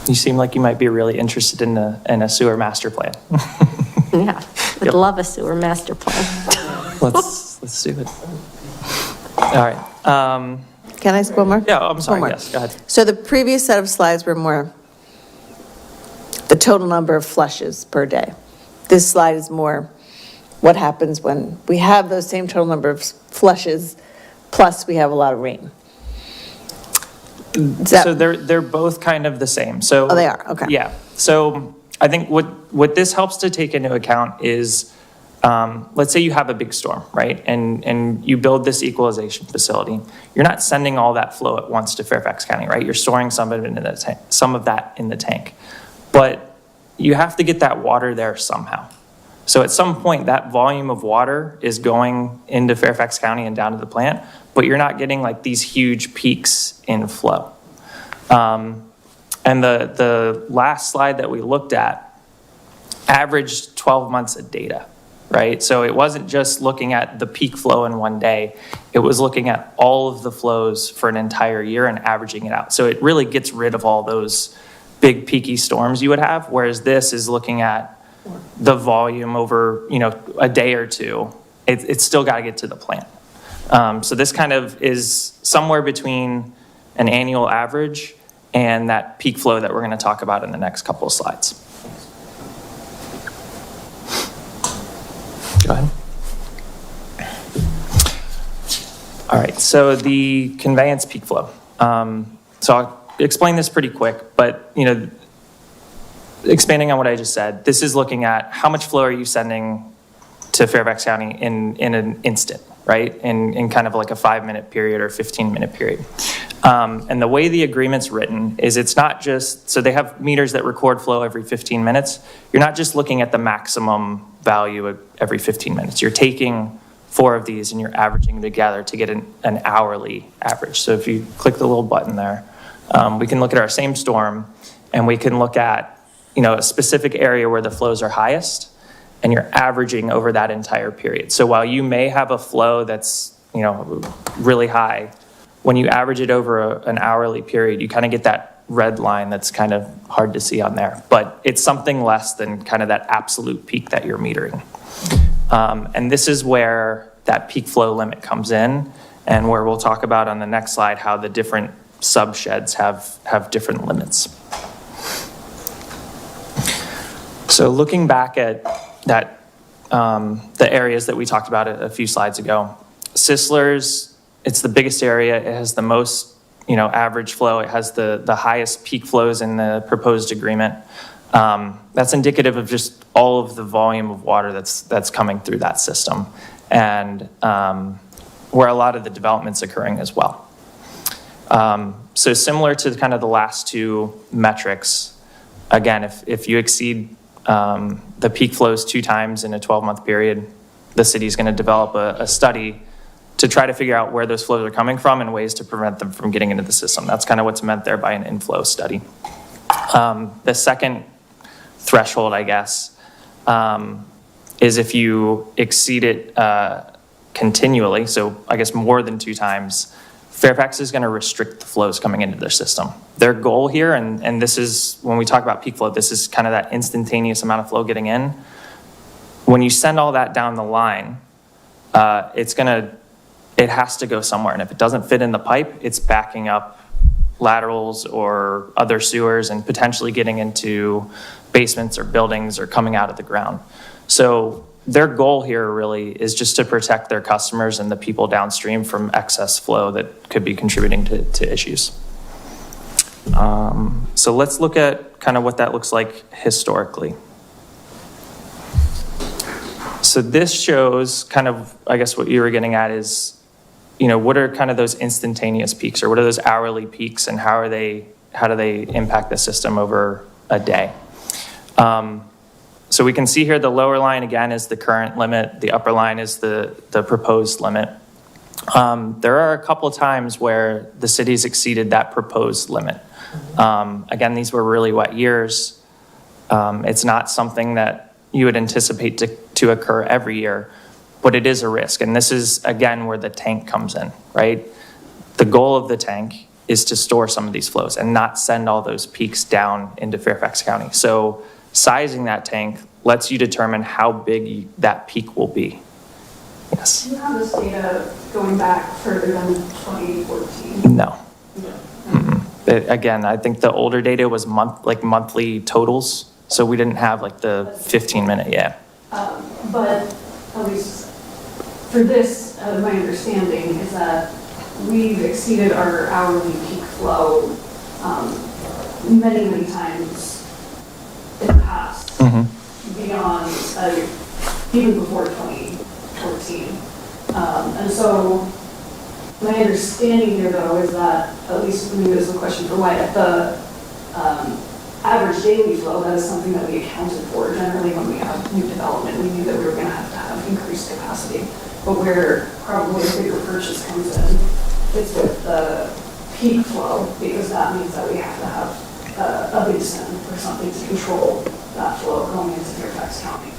You seem like you might be really interested in a sewer master plan. Yeah, would love a sewer master plan. Let's do it. All right. Can I ask one more? Yeah, I'm sorry. One more. Yes, go ahead. So the previous set of slides were more the total number of flushes per day. This slide is more what happens when we have those same total number of flushes, plus we have a lot of rain. So they're both kind of the same. So Oh, they are, okay. Yeah. So I think what this helps to take into account is, let's say you have a big storm, right? And you build this equalization facility. You're not sending all that flow at once to Fairfax County, right? You're storing some of that in the tank. But you have to get that water there somehow. So at some point, that volume of water is going into Fairfax County and down to the plant, but you're not getting like these huge peaks in flow. And the last slide that we looked at averaged 12 months of data, right? So it wasn't just looking at the peak flow in one day. It was looking at all of the flows for an entire year and averaging it out. So it really gets rid of all those big peaky storms you would have, whereas this is looking at the volume over, a day or two. It's still got to get to the plant. So this kind of is somewhere between an annual average and that peak flow that we're going to talk about in the next couple of slides. Go ahead. All right, so the conveyance peak flow. So I'll explain this pretty quick, but expanding on what I just said, this is looking at how much flow are you sending to Fairfax County in an instant, right? In kind of like a 5-minute period or 15-minute period. And the way the agreement's written is it's not just, so they have meters that record flow every 15 minutes. You're not just looking at the maximum value every 15 minutes. You're taking 4 of these and you're averaging them together to get an hourly average. So if you click the little button there, we can look at our same storm and we can look at a specific area where the flows are highest, and you're averaging over that entire period. So while you may have a flow that's, really high, when you average it over an hourly period, you kind of get that red line that's kind of hard to see on there. But it's something less than kind of that absolute peak that you're metering. And this is where that peak flow limit comes in, and where we'll talk about on the next slide how the different subsheds have different limits. So looking back at that, the areas that we talked about a few slides ago, Sisler's, it's the biggest area. It has the most, average flow. It has the highest peak flows in the proposed agreement. That's indicative of just all of the volume of water that's coming through that system, and where a lot of the development's occurring as well. So similar to kind of the last two metrics, again, if you exceed the peak flows 2 times in a 12-month period, the city's going to develop a study to try to figure out where those flows are coming from and ways to prevent them from getting into the system. That's kind of what's meant there by an inflow study. The second threshold, I guess, is if you exceed it continually, so I guess more than 2 times, Fairfax is going to restrict the flows coming into their system. Their goal here, and this is, when we talk about peak flow, this is kind of that instantaneous amount of flow getting in. When you send all that down the line, it has to go somewhere. And if it doesn't fit in the pipe, it's backing up laterals or other sewers and potentially getting into basements or buildings or coming out of the ground. So their goal here really is just to protect their customers and the people downstream from excess flow that could be contributing to issues. So let's look at kind of what that looks like historically. So this shows kind of, I guess what you were getting at is, you know, what are kind of those instantaneous peaks, or what are those hourly peaks, and how do they impact the system over a day? So we can see here the lower line again is the current limit, the upper line is the proposed limit. There are a couple of times where the city's exceeded that proposed limit. Again, these were really wet years. It's not something that you would anticipate to occur every year, but it is a risk. And this is, again, where the tank comes in, right? The goal of the tank is to store some of these flows and not send all those peaks down into Fairfax County. So sizing that tank lets you determine how big that peak will be. Yes? Do you have this data going back further than 2014? No. Again, I think the older data was monthly totals, so we didn't have like the 15-minute, yeah. But at least for this, my understanding is that we've exceeded our hourly peak flow many, many times in the past, beyond, even before 2014. And so my understanding here, though, is that, at least for me, this is a question for Wyatt, the average daily flow, that is something that we accounted for. Generally, when we have new development, we knew that we were going to have increased capacity. But where probably a bigger purchase comes in, it's with the peak flow, because that means that we have to have a basin or something to control that flow going into Fairfax County.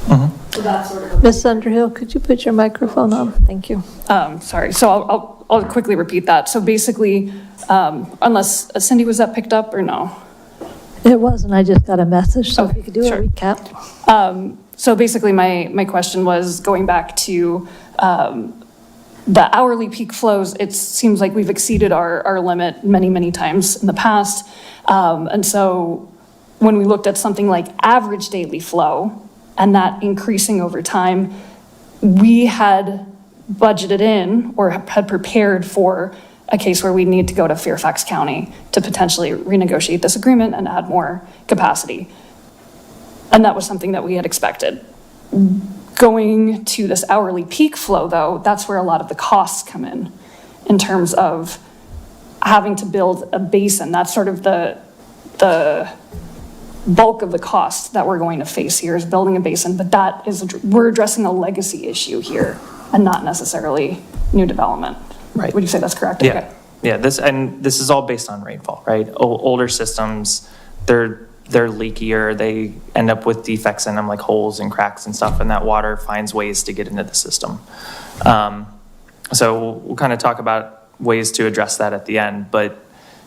So that's sort of Ms. Underhill, could you put your microphone on? Thank you. sorry, so I'll quickly repeat that. So basically, unless Cindy, was that picked up or no? It wasn't, I just got a message, so if you could do a recap. So basically, my question was going back to the hourly peak flows. It seems like we've exceeded our limit many, many times in the past. And so when we looked at something like average daily flow and that increasing over time, we had budgeted in or had prepared for a case where we need to go to Fairfax County to potentially renegotiate this agreement and add more capacity. And that was something that we had expected. Going to this hourly peak flow, though, that's where a lot of the costs come in terms of having to build a basin. That's sort of the bulk of the cost that we're going to face here is building a basin, but we're addressing a legacy issue here and not necessarily new development. Right. Would you say that's correct? Yeah. Okay. Yeah, this is all based on rainfall, right? Older systems, they're leakier. They end up with defects in them, like holes and cracks and stuff, and that water finds ways to get into the system. So we'll kind of talk about ways to address that at the end, but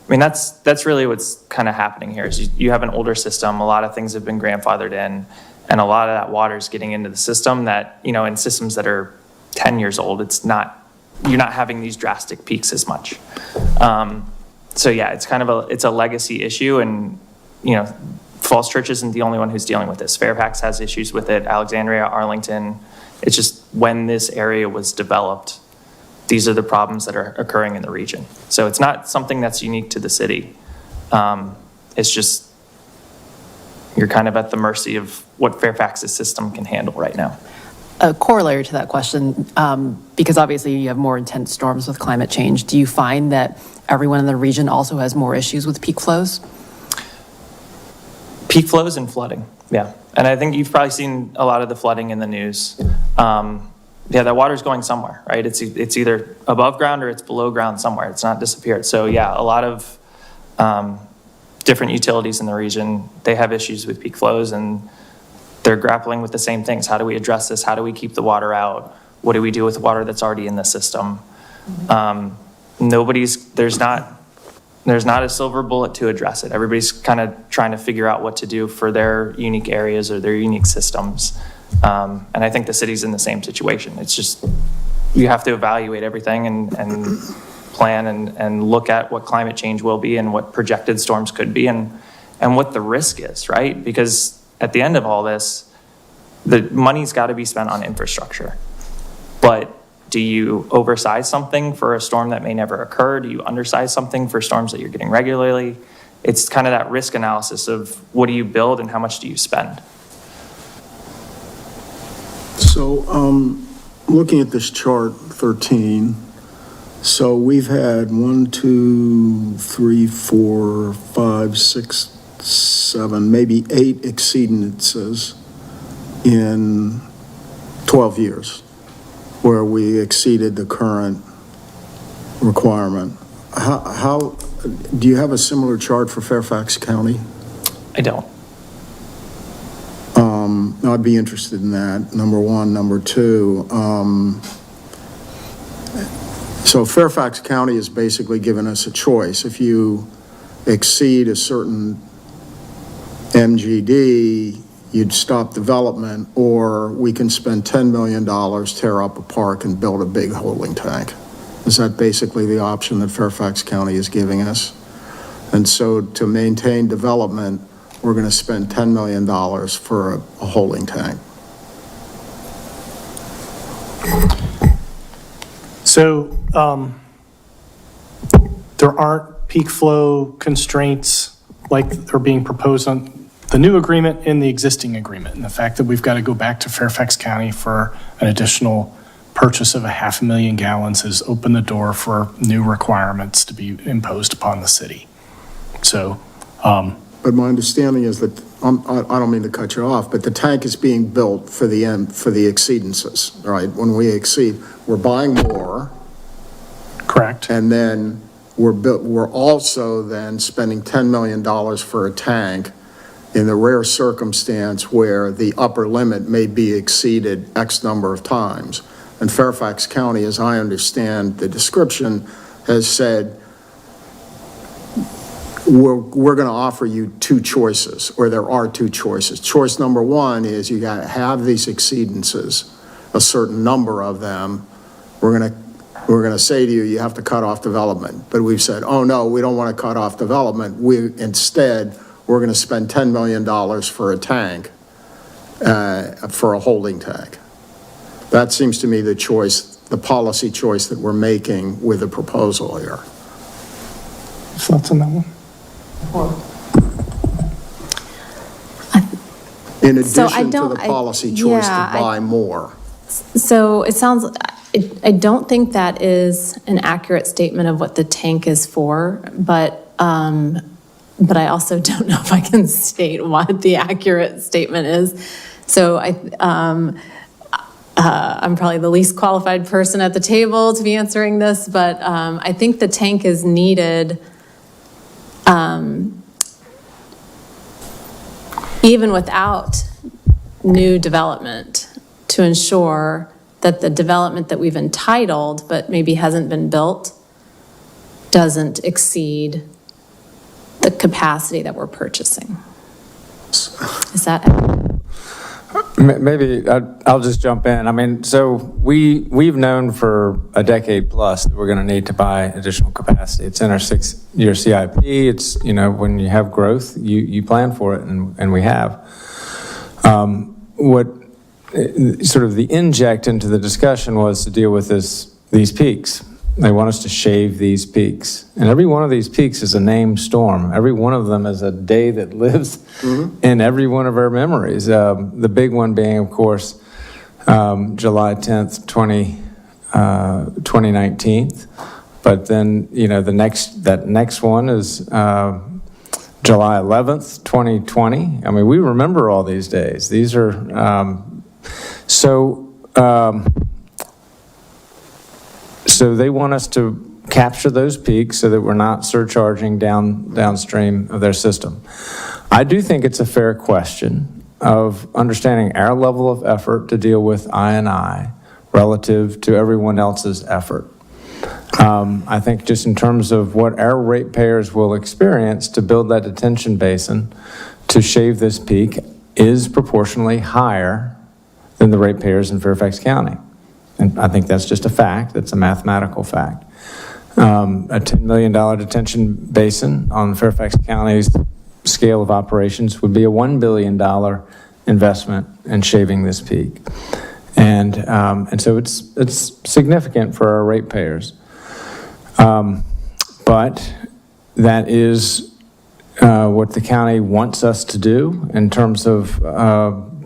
I mean, that's really what's kind of happening here is you have an older system, a lot of things have been grandfathered in, and a lot of that water is getting into the system that, you know, in systems that are 10 years old, you're not having these drastic peaks as much. So yeah, it's kind of it's a legacy issue, and, you know, Falls Church isn't the only one who's dealing with this. Fairfax has issues with it, Alexandria, Arlington. It's just when this area was developed, these are the problems that are occurring in the region. So it's not something that's unique to the city. It's just, you're kind of at the mercy of what Fairfax's system can handle right now. A corollary to that question, because obviously you have more intense storms with climate change, do you find that everyone in the region also has more issues with peak flows? Peak flows and flooding, yeah. And I think you've probably seen a lot of the flooding in the news. Yeah, that water's going somewhere, right? It's either above ground or it's below ground somewhere. It's not disappeared. So yeah, a lot of different utilities in the region, they have issues with peak flows, and they're grappling with the same things. How do we address this? How do we keep the water out? What do we do with the water that's already in the system? There's not a silver bullet to address it. Everybody's kind of trying to figure out what to do for their unique areas or their unique systems. And I think the city's in the same situation. It's just, you have to evaluate everything and plan and look at what climate change will be and what projected storms could be and what the risk is, right? Because at the end of all this, the money's got to be spent on infrastructure. But do you oversize something for a storm that may never occur? Do you undersize something for storms that you're getting regularly? It's kind of that risk analysis of what do you build and how much do you spend? So, looking at this chart 13, so we've had 1, 2, 3, 4, 5, 6, 7, maybe 8 exceedances in 12 years where we exceeded the current requirement. How do you have a similar chart for Fairfax County? I don't. I'd be interested in that, number one. Number two, so Fairfax County has basically given us a choice. If you exceed a certain MGD, you'd stop development, or we can spend $10 million, tear up a park, and build a big holding tank. Is that basically the option that Fairfax County is giving us? And so to maintain development, we're going to spend $10 million for a holding tank. So there aren't peak flow constraints like are being proposed on the new agreement in the existing agreement. And the fact that we've got to go back to Fairfax County for an additional purchase of 500,000 gallons has opened the door for new requirements to be imposed upon the city. So, but my understanding is that, I don't mean to cut you off, but the tank is being built for the exceedances, right? When we exceed, we're buying more. Correct. And then we're also then spending $10 million for a tank in the rare circumstance where the upper limit may be exceeded X number of times. And Fairfax County, as I understand the description, has said, we're going to offer you two choices, or there are two choices. Choice number one is you got to have these exceedances, a certain number of them. We're going to say to you, you have to cut off development. But we've said, oh no, we don't want to cut off development. Instead, we're going to spend $10 million for a tank, for a holding tank. That seems to me the choice, the policy choice that we're making with the proposal here. Thoughts on that one? In addition to the policy choice to buy more. So it sounds, I don't think that is an accurate statement of what the tank is for, but I also don't know if I can state what the accurate statement is. So I'm probably the least qualified person at the table to be answering this, but I think the tank is needed even without new development to ensure that the development that we've entitled but maybe hasn't been built doesn't exceed the capacity that we're purchasing. Is that Maybe I'll just jump in. I mean, so we've known for a decade plus that we're going to need to buy additional capacity. It's in our 6-year CIP. It's, when you have growth, you plan for it, and we have. What sort of the inject into the discussion was to deal with these peaks. They want us to shave these peaks. And every one of these peaks is a named storm. Every one of them is a day that lives in every one of our memories. The big one being, of course, July 10th, 2019. But then, that next one is July 11th, 2020. I mean, we remember all these days. These are, so they want us to capture those peaks so that we're not surcharging downstream of their system. I do think it's a fair question of understanding our level of effort to deal with I&I relative to everyone else's effort. I think just in terms of what our ratepayers will experience to build that detention basin to shave this peak is proportionally higher than the ratepayers in Fairfax County. And I think that's just a fact. That's a mathematical fact. A $10 million detention basin on Fairfax County's scale of operations would be a $1 billion investment in shaving this peak. And so it's significant for our ratepayers. But that is what the county wants us to do in terms of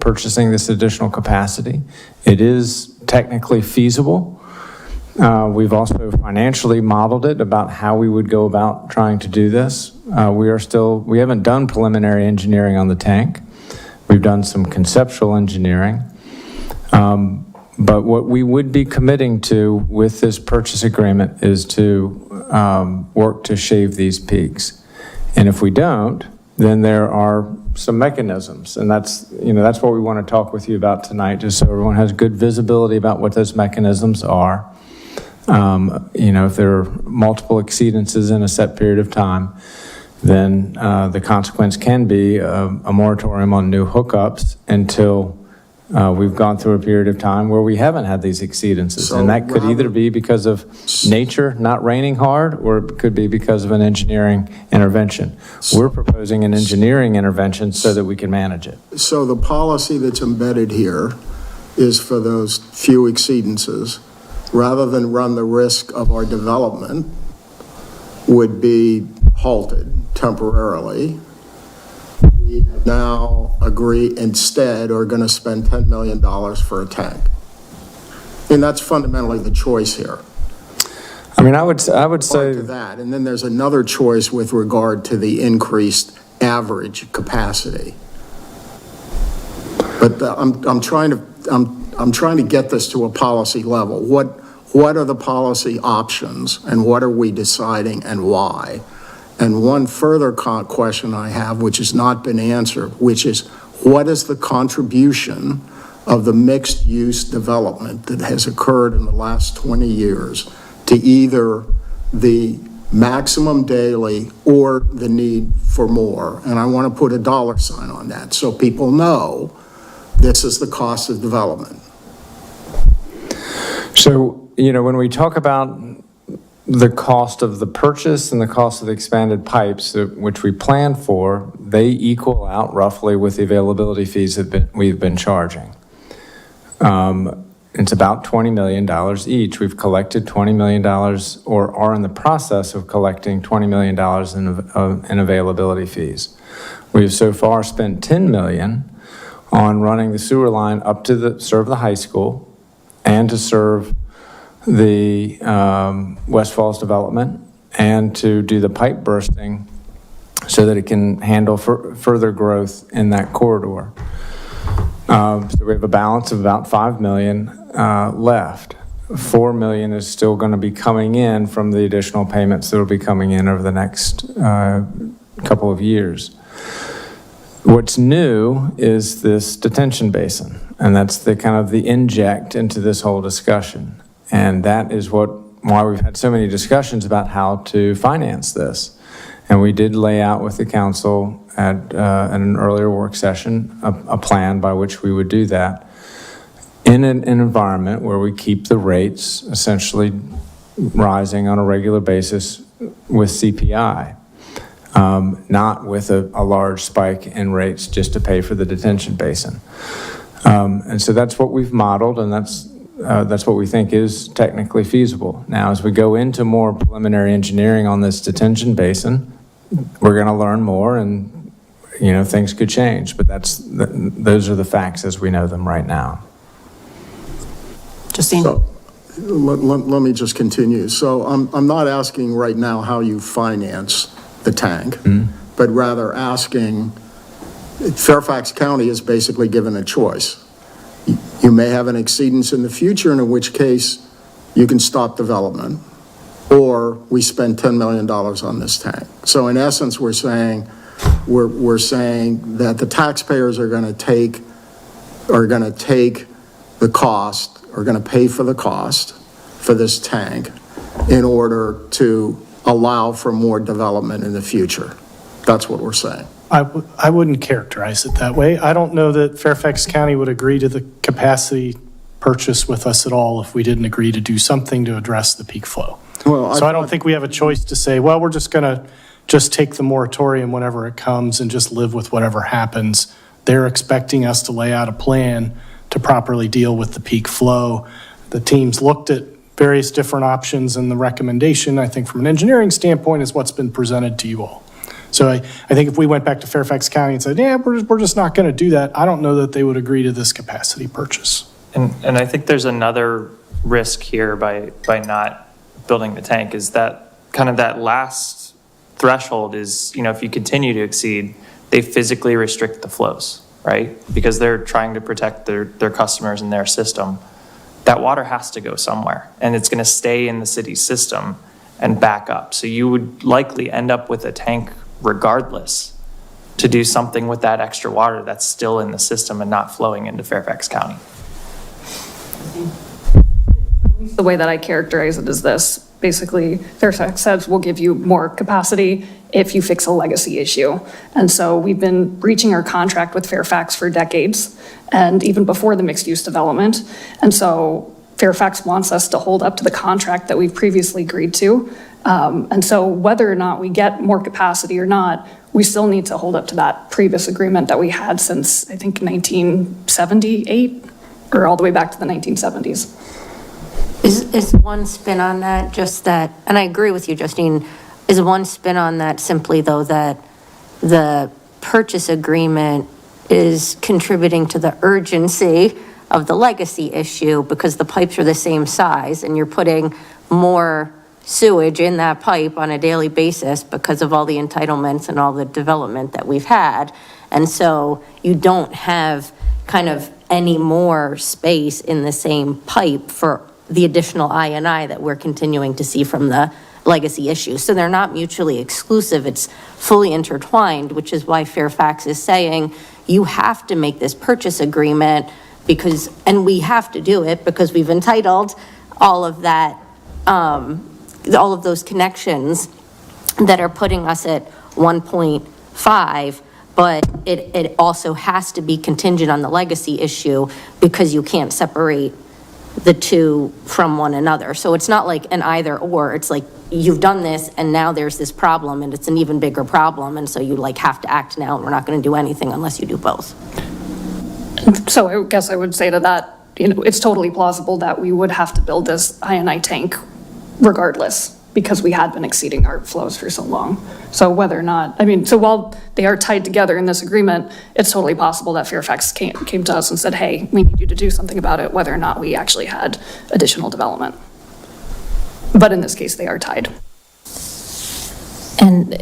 purchasing this additional capacity. It is technically feasible. We've also financially modeled it about how we would go about trying to do this. We haven't done preliminary engineering on the tank. We've done some conceptual engineering. But what we would be committing to with this purchase agreement is to work to shave these peaks. And if we don't, then there are some mechanisms. And that's what we want to talk with you about tonight, just so everyone has good visibility about what those mechanisms are. If there are multiple exceedances in a set period of time, then the consequence can be a moratorium on new hookups until we've gone through a period of time where we haven't had these exceedances. So and that could either rather- be because of nature not raining hard, or it could be because of an engineering intervention. We're proposing an engineering intervention so that we can manage it. So the policy that's embedded here is for those few exceedances, rather than run the risk of our development, would be halted temporarily. We now agree instead are going to spend $10 million for a tank. And that's fundamentally the choice here. I mean, I would Part say to that. And then there's another choice with regard to the increased average capacity. But I'm trying to get this to a policy level. What are the policy options, and what are we deciding, and why? And one further question I have, which has not been answered, which is, what is the contribution of the mixed-use development that has occurred in the last 20 years to either the maximum daily or the need for more? And I want to put a dollar sign on that so people know this is the cost of development. so. When we talk about the cost of the purchase and the cost of the expanded pipes, which we plan for, they equal out roughly with the availability fees that we've been charging. It's about $20 million each. We've collected $20 million, or are in the process of collecting $20 million in availability fees. We've so far spent $10 million on running the sewer line up to serve the high school and to serve the West Falls development, and to do the pipe bursting so that it can handle further growth in that corridor. So we have a balance of about $5 million left. $4 million is still going to be coming in from the additional payments that will be coming in over the next couple of years. What's new is this detention basin, and that's the kind of the inject into this whole discussion. And that is why we've had so many discussions about how to finance this. And we did lay out with the council at an earlier work session a plan by which we would do that in an environment where we keep the rates essentially rising on a regular basis with CPI, not with a large spike in rates just to pay for the detention basin. And so that's what we've modeled, and that's what we think is technically feasible. Now, as we go into more preliminary engineering on this detention basin, we're going to learn more, and things could change. But those are the facts as we know them right now. Justine? So, let me just continue. So I'm not asking right now how you finance the tank, but rather asking, Fairfax County is basically given a choice. You may have an exceedance in the future, and in which case you can stop development, or we spend $10 million on this tank. So in essence, we're saying that the taxpayers are going to take the cost, are going to pay for the cost for this tank in order to allow for more development in the future. That's what we're saying. I wouldn't characterize it that way. I don't know that Fairfax County would agree to the capacity purchase with us at all if we didn't agree to do something to address the peak flow. Well, So I don't think we have a choice to say, well, we're just going to just take the moratorium whenever it comes and just live with whatever happens. They're expecting us to lay out a plan to properly deal with the peak flow. The teams looked at various different options, and the recommendation, I think from an engineering standpoint, is what's been presented to you all. So I think if we went back to Fairfax County and said, yeah, we're just not going to do that, I don't know that they would agree to this capacity purchase. And I think there's another risk here by not building the tank, is that kind of that last threshold is, if you continue to exceed, they physically restrict the flows, right? Because they're trying to protect their customers and their system. That water has to go somewhere, and it's going to stay in the city's system and back up. So you would likely end up with a tank regardless to do something with that extra water that's still in the system and not flowing into Fairfax County. The way that I characterize it is this. Basically, Fairfax says we'll give you more capacity if you fix a legacy issue. And so we've been breaching our contract with Fairfax for decades, and even before the mixed-use development. And so Fairfax wants us to hold up to the contract that we've previously agreed to. And so whether or not we get more capacity or not, we still need to hold up to that previous agreement that we had since, I think, 1978, or all the way back to the 1970s. Is one spin on that just that, and I agree with you, Justine, is one spin on that simply, though, that the purchase agreement is contributing to the urgency of the legacy issue because the pipes are the same size and you're putting more sewage in that pipe on a daily basis because of all the entitlements and all the development that we've had. And so you don't have kind of any more space in the same pipe for the additional I&I that we're continuing to see from the legacy issue. So they're not mutually exclusive. It's fully intertwined, which is why Fairfax is saying you have to make this purchase agreement because, and we have to do it because we've entitled all of that, all of those connections that are putting us at 1.5, but it also has to be contingent on the legacy issue because you can't separate the two from one another. So it's not like an either or, it's like you've done this and now there's this problem and it's an even bigger problem. And so you have to act now and we're not going to do anything unless you do both. So I guess I would say to that, it's totally plausible that we would have to build this I&I tank regardless because we had been exceeding our flows for so long. So whether or not, so while they are tied together in this agreement, it's totally possible that Fairfax came to us and said, hey, we need you to do something about it, whether or not we actually had additional development. But in this case, they are tied. And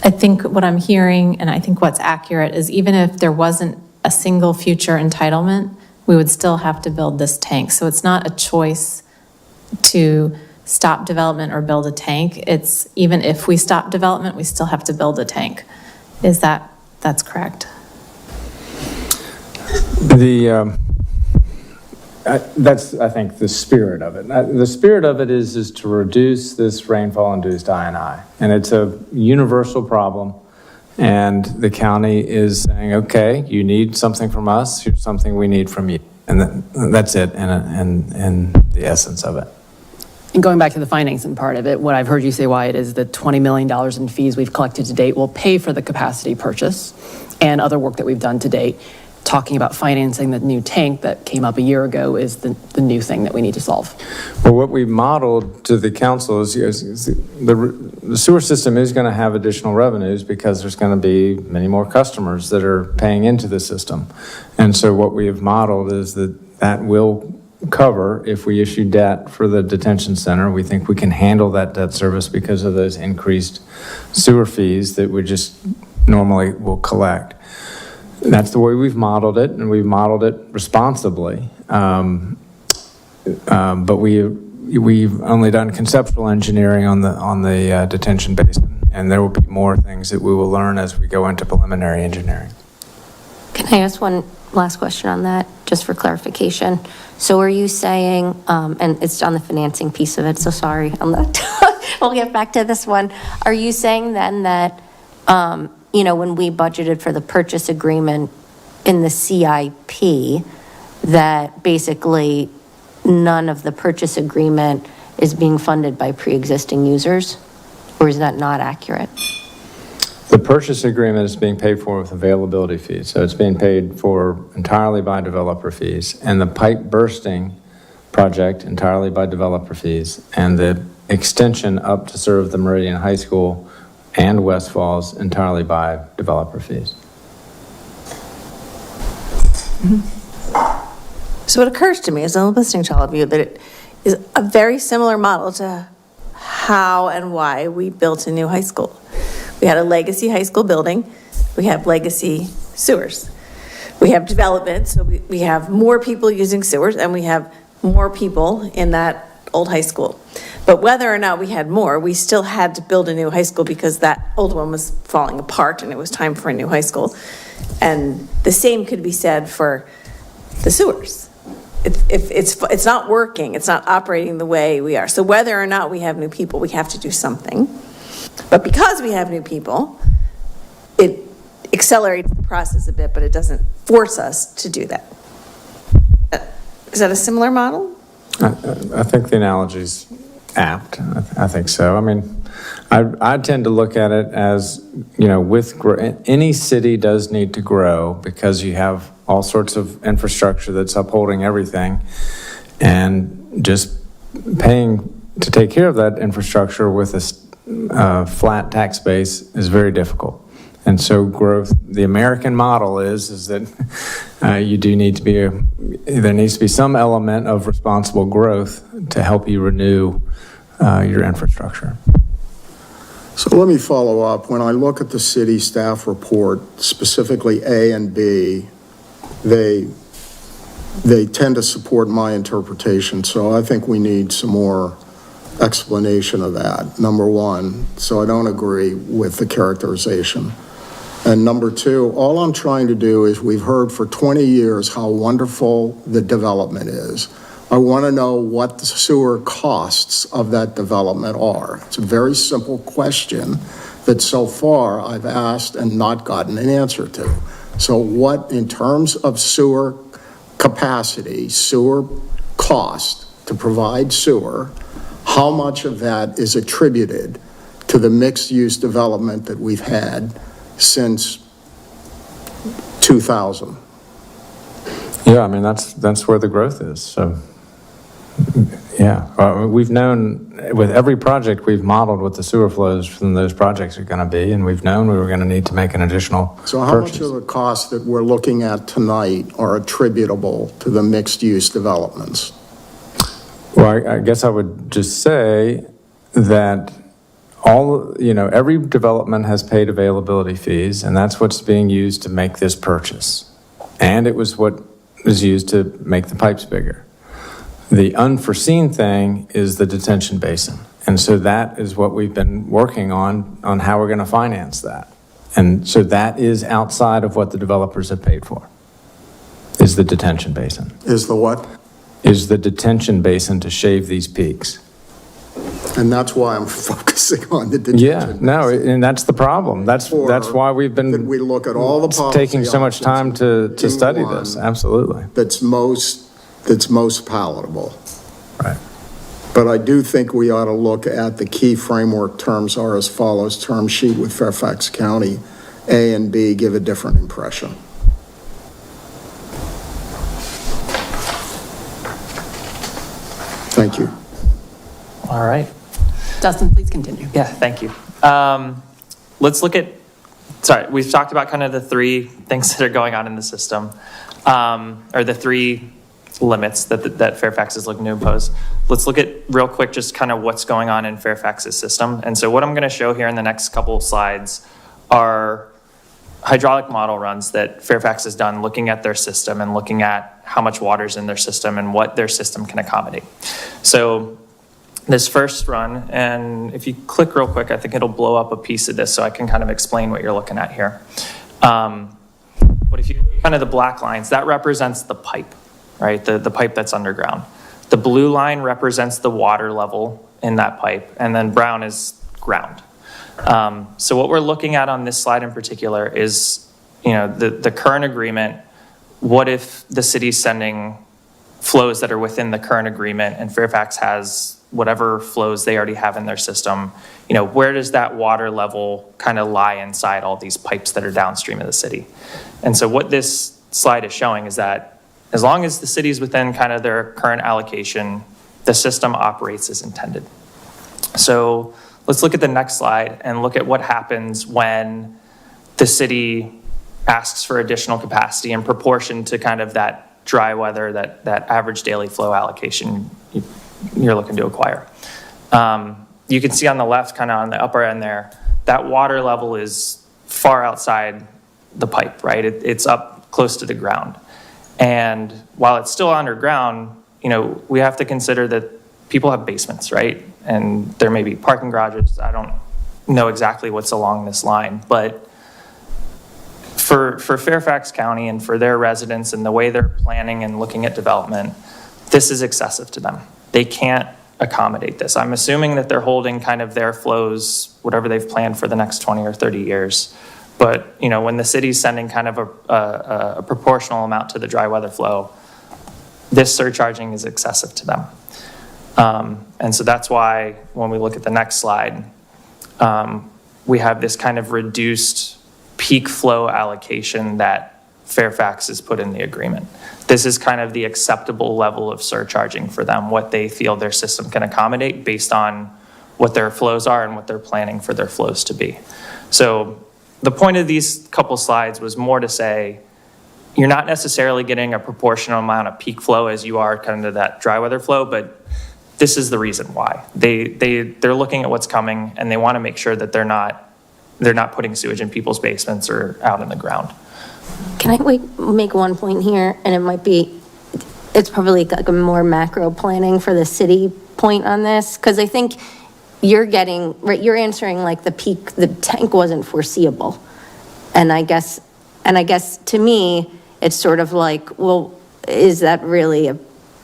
I think what I'm hearing, and I think what's accurate, is even if there wasn't a single future entitlement, we would still have to build this tank. So it's not a choice to stop development or build a tank. It's even if we stop development, we still have to build a tank. That's correct? That's, I think, the spirit of it. The spirit of it is to reduce this rainfall-induced I&I. And it's a universal problem. And the county is saying, okay, you need something from us, here's something we need from you. And that's it in the essence of it. And going back to the financing part of it, what I've heard you say, Wyatt, is the $20 million in fees we've collected to date will pay for the capacity purchase and other work that we've done to date. Talking about financing the new tank that came up a year ago is the new thing that we need to solve. Well, what we modeled to the council is the sewer system is going to have additional revenues because there's going to be many more customers that are paying into the system. And so what we have modeled is that will cover if we issue debt for the detention center. We think we can handle that debt service because of those increased sewer fees that we just normally will collect. That's the way we've modeled it, and we've modeled it responsibly. But we've only done conceptual engineering on the detention basin, and there will be more things that we will learn as we go into preliminary engineering. Can I ask one last question on that, just for clarification? So are you saying, and it's on the financing piece of it, so sorry, I'm not, we'll get back to this one. Are you saying then that, when we budgeted for the purchase agreement in the CIP, that basically none of the purchase agreement is being funded by pre-existing users? Or is that not accurate? The purchase agreement is being paid for with availability fees, so it's being paid for entirely by developer fees, and the pipe bursting project entirely by developer fees, and the extension up to serve the Meridian High School and West Falls entirely by developer fees. So it occurs to me, as I'm listening to all of you, that it is a very similar model to how and why we built a new high school. We had a legacy high school building. We have legacy sewers. We have development, so we have more people using sewers, and we have more people in that old high school. But whether or not we had more, we still had to build a new high school because that old one was falling apart and it was time for a new high school. And the same could be said for the sewers. It's not working, it's not operating the way we are. So whether or not we have new people, we have to do something. But because we have new people, it accelerates the process a bit, but it doesn't force us to do that. Is that a similar model? I think the analogy's apt. I think so. I mean, I tend to look at it as, you know, any city does need to grow because you have all sorts of infrastructure that's upholding everything, and just paying to take care of that infrastructure with a flat tax base is very difficult. And so growth, the American model is that you do need to be, there needs to be some element of responsible growth to help you renew your infrastructure. So let me follow up. When I look at the city staff report, specifically A and B, they tend to support my interpretation. So I think we need some more explanation of that, number one. So I don't agree with the characterization. And number two, all I'm trying to do is, we've heard for 20 years how wonderful the development is. I want to know what the sewer costs of that development are. It's a very simple question that so far I've asked and not gotten an answer to. So what, in terms of sewer capacity, sewer cost to provide sewer, how much of that is attributed to the mixed-use development that we've had since 2000? Yeah, I mean, that's where the growth is. So, yeah, we've known with every project, we've modeled what the sewer flows from those projects are going to be, and we've known we were going to need to make an additional So how much of the costs that we're looking at tonight are attributable to the mixed-use developments? Well, I guess I would just say that every development has paid availability fees, and that's what's being used to make this purchase. And it was what was used to make the pipes bigger. The unforeseen thing is the detention basin. And so that is what we've been working on how we're going to finance that. And so that is outside of what the developers have paid for, is the detention basin. Is the what? Is the detention basin to shave these peaks. And that's why I'm focusing on the detention. Yeah, no, and that's the problem. That's why we've been we look at all the policy taking so much time to study this. Absolutely. That's most palatable. Right. But I do think we ought to look at the key framework terms are as follows. Term sheet with Fairfax County, A and B give a different impression. Thank you. All right. Dustin, please continue. Yeah, thank you. Let's look at, we've talked about kind of the three things that are going on in the system, or the three limits that Fairfax is looking to impose. Let's look at real quick just kind of what's going on in Fairfax's system. And so what I'm going to show here in the next couple of slides are hydraulic model runs that Fairfax has done looking at their system and looking at how much water's in their system and what their system can accommodate. So this first run, and if you click real quick, I think it'll blow up a piece of this so I can kind of explain what you're looking at here. But if you kind of the black lines, that represents the pipe, right? The pipe that's underground. The blue line represents the water level in that pipe, and then brown is ground. So what we're looking at on this slide in particular is, the current agreement. What if the city's sending flows that are within the current agreement, and Fairfax has whatever flows they already have in their system, where does that water level kind of lie inside all these pipes that are downstream of the city? And so what this slide is showing is that as long as the city's within kind of their current allocation, the system operates as intended. So let's look at the next slide and look at what happens when the city asks for additional capacity in proportion to kind of that dry weather, that average daily flow allocation you're looking to acquire. You can see on the left, kind of on the upper end there, that water level is far outside the pipe, right? It's up close to the ground. And while it's still underground, we have to consider that people have basements, right? And there may be parking garages. I don't know exactly what's along this line, but for Fairfax County and for their residents and the way they're planning and looking at development, this is excessive to them. They can't accommodate this. I'm assuming that they're holding kind of their flows, whatever they've planned for the next 20 or 30 years. But, when the city's sending kind of a proportional amount to the dry weather flow, this surcharging is excessive to them. And so that's why when we look at the next slide, we have this kind of reduced peak flow allocation that Fairfax has put in the agreement. This is kind of the acceptable level of surcharging for them, what they feel their system can accommodate based on what their flows are and what they're planning for their flows to be. So the point of these couple slides was more to say, you're not necessarily getting a proportional amount of peak flow as you are kind of that dry weather flow, but this is the reason why. They're looking at what's coming and they want to make sure that they're not putting sewage in people's basements or out in the ground. Can I make one point here? And it's probably like a more macro planning for the city point on this, because I think you're answering like the tank wasn't foreseeable. And I guess to me, it's sort of like, well, is that really a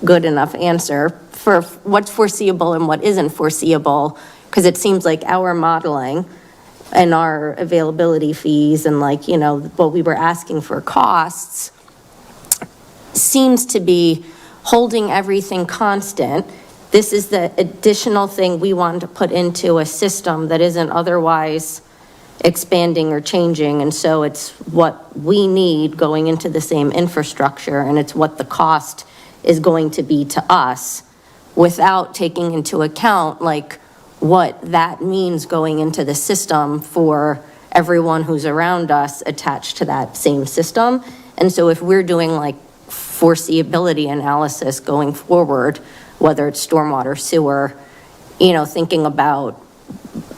good enough answer for what's foreseeable and what isn't foreseeable? Because it seems like our modeling and our availability fees and what we were asking for costs seems to be holding everything constant. This is the additional thing we want to put into a system that isn't otherwise expanding or changing. And so it's what we need going into the same infrastructure, and it's what the cost is going to be to us without taking into account what that means going into the system for everyone who's around us attached to that same system. And so if we're doing foreseeability analysis going forward, whether it's stormwater, sewer, thinking about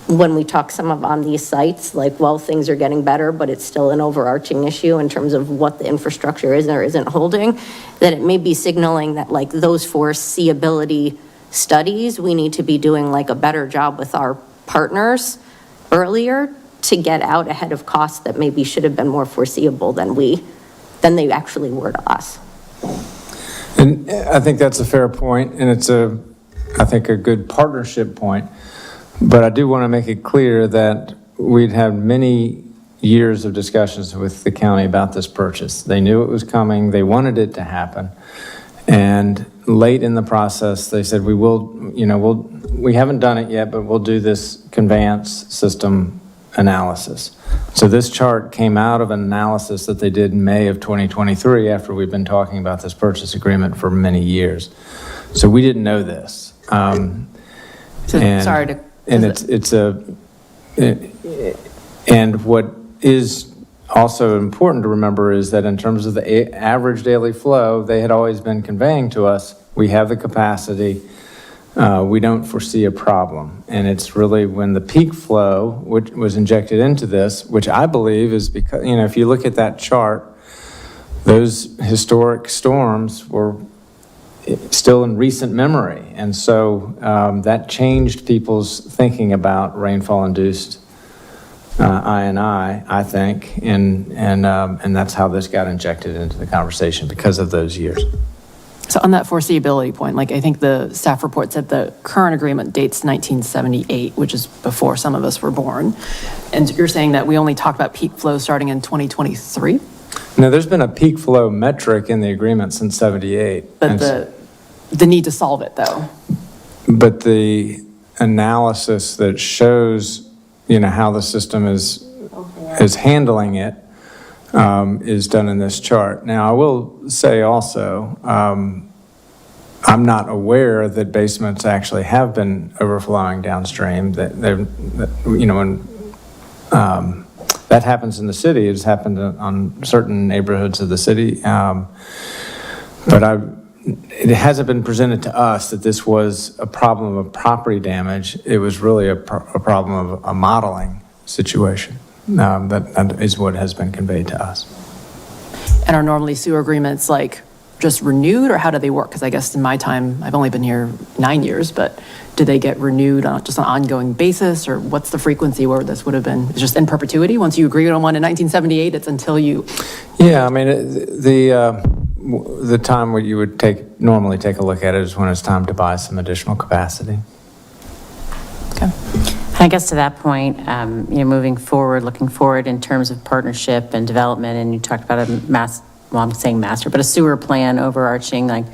when we talk on these sites, things are getting better, but it's still an overarching issue in terms of what the infrastructure is or isn't holding, that it may be signaling that those foreseeability studies, we need to be doing a better job with our partners earlier to get out ahead of costs that maybe should have been more foreseeable than they actually were to us. And I think that's a fair point, and it's I think a good partnership point. But I do want to make it clear that we'd had many years of discussions with the county about this purchase. They knew it was coming. They wanted it to happen. And late in the process, they said, we haven't done it yet, but we'll do this conveyance system analysis. So this chart came out of an analysis that they did in May of 2023 after we've been talking about this purchase agreement for many years. So we didn't know this. And what is also important to remember is that in terms of the average daily flow, they had always been conveying to us, we have the capacity, we don't foresee a problem. And it's really when the peak flow, which was injected into this, which I believe is because, if you look at that chart, those historic storms were still in recent memory. And so that changed people's thinking about rainfall-induced I&I think, and that's how this got injected into the conversation because of those years. So on that foreseeability point, I think the staff report said the current agreement dates 1978, which is before some of us were born. And you're saying that we only talk about peak flow starting in 2023? No, there's been a peak flow metric in the agreement since 78. But and the need to solve it, though. But the analysis that shows, how the system is handling it is done in this chart. Now, I will say also, I'm not aware that basements actually have been overflowing downstream. That when that happens in the city, it's happened on certain neighborhoods of the city. But it hasn't been presented to us that this was a problem of property damage. It was really a problem of a modeling situation. That is what has been conveyed to us. And are normally sewer agreements like just renewed, or how do they work? Because I guess in my time, I've only been here 9 years, but do they get renewed on just an ongoing basis, or what's the frequency where this would have been? It's just in perpetuity? Once you agreed on one in 1978, it's until you... Yeah, I mean, the time where you would normally take a look at it is when it's time to buy some additional capacity. Okay. I guess to that point, moving forward, looking forward in terms of partnership and development, and you talked about but a sewer plan overarching,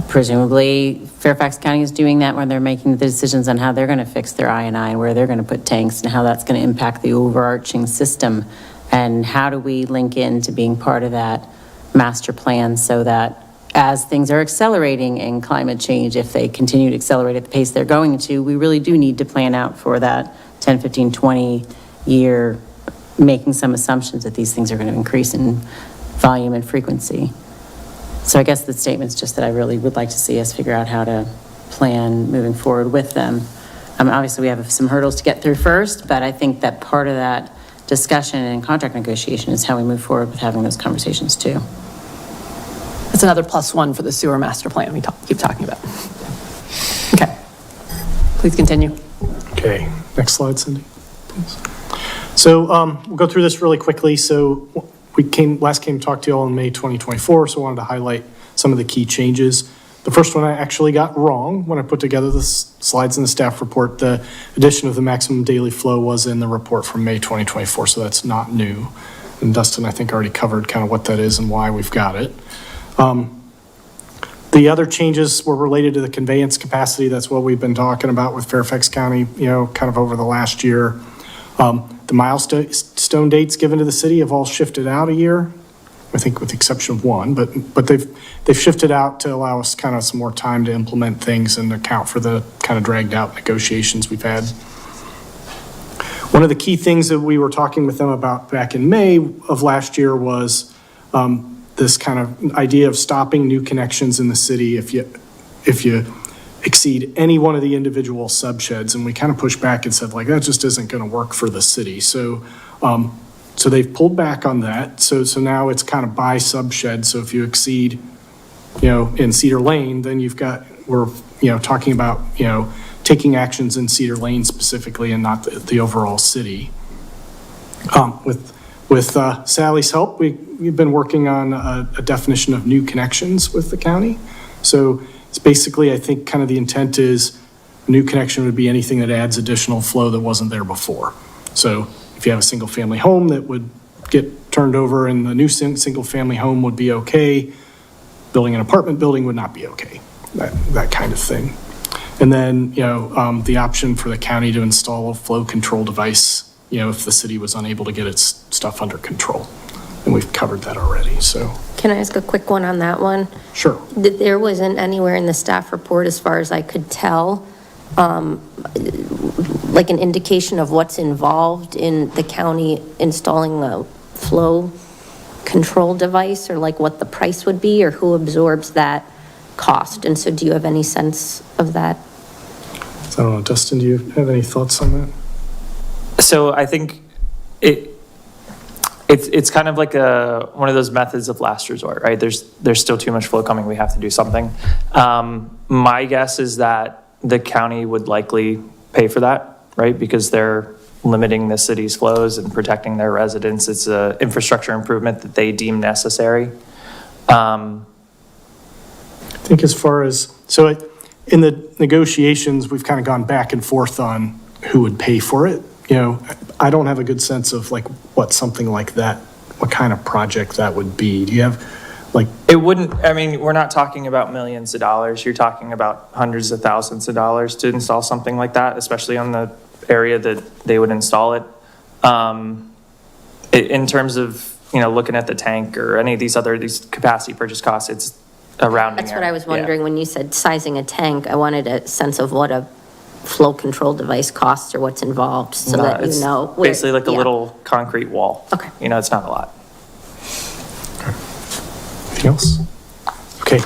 presumably Fairfax County is doing that when they're making the decisions on how they're going to fix their I&I and where they're going to put tanks and how that's going to impact the overarching system. And how do we link into being part of that master plan so that as things are accelerating in climate change, if they continue to accelerate at the pace they're going to, we really do need to plan out for that 10, 15, 20 year, making some assumptions that these things are going to increase in volume and frequency. So I guess the statement's just that I really would like to see us figure out how to plan moving forward with them. Obviously, we have some hurdles to get through first, but I think that part of that discussion and contract negotiation is how we move forward with having those conversations too. It's another +1 for the sewer master plan we keep talking about. Okay. Please continue. Okay, next slide, Cindy, please. So we'll go through this really quickly. So we last came to talk to you all in May 2024, so I wanted to highlight some of the key changes. The first one I actually got wrong when I put together the slides in the staff report. The addition of the maximum daily flow was in the report from May 2024, so that's not new. And Dustin, I think, already covered kind of what that is and why we've got it. The other changes were related to the conveyance capacity. That's what we've been talking about with Fairfax County, kind of over the last year. The milestone dates given to the city have all shifted out a year, I think with the exception of one, but they've shifted out to allow us kind of some more time to implement things and account for the kind of dragged out negotiations we've had. One of the key things that we were talking with them about back in May of last year was this kind of idea of stopping new connections in the city if you exceed any one of the individual subsheds. And we kind of pushed back and said, that just isn't going to work for the city. So they've pulled back on that. So now it's kind of by subshed. So if you exceed, in Cedar Lane, then we're talking about, taking actions in Cedar Lane specifically and not the overall city. With Sally's help, we've been working on a definition of new connections with the county. So it's basically, I think, kind of the intent is a new connection would be anything that adds additional flow that wasn't there before. So if you have a single family home that would get turned over and the new single family home would be okay, building an apartment building would not be okay, that kind of thing. And then, the option for the county to install a flow control device, if the city was unable to get its stuff under control. And we've covered that already, so. Can I ask a quick one on that one? Sure. There wasn't anywhere in the staff report, as far as I could tell, like an indication of what's involved in the county installing a flow control device, or like what the price would be, or who absorbs that cost. And so do you have any sense of that? I don't know, Dustin, do you have any thoughts on that? So I think it's kind of like one of those methods of last resort, right? There's still too much flow coming. We have to do something. My guess is that the county would likely pay for that, right? Because they're limiting the city's flows and protecting their residents. It's an infrastructure improvement that they deem necessary. I think as far as, in the negotiations, we've kind of gone back and forth on who would pay for it. I don't have a good sense of what something like that, what kind of project that would be? Do you have, like, It wouldn't, I mean, we're not talking about millions of dollars. You're talking about hundreds of thousands of dollars to install something like that, especially on the area that they would install it. In terms of, looking at the tank or any of these capacity purchase costs, it's a rounding That's what I was error. Yeah. wondering, when you said sizing a tank, I wanted a sense of what a flow control device costs or what's involved, so that It's you know. where- basically like a yeah. little concrete wall. Okay. It's not a lot. anything else? Okay.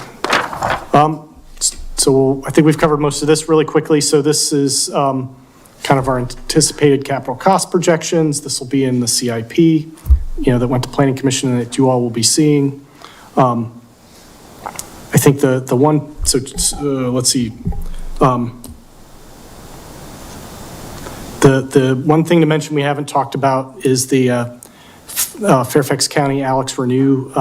So I think we've covered most of this really quickly. So this is kind of our anticipated capital cost projections. This will be in the CIP, that went to Planning Commission and that you all will be seeing. I think the one, let's see. The one thing to mention we haven't talked about is the Fairfax County Alex Renew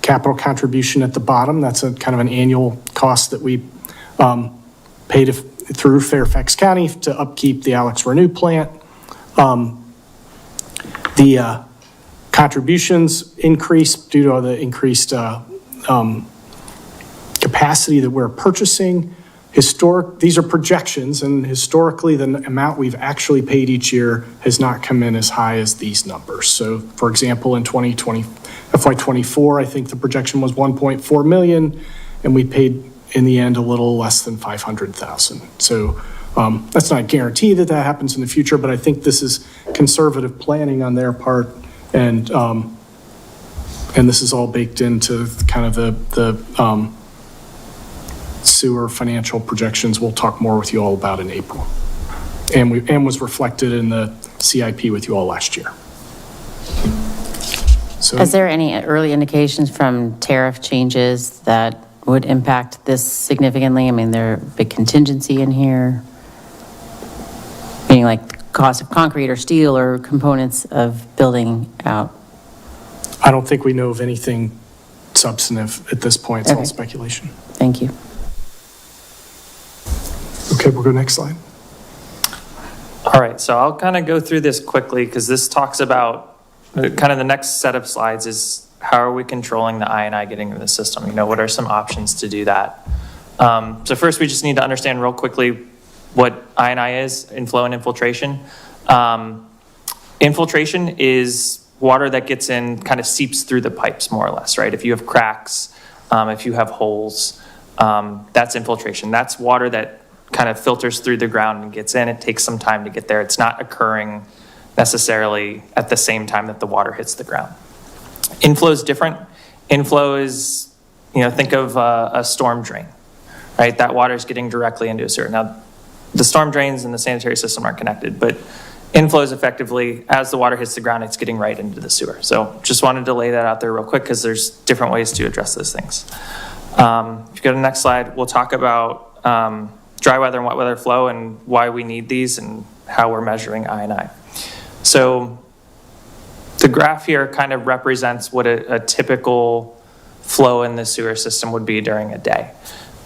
capital contribution at the bottom. That's a kind of an annual cost that we pay through Fairfax County to upkeep the Alex Renew plant. The contributions increased due to the increased capacity that we're purchasing. These are projections, and historically, the amount we've actually paid each year has not come in as high as these numbers. So, for example, in FY24, I think the projection was 1.4 million, and we paid in the end a little less than 500,000. So that's not a guarantee that that happens in the future, but I think this is conservative planning on their part, and this is all baked into kind of the sewer financial projections we'll talk more with you all about in April. And was reflected in the CIP with you all last year. So, Is there any early indications from tariff changes that would impact this significantly? I mean, there are big contingency in here, meaning like the cost of concrete or steel or components of building out. I don't think we know of anything substantive at this point. It's all Okay. speculation. Thank you. Okay, we'll go next slide. All right, so I'll kind of go through this quickly because this talks about kind of the next set of slides is how are we controlling the I&I getting into the system? What are some options to do that? So first, we just need to understand real quickly what I&I is, inflow and infiltration. Infiltration is water that gets in, kind of seeps through the pipes more or less, right? If you have cracks, if you have holes, that's infiltration. That's water that kind of filters through the ground and gets in. It takes some time to get there. It's not occurring necessarily at the same time that the water hits the ground. Inflow is different. Inflow is, think of a storm drain, right? That water is getting directly into a sewer. Now, the storm drains and the sanitary system aren't connected, but inflow is effectively, as the water hits the ground, it's getting right into the sewer. So just wanted to lay that out there real quick because there's different ways to address those things. If you go to the next slide, we'll talk about dry weather and wet weather flow and why we need these and how we're measuring I&I. So the graph here kind of represents what a typical flow in the sewer system would be during a day.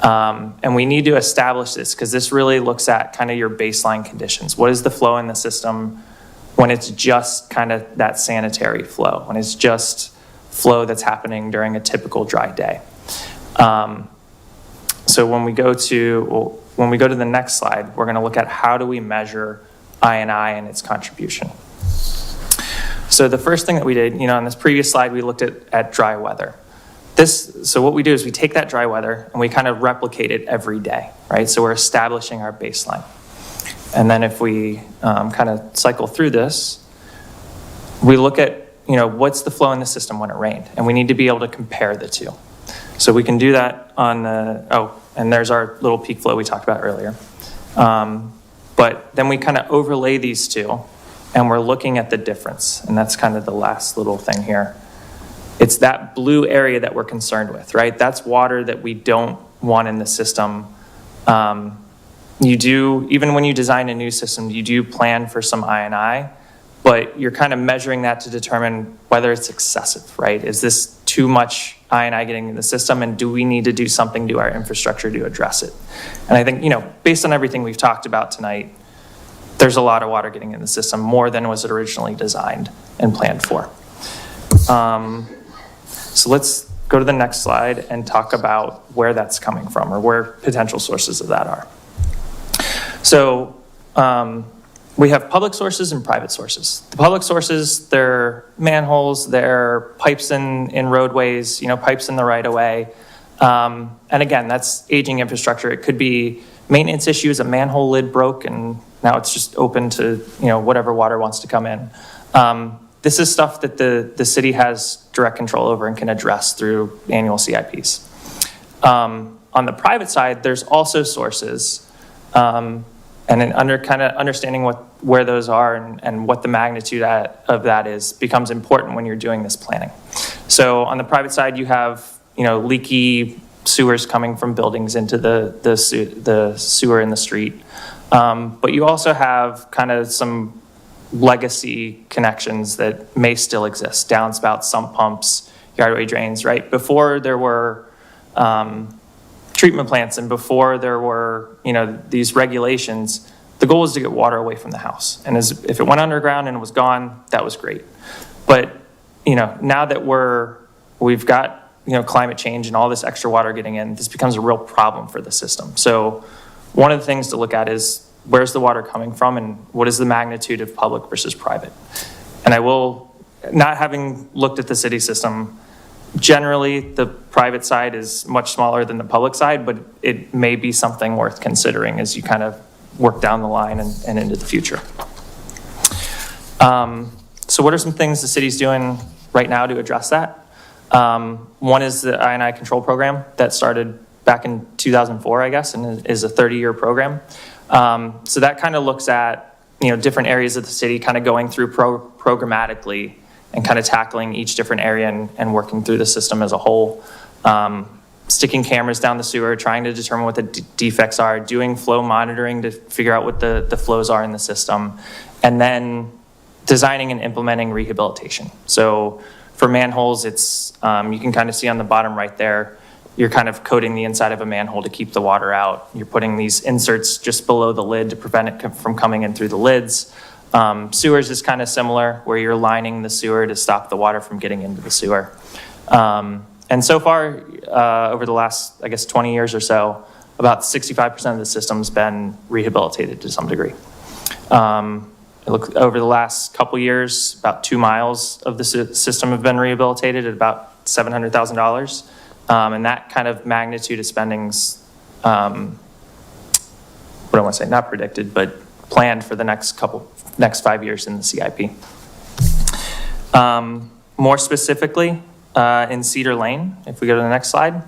And we need to establish this because this really looks at kind of your baseline conditions. What is the flow in the system when it's just kind of that sanitary flow, when it's just flow that's happening during a typical dry day? So when we go to the next slide, we're going to look at how do we measure I&I and its contribution. So the first thing that we did, on this previous slide, we looked at dry weather. So what we do is we take that dry weather and we kind of replicate it every day, right? So we're establishing our baseline. And then if we kind of cycle through this, we look at, what's the flow in the system when it rained? And we need to be able to compare the two. So we can do that on and there's our little peak flow we talked about earlier. But then we kind of overlay these two and we're looking at the difference. And that's kind of the last little thing here. It's that blue area that we're concerned with, right? That's water that we don't want in the system. Even when you design a new system, you do plan for some I&I, but you're kind of measuring that to determine whether it's excessive, right? Is this too much I&I getting in the system, and do we need to do something to our infrastructure to address it? And I think, based on everything we've talked about tonight, there's a lot of water getting in the system, more than was originally designed and planned for. So let's go to the next slide and talk about where that's coming from or where potential sources of that are. So we have public sources and private sources. The public sources, they're manholes, they're pipes in roadways, pipes in the right of way. And again, that's aging infrastructure. It could be maintenance issues, a manhole lid broke and now it's just open to, whatever water wants to come in. This is stuff that the city has direct control over and can address through annual CIPs. On the private side, there's also sources, and then understanding where those are and what the magnitude of that is becomes important when you're doing this planning. So on the private side, you have leaky sewers coming from buildings into the sewer in the street, but you also have kind of some legacy connections that may still exist, downspouts, sump pumps, yardway drains, right? Before there were treatment plants and before there were, these regulations, the goal was to get water away from the house. And if it went underground and it was gone, that was great. But, now that we've got, climate change and all this extra water getting in, this becomes a real problem for the system. So one of the things to look at is where's the water coming from and what is the magnitude of public versus private? And I will, not having looked at the city system, generally the private side is much smaller than the public side, but it may be something worth considering as you kind of work down the line and into the future. So what are some things the city's doing right now to address that? One is the I&I control program that started back in 2004, I guess, and is a 30-year program. So that kind of looks at, different areas of the city kind of going through programmatically and kind of tackling each different area and working through the system as a whole. Sticking cameras down the sewer, trying to determine what the defects are, doing flow monitoring to figure out what the flows are in the system, and then designing and implementing rehabilitation. So for manholes, it's, you can kind of see on the bottom right there, you're kind of coating the inside of a manhole to keep the water out. You're putting these inserts just below the lid to prevent it from coming in through the lids. Sewers is kind of similar, where you're lining the sewer to stop the water from getting into the sewer. And so far, over the last, 20 years or so, about 65% of the system's been rehabilitated to some degree. Over the last couple years, about 2 miles of the system have been rehabilitated at about $700,000. And that kind of magnitude of spending's, what do I want to say, not predicted, but planned for the next 5 years in the CIP. More specifically, in Cedar Lane, if we go to the next slide,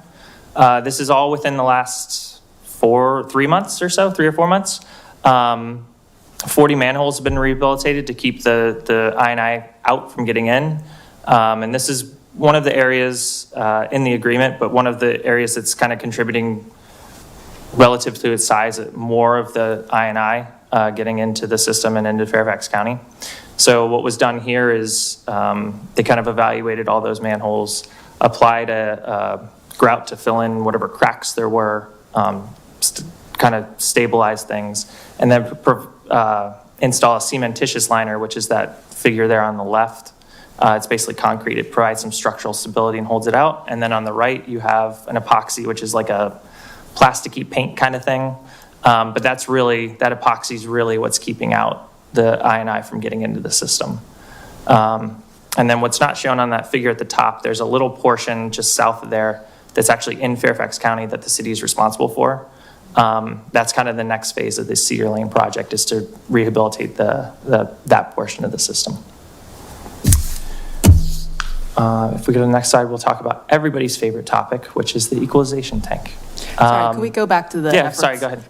this is all within the last 3 months or so, 3 or 4 months. 40 manholes have been rehabilitated to keep the I&I out from getting in. And this is one of the areas in the agreement, but one of the areas that's kind of contributing relative to its size, more of the I&I getting into the system and into Fairfax County. So what was done here is they kind of evaluated all those manholes, applied a grout to fill in whatever cracks there were, kind of stabilize things, and then install a cementitious liner, which is that figure there on the left. It's basically concrete. It provides some structural stability and holds it out. And then on the right, you have an epoxy, which is like a plasticky paint kind of thing. But that epoxy is really what's keeping out the I&I from getting into the system. And then what's not shown on that figure at the top, there's a little portion just south of there that's actually in Fairfax County that the city is responsible for. That's kind of the next phase of this Cedar Lane project, is to rehabilitate that portion of the system. If we go to the next slide, we'll talk about everybody's favorite topic, which is the equalization tank. Sorry, can we go back to the efforts? Sorry, go ahead.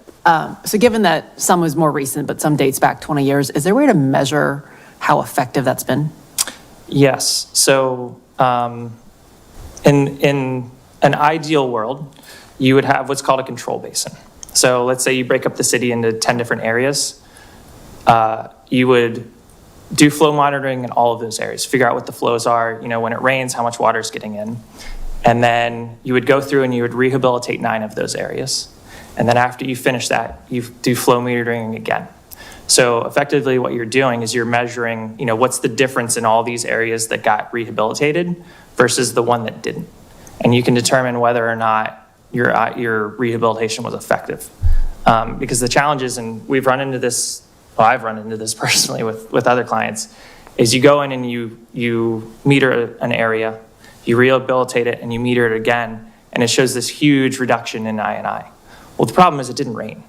So given that some was more recent, but some dates back 20 years, is there a way to measure how effective that's been? Yes. So in an ideal world, you would have what's called a control basin. So let's say you break up the city into 10 different areas. You would do flow monitoring in all of those areas, figure out what the flows are, when it rains, how much water is getting in. And then you would go through and you would rehabilitate 9 of those areas. And then after you finish that, you do flow metering again. So effectively what you're doing is you're measuring, what's the difference in all these areas that got rehabilitated versus the one that didn't. And you can determine whether or not your rehabilitation was effective. Because the challenge is, and we've run into this, well, I've run into this personally with other clients, is you go in and you meter an area, you rehabilitate it, and you meter it again, and it shows this huge reduction in I&I. Well, the problem is it didn't rain,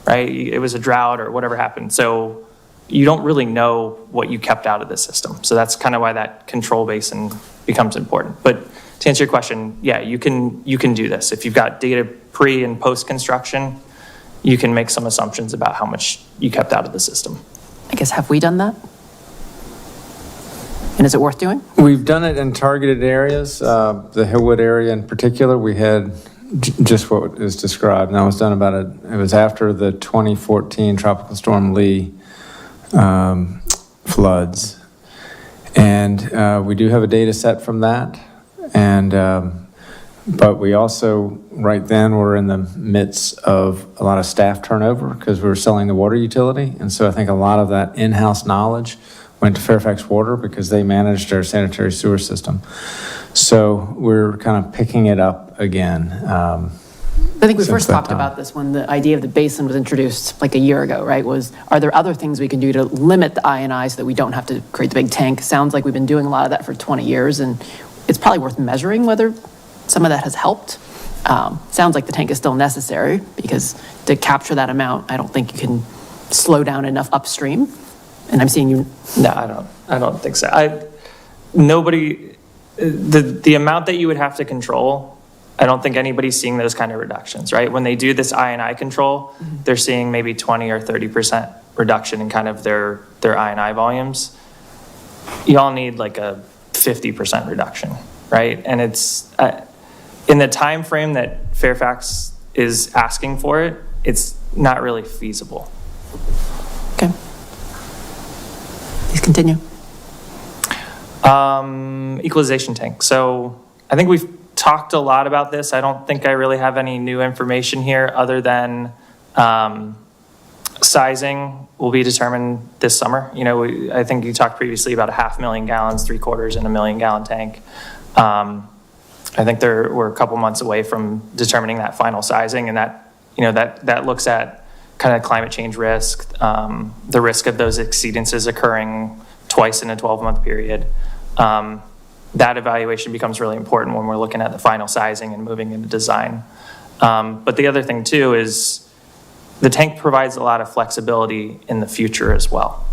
right? It was a drought or whatever happened. So you don't really know what you kept out of the system. So that's kind of why that control basin becomes important. But to answer your question, yeah, you can do this. If you've got data pre and post construction, you can make some assumptions about how much you kept out of the system. I guess, have we done that? And is it worth doing? We've done it in targeted areas. The Hillwood area in particular, we had just what is described. And that was done it was after the 2014 Tropical Storm Lee floods. And we do have a data set from that. And but we also, right then, were in the midst of a lot of staff turnover because we were selling the water utility. And so I think a lot of that in-house knowledge went to Fairfax Water because they managed our sanitary sewer system. So we're kind of picking it up again. I think we first talked about this when the idea of the basin was introduced like a year ago, right? Are there other things we can do to limit the I&I so that we don't have to create the big tank? Sounds like we've been doing a lot of that for 20 years, and it's probably worth measuring whether some of that has helped. Sounds like the tank is still necessary because to capture that amount, I don't think you can slow down enough upstream. And I'm seeing you. No, I don't think so. The amount that you would have to control, I don't think anybody's seeing those kind of reductions, right? When they do this I&I control, they're seeing maybe 20 or 30% reduction in kind of their I&I volumes. Y'all need like a 50% reduction, right? And it's in the time frame that Fairfax is asking for it, it's not really feasible. Okay. Please continue. Equalization tank. So I think we've talked a lot about this. I don't think I really have any new information here other than sizing will be determined this summer. I think you talked previously about 500,000 gallons, 3/4 in a 1 million gallon tank. I think we're a couple months away from determining that final sizing, and that looks at kind of climate change risk, the risk of those exceedances occurring twice in a 12-month period. That evaluation becomes really important when we're looking at the final sizing and moving into design. But the other thing too is the tank provides a lot of flexibility in the future as well,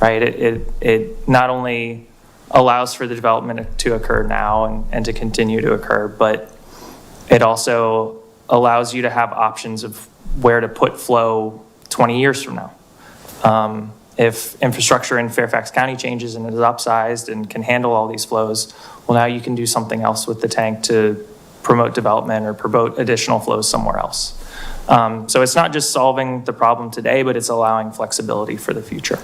right? It not only allows for the development to occur now and to continue to occur, but it also allows you to have options of where to put flow 20 years from now. If infrastructure in Fairfax County changes and is upsized and can handle all these flows, well, now you can do something else with the tank to promote development or promote additional flows somewhere else. So it's not just solving the problem today, but it's allowing flexibility for the future.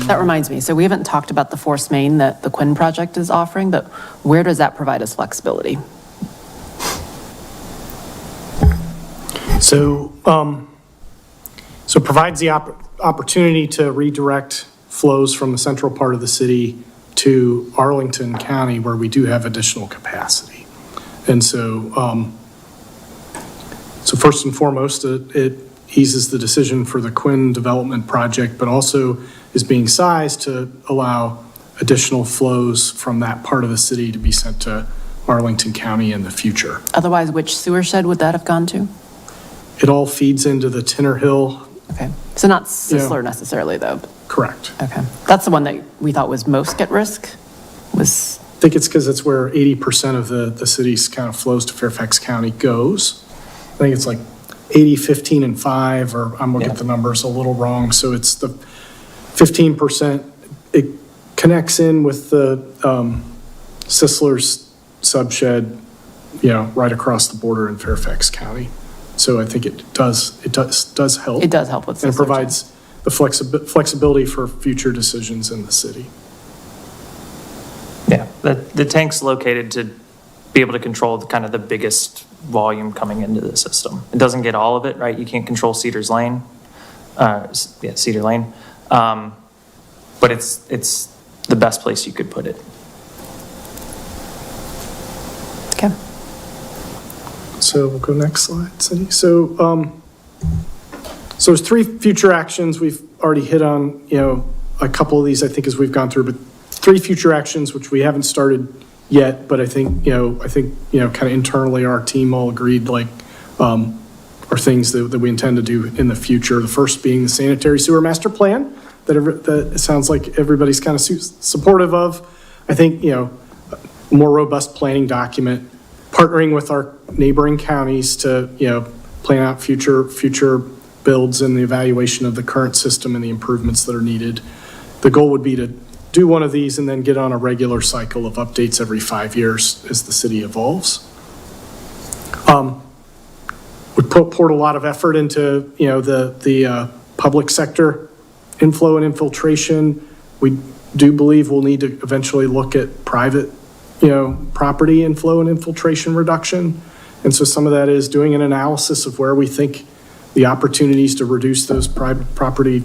That reminds me, so we haven't talked about the force main that the Quinn project is offering, but where does that provide us flexibility? So it provides the opportunity to redirect flows from the central part of the city to Arlington County, where we do have additional capacity. And so first and foremost, it eases the decision for the Quinn development project, but also is being sized to allow additional flows from that part of the city to be sent to Arlington County in the future. Otherwise, which sewer shed would that have gone to? It all feeds into the Tinner Hill. Okay, so not Sisler necessarily, though. Correct. Okay, that's the one that we thought was most at risk, was... I think it's because it's where 80% of the city's kind of flows to Fairfax County goes. I think it's like 80, 15, and 5, or I'm looking at the numbers a little wrong. So it's the 15%, it connects in with the Sisler's subshed, right across the border in Fairfax County. So I think it does help. It does help with Sisler. And it provides the flexibility for future decisions in the city. Yeah, the tank's located to be able to control the biggest volume coming into the system. It doesn't get all of it, right? You can't control Cedars Lane, Cedar Lane. But it's the best place you could put it. Okay. So we'll go next slide, Cindy. So there's 3 future actions. We've already hit on, a couple of these, I think, as we've gone through, but 3 future actions, which we haven't started yet, but I think, kind of internally, our team all agreed, are things that we intend to do in the future. The first being the sanitary sewer master plan that it sounds like everybody's kind of supportive of. I think, a more robust planning document, partnering with our neighboring counties to, plan out future builds and the evaluation of the current system and the improvements that are needed. The goal would be to do one of these and then get on a regular cycle of updates every 5 years as the city evolves. We poured a lot of effort into, the public sector inflow and infiltration. We do believe we'll need to eventually look at private, property inflow and infiltration reduction. And so some of that is doing an analysis of where we think the opportunities to reduce those private property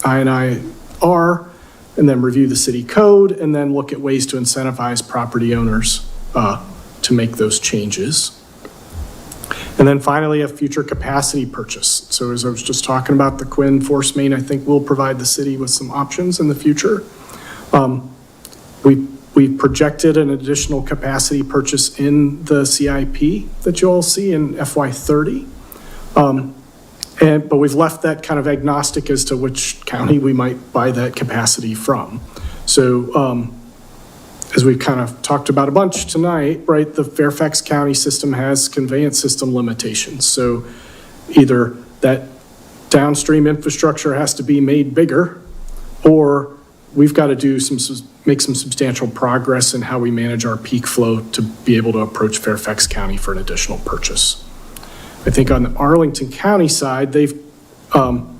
I&I are, and then review the city code, and then look at ways to incentivize property owners to make those changes. And then finally, a future capacity purchase. So as I was just talking about the Quinn force main, I think will provide the city with some options in the future. We projected an additional capacity purchase in the CIP that you all see in FY30. But we've left that kind of agnostic as to which county we might buy that capacity from. So as we've kind of talked about a bunch tonight, right, the Fairfax County system has conveyance system limitations. So either that downstream infrastructure has to be made bigger, or we've got to make some substantial progress in how we manage our peak flow to be able to approach Fairfax County for an additional purchase. I think on the Arlington County side, they've kind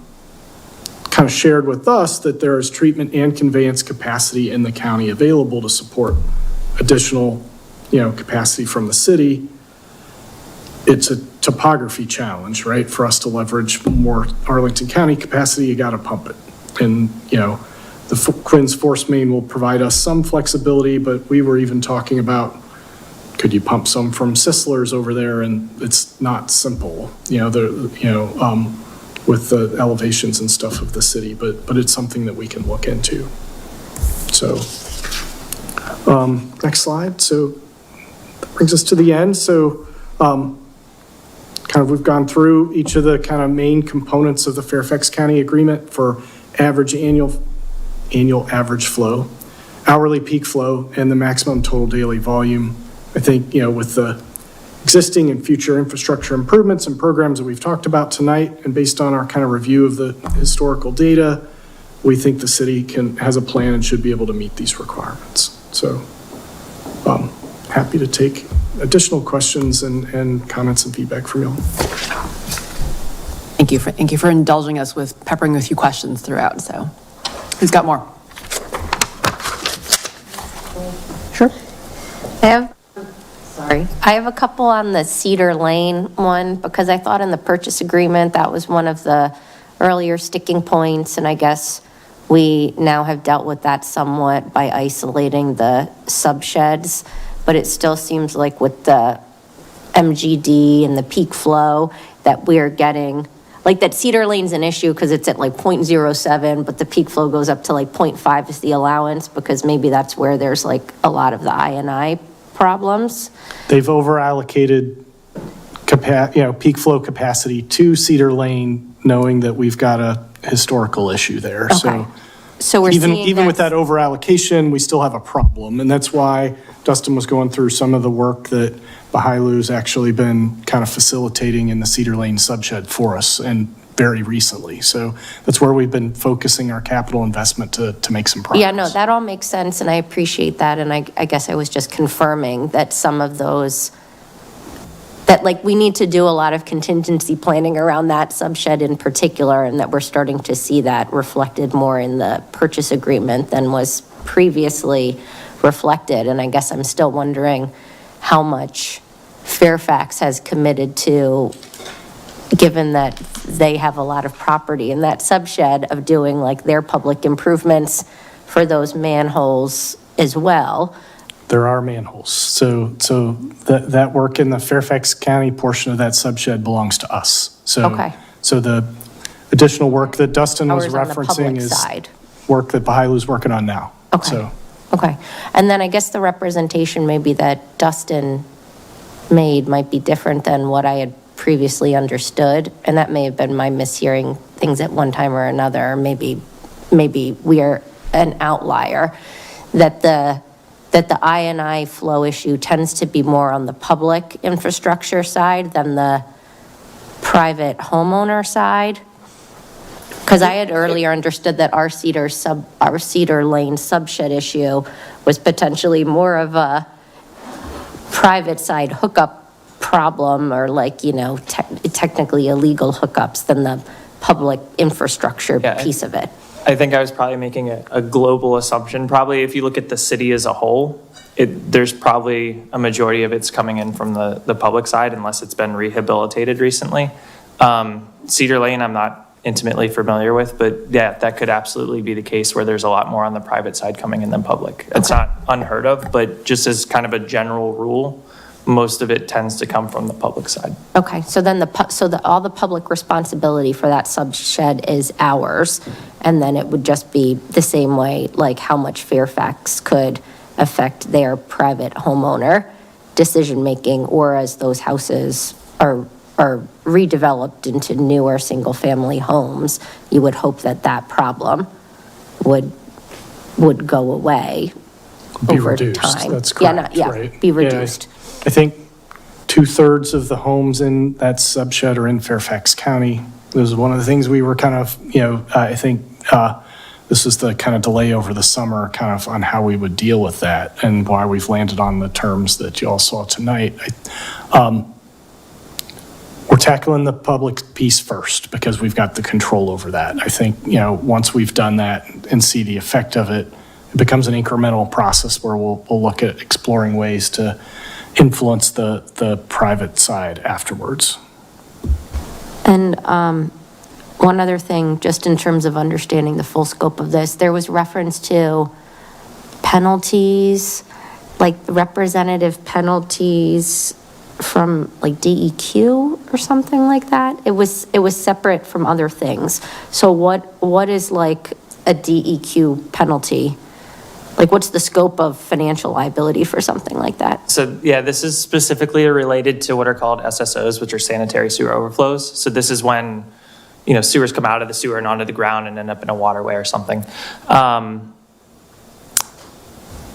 of shared with us that there is treatment and conveyance capacity in the county available to support additional, capacity from the city. It's a topography challenge, right? For us to leverage more Arlington County capacity, you got to pump it. And, the Quinn's force main will provide us some flexibility, but we were even talking about, could you pump some from Sisler's over there? And it's not simple, with the elevations and stuff of the city, but it's something that we can look into. So, next slide. So that brings us to the end. So, kind of we've gone through each of the kind of main components of the Fairfax County agreement for average annual average flow, hourly peak flow, and the maximum total daily volume. I think, with the existing and future infrastructure improvements and programs that we've talked about tonight, and based on our kind of review of the historical data, we think the city has a plan and should be able to meet these requirements. So, happy to take additional questions and comments and feedback from you all. Thank you for indulging us with peppering with you questions throughout. So, who's got more? Sure. I have a couple on the Cedar Lane one, because I thought in the purchase agreement, that was one of the earlier sticking points, and I guess we now have dealt with that somewhat by isolating the subsheds, but it still seems like with the MGD and the peak flow that we're getting, like that Cedar Lane's an issue because it's at like 0.07, but the peak flow goes up to like 0.5 is the allowance, because maybe that's where there's like a lot of the I&I problems. They've over-allocated peak flow capacity to Cedar Lane, knowing that we've got a historical issue there. Okay. So we're even with that over-allocation, we still have a problem. And that's why Dustin was going through some of the work that Bahailu's actually been kind of facilitating in the Cedar Lane subshed for us, and very recently. So that's where we've been focusing our capital investment to make some progress. Yeah, no, that all makes sense, and I appreciate that. And I guess I was just confirming that some of those, that like we need to do a lot of contingency planning around that subshed in particular, and that we're starting to see that reflected more in the purchase agreement than was previously reflected. And I guess I'm still wondering how much Fairfax has committed to given that they have a lot of property in that subshed, of doing like their public improvements for those manholes as well. There are manholes. So that work in the Fairfax County portion of that subshed belongs to us. Okay. So the additional work that Dustin was Ours on the referencing public is side. work that Bahailu's working on now. Okay. So Okay. And then I guess the representation maybe that Dustin made might be different than what I had previously understood. And that may have been my mishearing things at one time or another. Maybe we are an outlier. That the I&I flow issue tends to be more on the public infrastructure side than the private homeowner side. Because I had earlier understood that our Cedar Lane subshed issue was potentially more of a private side hookup problem, or like, technically illegal hookups, than the public infrastructure piece of it. I think I was probably making a global assumption. Probably if you look at the city as a whole, there's probably a majority of it's coming in from the public side, unless it's been rehabilitated recently. Cedar Lane, I'm not intimately familiar with, but yeah, that could absolutely be the case where there's a lot more on the private side coming in than public. It's not unheard of, but just as kind of a general rule, most of it tends to come from the public side. Okay, so then all the public responsibility for that subshed is ours, and then it would just be the same way, like how much Fairfax could affect their private homeowner decision-making, or as those houses are redeveloped into newer single-family homes, you would hope that problem would go away be over reduced. time. That's correct, right? Be reduced. I think 2/3 of the homes in that subshed are in Fairfax County. This is one of the things we were kind of, I think this is the kind of delay over the summer kind of on how we would deal with that, and why we've landed on the terms that you all saw tonight. We're tackling the public piece first because we've got the control over that. I think, once we've done that and see the effect of it, it becomes an incremental process where we'll look at exploring ways to influence the private side afterwards. And one other thing, just in terms of understanding the full scope of this, there was reference to penalties, like representative penalties from like DEQ or something like that. It was separate from other things. So what is like a DEQ penalty? Like, what's the scope of financial liability for something like that? So yeah, this is specifically related to what are called SSOs, which are sanitary sewer overflows. So this is when, sewers come out of the sewer and onto the ground and end up in a waterway or something.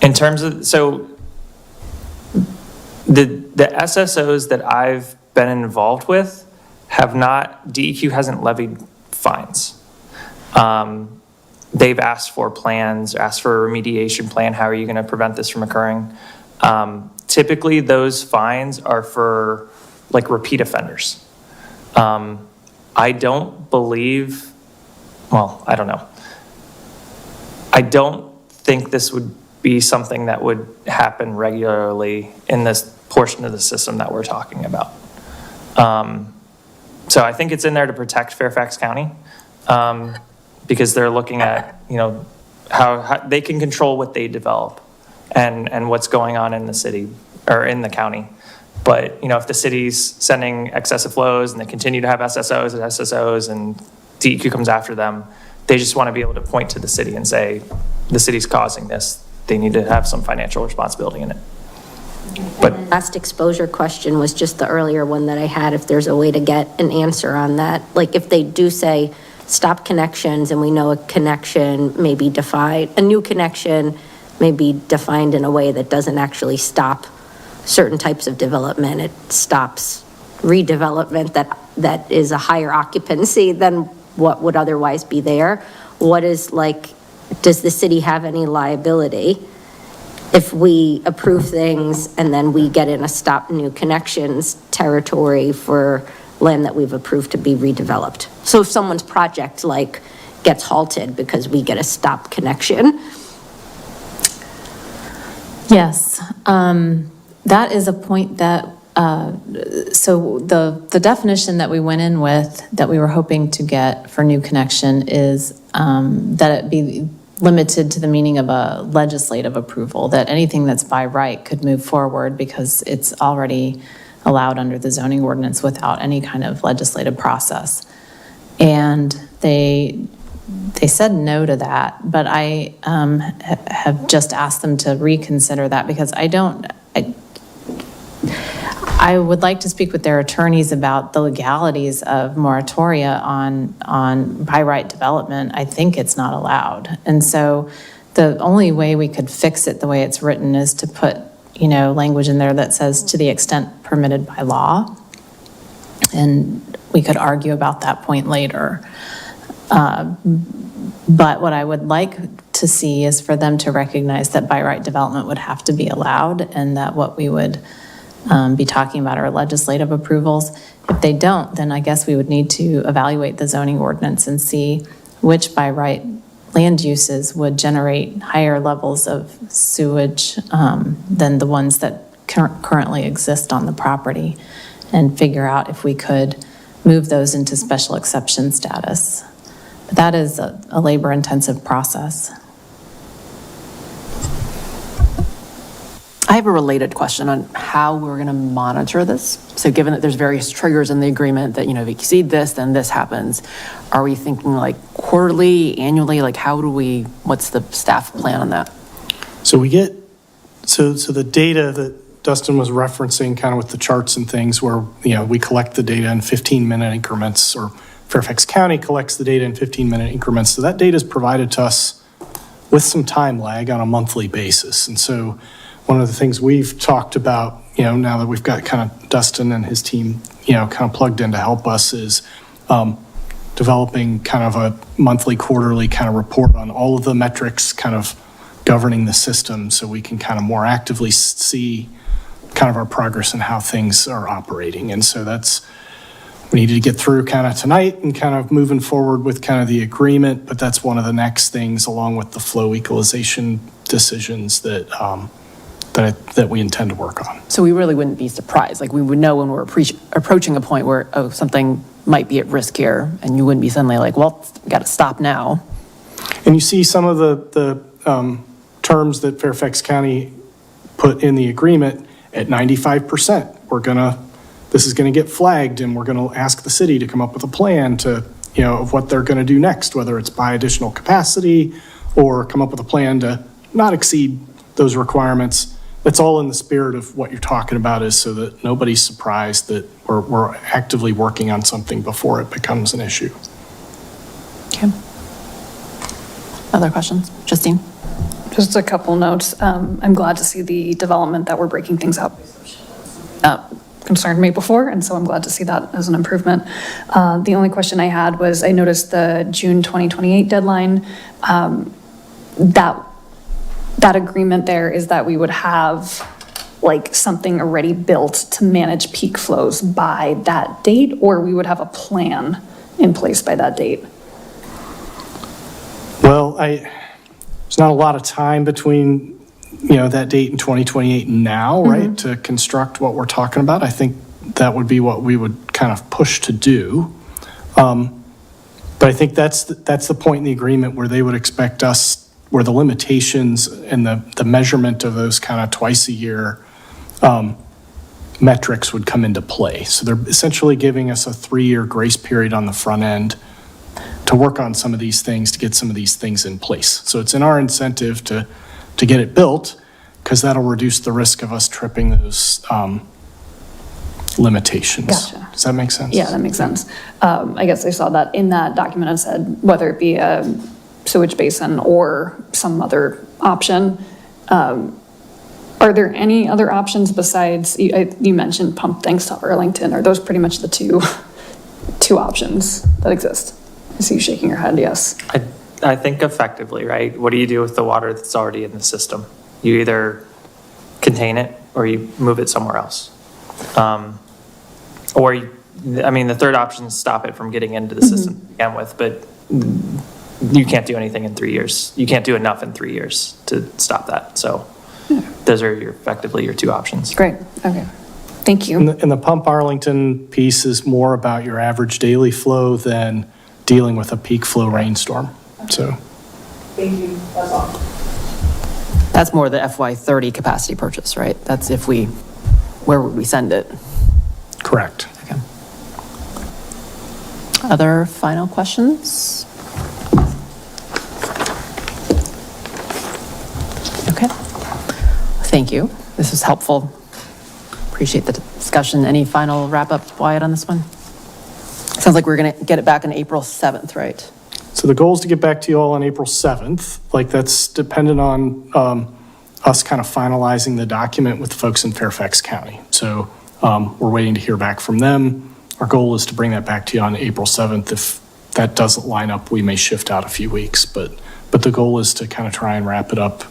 In terms of, so the SSOs that I've been involved with DEQ hasn't levied fines. They've asked for plans, asked for a remediation plan. How are you going to prevent this from occurring? Typically, those fines are for like repeat offenders. I don't know. I don't think this would be something that would happen regularly in this portion of the system that we're talking about. So I think it's in there to protect Fairfax County. Because they're looking at, how they can control what they develop and what's going on in the city or in the county. But, if the city's sending excessive flows and they continue to have SSOs and DEQ comes after them, they just want to be able to point to the city and say, the city's causing this. They need to have some financial responsibility in it. But Last exposure question was just the earlier one that I had, if there's a way to get an answer on that. Like if they do say, stop connections, and we know a connection may be defined, a new connection may be defined in a way that doesn't actually stop certain types of development. It stops redevelopment that is a higher occupancy than what would otherwise be there. What is does the city have any liability if we approve things and then we get in a stop new connections territory for land that we've approved to be redeveloped? So if someone's project gets halted because we get a stop connection. Yes, that is a point that So the definition that we went in with, that we were hoping to get for new connection is that it be limited to the meaning of a legislative approval, that anything that's by right could move forward because it's already allowed under the zoning ordinance without any kind of legislative process. And they said no to that, but I have just asked them to reconsider that because I would like to speak with their attorneys about the legalities of moratoria on by right development. I think it's not allowed. And so the only way we could fix it the way it's written is to put, language in there that says to the extent permitted by law. And we could argue about that point later. But what I would like to see is for them to recognize that by right development would have to be allowed and that what we would be talking about are legislative approvals. If they don't, then I guess we would need to evaluate the zoning ordinance and see which by right land uses would generate higher levels of sewage than the ones that currently exist on the property, and figure out if we could move those into special exception status. But that is a labor-intensive process. I have a related question on how we're going to monitor this. So given that there's various triggers in the agreement that, if you exceed this, then this happens, are we thinking like quarterly, annually? Like what's the staff plan on that? So so the data that Dustin was referencing kind of with the charts and things where, we collect the data in 15-minute increments, or Fairfax County collects the data in 15-minute increments. So that data is provided to us with some time lag on a monthly basis. And so one of the things we've talked about, now that we've got kind of Dustin and his team, kind of plugged in to help us is developing kind of a monthly, quarterly kind of report on all of the metrics kind of governing the system so we can kind of more actively see kind of our progress and how things are operating. And so we needed to get through kind of tonight and kind of moving forward with kind of the agreement, but that's one of the next things along with the flow equalization decisions that we intend to work on. So we really wouldn't be surprised. Like we would know when we're approaching a point where, something might be at risk here, and you wouldn't be suddenly like, well, we got to stop now. And you see some of the terms that Fairfax County put in the agreement at 95%. This is going to get flagged, and we're going to ask the city to come up with a plan of what they're going to do next, whether it's buy additional capacity or come up with a plan to not exceed those requirements. That's all in the spirit of what you're talking about, is so that nobody's surprised that we're actively working on something before it becomes an issue. Okay. Other questions? Justine? Just a couple notes. I'm glad to see the development that we're breaking things up. Concerned me before, and so I'm glad to see that as an improvement. The only question I had was, I noticed the June 2028 deadline. That agreement there is that we would have like something already built to manage peak flows by that date, or we would have a plan in place by that date? Well, there's not a lot of time between, that date in 2028 and now, right, to construct what we're talking about. I think that would be what we would kind of push to do. But I think that's the point in the agreement where they would expect us, where the limitations and the measurement of those kind of twice a year metrics would come into play. So they're essentially giving us a 3-year grace period on the front end to work on some of these things, to get some of these things in place. So it's in our incentive to get it built, because that'll reduce the risk of us tripping those limitations. Gotcha. Does that make sense? Yeah, that makes sense. I guess I saw that in that document. It said whether it be a sewage basin or some other option. Are there any other options besides, you mentioned pump tanks to Arlington? Are those pretty much the two options that exist? I see you shaking your head, yes. I think effectively, right? What do you do with the water that's already in the system? You either contain it or you move it somewhere else. The third option is stop it from getting into the system to begin with, but you can't do anything in 3 years. You can't do enough in 3 years to stop that. So those are effectively your two options. Great, okay. Thank you. And the Pump Arlington piece is more about your average daily flow than dealing with a peak flow rainstorm, so. Thank you, that's all. That's more the FY30 capacity purchase, right? That's where would we send it? Correct. Okay. Other final questions? Okay. Thank you. This was helpful. Appreciate the discussion. Any final wrap-up, Wyatt, on this one? Sounds like we're going to get it back on April 7th, right? So the goal is to get back to you all on April 7th. Like, that's dependent on us kind of finalizing the document with folks in Fairfax County. So we're waiting to hear back from them. Our goal is to bring that back to you on April 7th. If that doesn't line up, we may shift out a few weeks, but the goal is to kind of try and wrap it up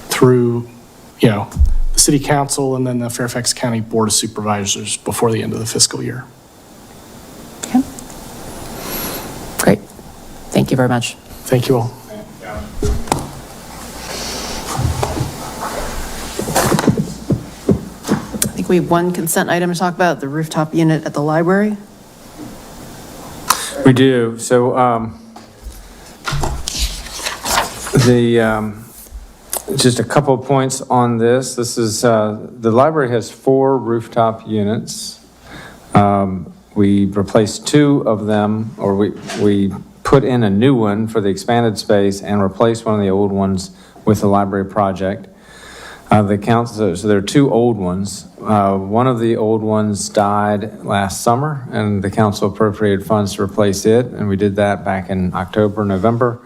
through, the City Council and then the Fairfax County Board of Supervisors before the end of the fiscal year. Okay. Great. Thank you very much. Thank you all. I think we have one consent item to talk about, the rooftop unit at the library. We do. So just a couple of points on this. This is, the library has 4 rooftop units. We replaced 2 of them, or we put in a new one for the expanded space and replaced one of the old ones with the library project. The council, so there are 2 old ones. One of the old ones died last summer, and the council appropriated funds to replace it, and we did that back in October, November.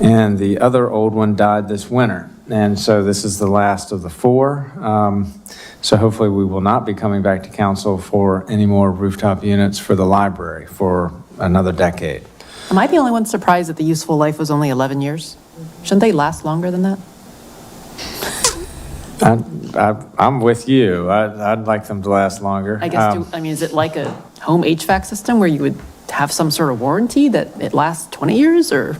And the other old one died this winter. And so this is the last of the 4. So hopefully we will not be coming back to council for any more rooftop units for the library for another decade. Am I the only one surprised that the useful life was only 11 years? Shouldn't they last longer than that? I'm with you. I'd like them to last longer. I guess, is it like a home HVAC system where you would have some sort of warranty that it lasts 20 years or?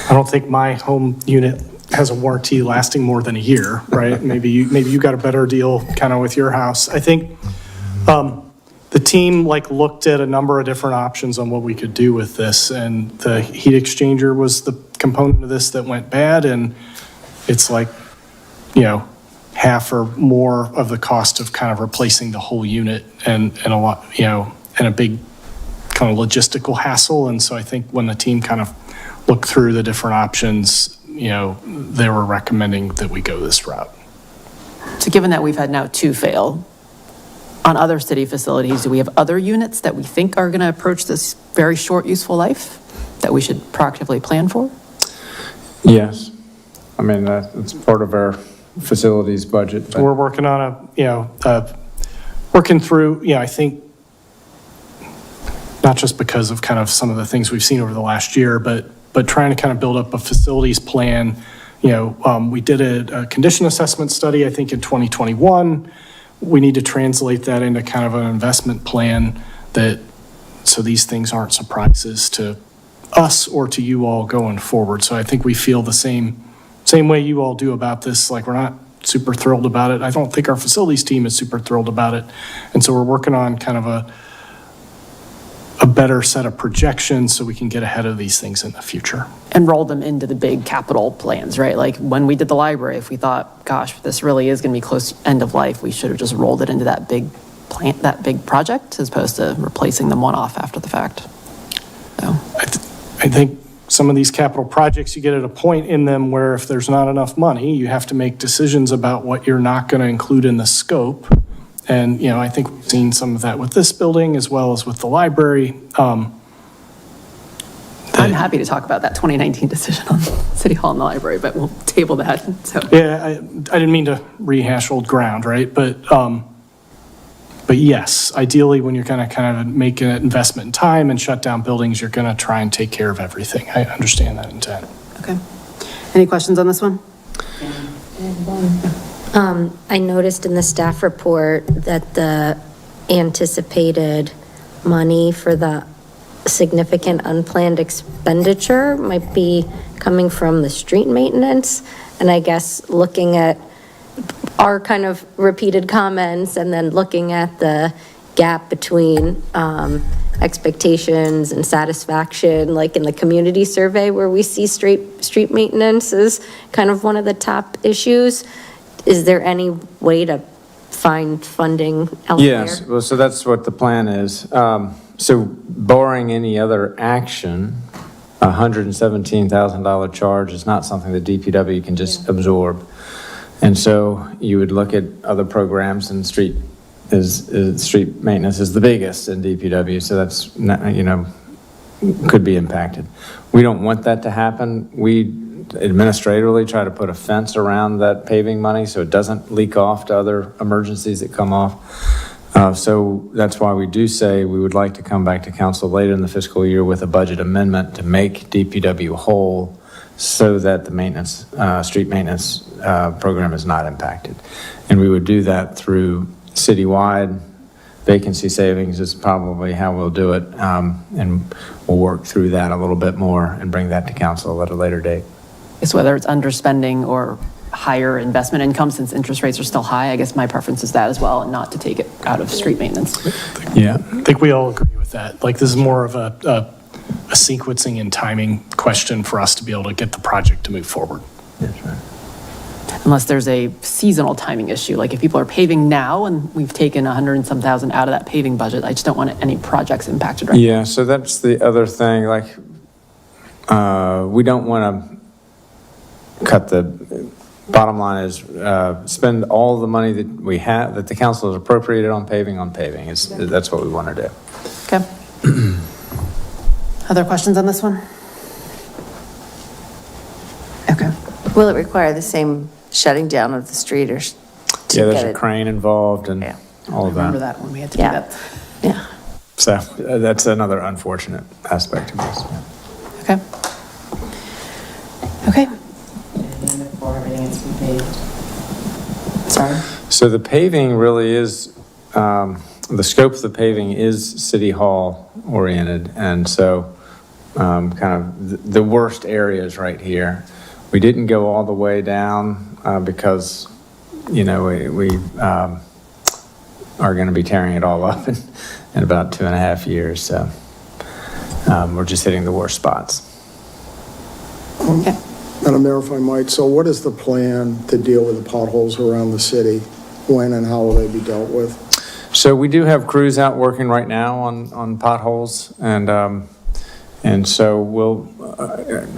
I don't think my home unit has a warranty lasting more than a year, right? Maybe you got a better deal kind of with your house. I think the team looked at a number of different options on what we could do with this, and the heat exchanger was the component of this that went bad, and it's half or more of the cost of kind of replacing the whole unit and a lot, and a big kind of logistical hassle. And so I think when the team kind of looked through the different options, they were recommending that we go this route. So given that we've had now 2 fail, on other city facilities, do we have other units that we think are going to approach this very short useful life that we should proactively plan for? Yes. I mean, it's part of our facilities budget. We're working on working through, I think, not just because of kind of some of the things we've seen over the last year, but trying to kind of build up a facilities plan. We did a condition assessment study, I think, in 2021. We need to translate that into kind of an investment plan so these things aren't surprises to us or to you all going forward. So I think we feel the same way you all do about this. We're not super thrilled about it. I don't think our facilities team is super thrilled about it. And so we're working on kind of a better set of projections so we can get ahead of these things in the future. And roll them into the big capital plans, right? Like when we did the library, if we thought, gosh, this really is going to be close to end of life, we should have just rolled it into that big plant, that big project, as opposed to replacing them one-off after the fact. So. I think some of these capital projects, you get at a point in them where if there's not enough money, you have to make decisions about what you're not going to include in the scope. And, I think we've seen some of that with this building as well as with the library. I'm happy to talk about that 2019 decision on City Hall and the library, but we'll table that. So. Yeah, I didn't mean to rehash old ground, right? But yes, ideally, when you're going to kind of make an investment in time and shut down buildings, you're going to try and take care of everything. I understand that intent. Okay. Any questions on this one? I noticed in the staff report that the anticipated money for the significant unplanned expenditure might be coming from the street maintenance. And I guess looking at our kind of repeated comments and then looking at the gap between expectations and satisfaction, like in the community survey where we see street maintenance is kind of one of the top issues. Is there any way to find funding elsewhere? Yes, well, so that's what the plan is. So barring any other action, a $117,000 charge is not something the DPW can just absorb. And so you would look at other programs, and street maintenance is the biggest in DPW, so that's, could be impacted. We don't want that to happen. We administratively try to put a fence around that paving money so it doesn't leak off to other emergencies that come off. So that's why we do say we would like to come back to council later in the fiscal year with a budget amendment to make DPW whole so that the maintenance, street maintenance program is not impacted. And we would do that through citywide vacancy savings is probably how we'll do it. And we'll work through that a little bit more and bring that to council at a later date. It's whether it's underspending or higher investment income, since interest rates are still high. I guess my preference is that as well, and not to take it out of street maintenance. Yeah. I think we all agree with that. Like, this is more of a sequencing and timing question for us to be able to get the project to move forward. That's right. Unless there's a seasonal timing issue, like if people are paving now and we've taken 100 and some thousand out of that paving budget, I just don't want any projects impacted right now. Yeah, so that's the other thing, like, we don't want to cut the, bottom line is spend all the money that we have, that the council has appropriated on paving. That's what we want to do. Okay. Other questions on this one? Okay. Will it require the same shutting down of the street or? Yeah, there's a crane involved and all of that. Remember that when we had to do Yeah. that. Yeah. So that's another unfortunate aspect of this. Okay. Okay. Sorry. So the paving really is, the scope of the paving is City Hall oriented. And so kind of the worst areas right here. We didn't go all the way down because, we are going to be tearing it all up in about 2.5 years. So we're just hitting the worst spots. Okay. Madam Mayor, if I might, so what is the plan to deal with the potholes around the city? When and how will they be dealt with? So we do have crews out working right now on potholes, and so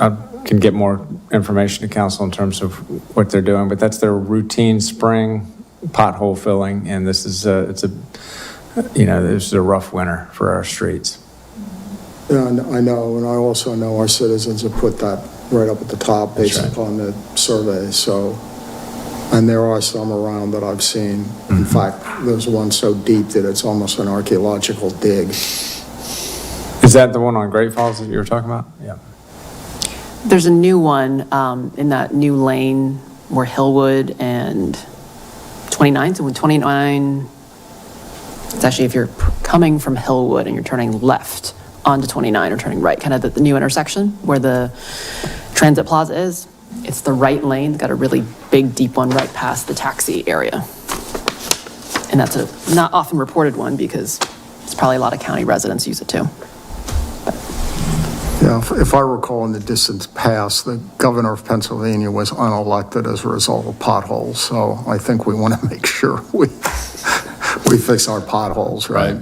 I can get more information to council in terms of what they're doing, but that's their routine spring pothole filling, and this is this is a rough winter for our streets. Yeah, I know, and I also know our citizens have put that right up at the top based upon the survey, so, and there are some around that I've seen. In fact, there's one so deep that it's almost an archaeological dig. Is that the one on Great Falls that you were talking about? Yeah. There's a new one in that new lane where Hillwood and 29, so when 29, it's actually if you're coming from Hillwood and you're turning left onto 29 or turning right, kind of the new intersection where the Transit Plaza is. It's the right lane, it's got a really big, deep one right past the taxi area. And that's a not often reported one because it's probably a lot of county residents use it too. Yeah, if I recall in the distant past, the governor of Pennsylvania was unelected as a result of potholes, so I think we want to make sure we fix our potholes, right?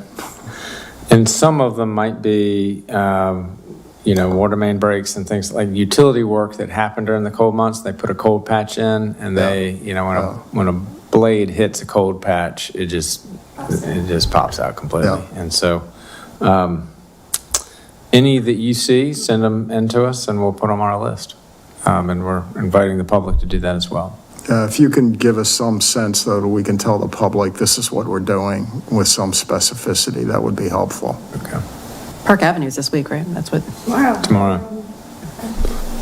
And some of them might be, water main breaks and things like utility work that happened during the cold months. They put a cold patch in, and they, when a blade hits a cold patch, it just pops out completely. Yeah. And so, any that you see, send them in to us, and we'll put them on our list. And we're inviting the public to do that as well. If you can give us some sense, though, that we can tell the public this is what we're doing with some specificity, that would be helpful. Okay. Park Avenue's this week, right? That's what. Tomorrow.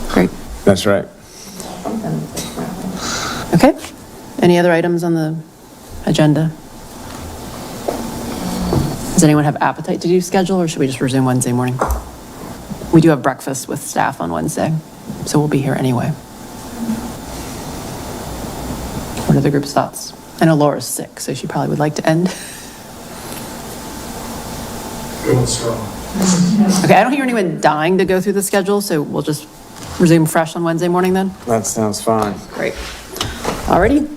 Great. That's right. Okay. Any other items on the agenda? Does anyone have appetite to do schedule, or should we just resume Wednesday morning? We do have breakfast with staff on Wednesday, so we'll be here anyway. Or What are the group's thoughts? I know Laura's sick, so she probably would like to end. Okay, I don't hear anyone dying to go through the schedule, so we'll just resume fresh on Wednesday morning then? That sounds fine. Great. Alrighty.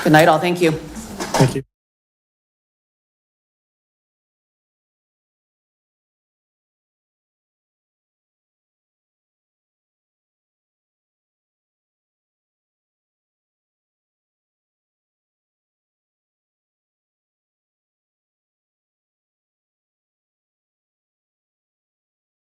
Good night all, thank you. Thank you.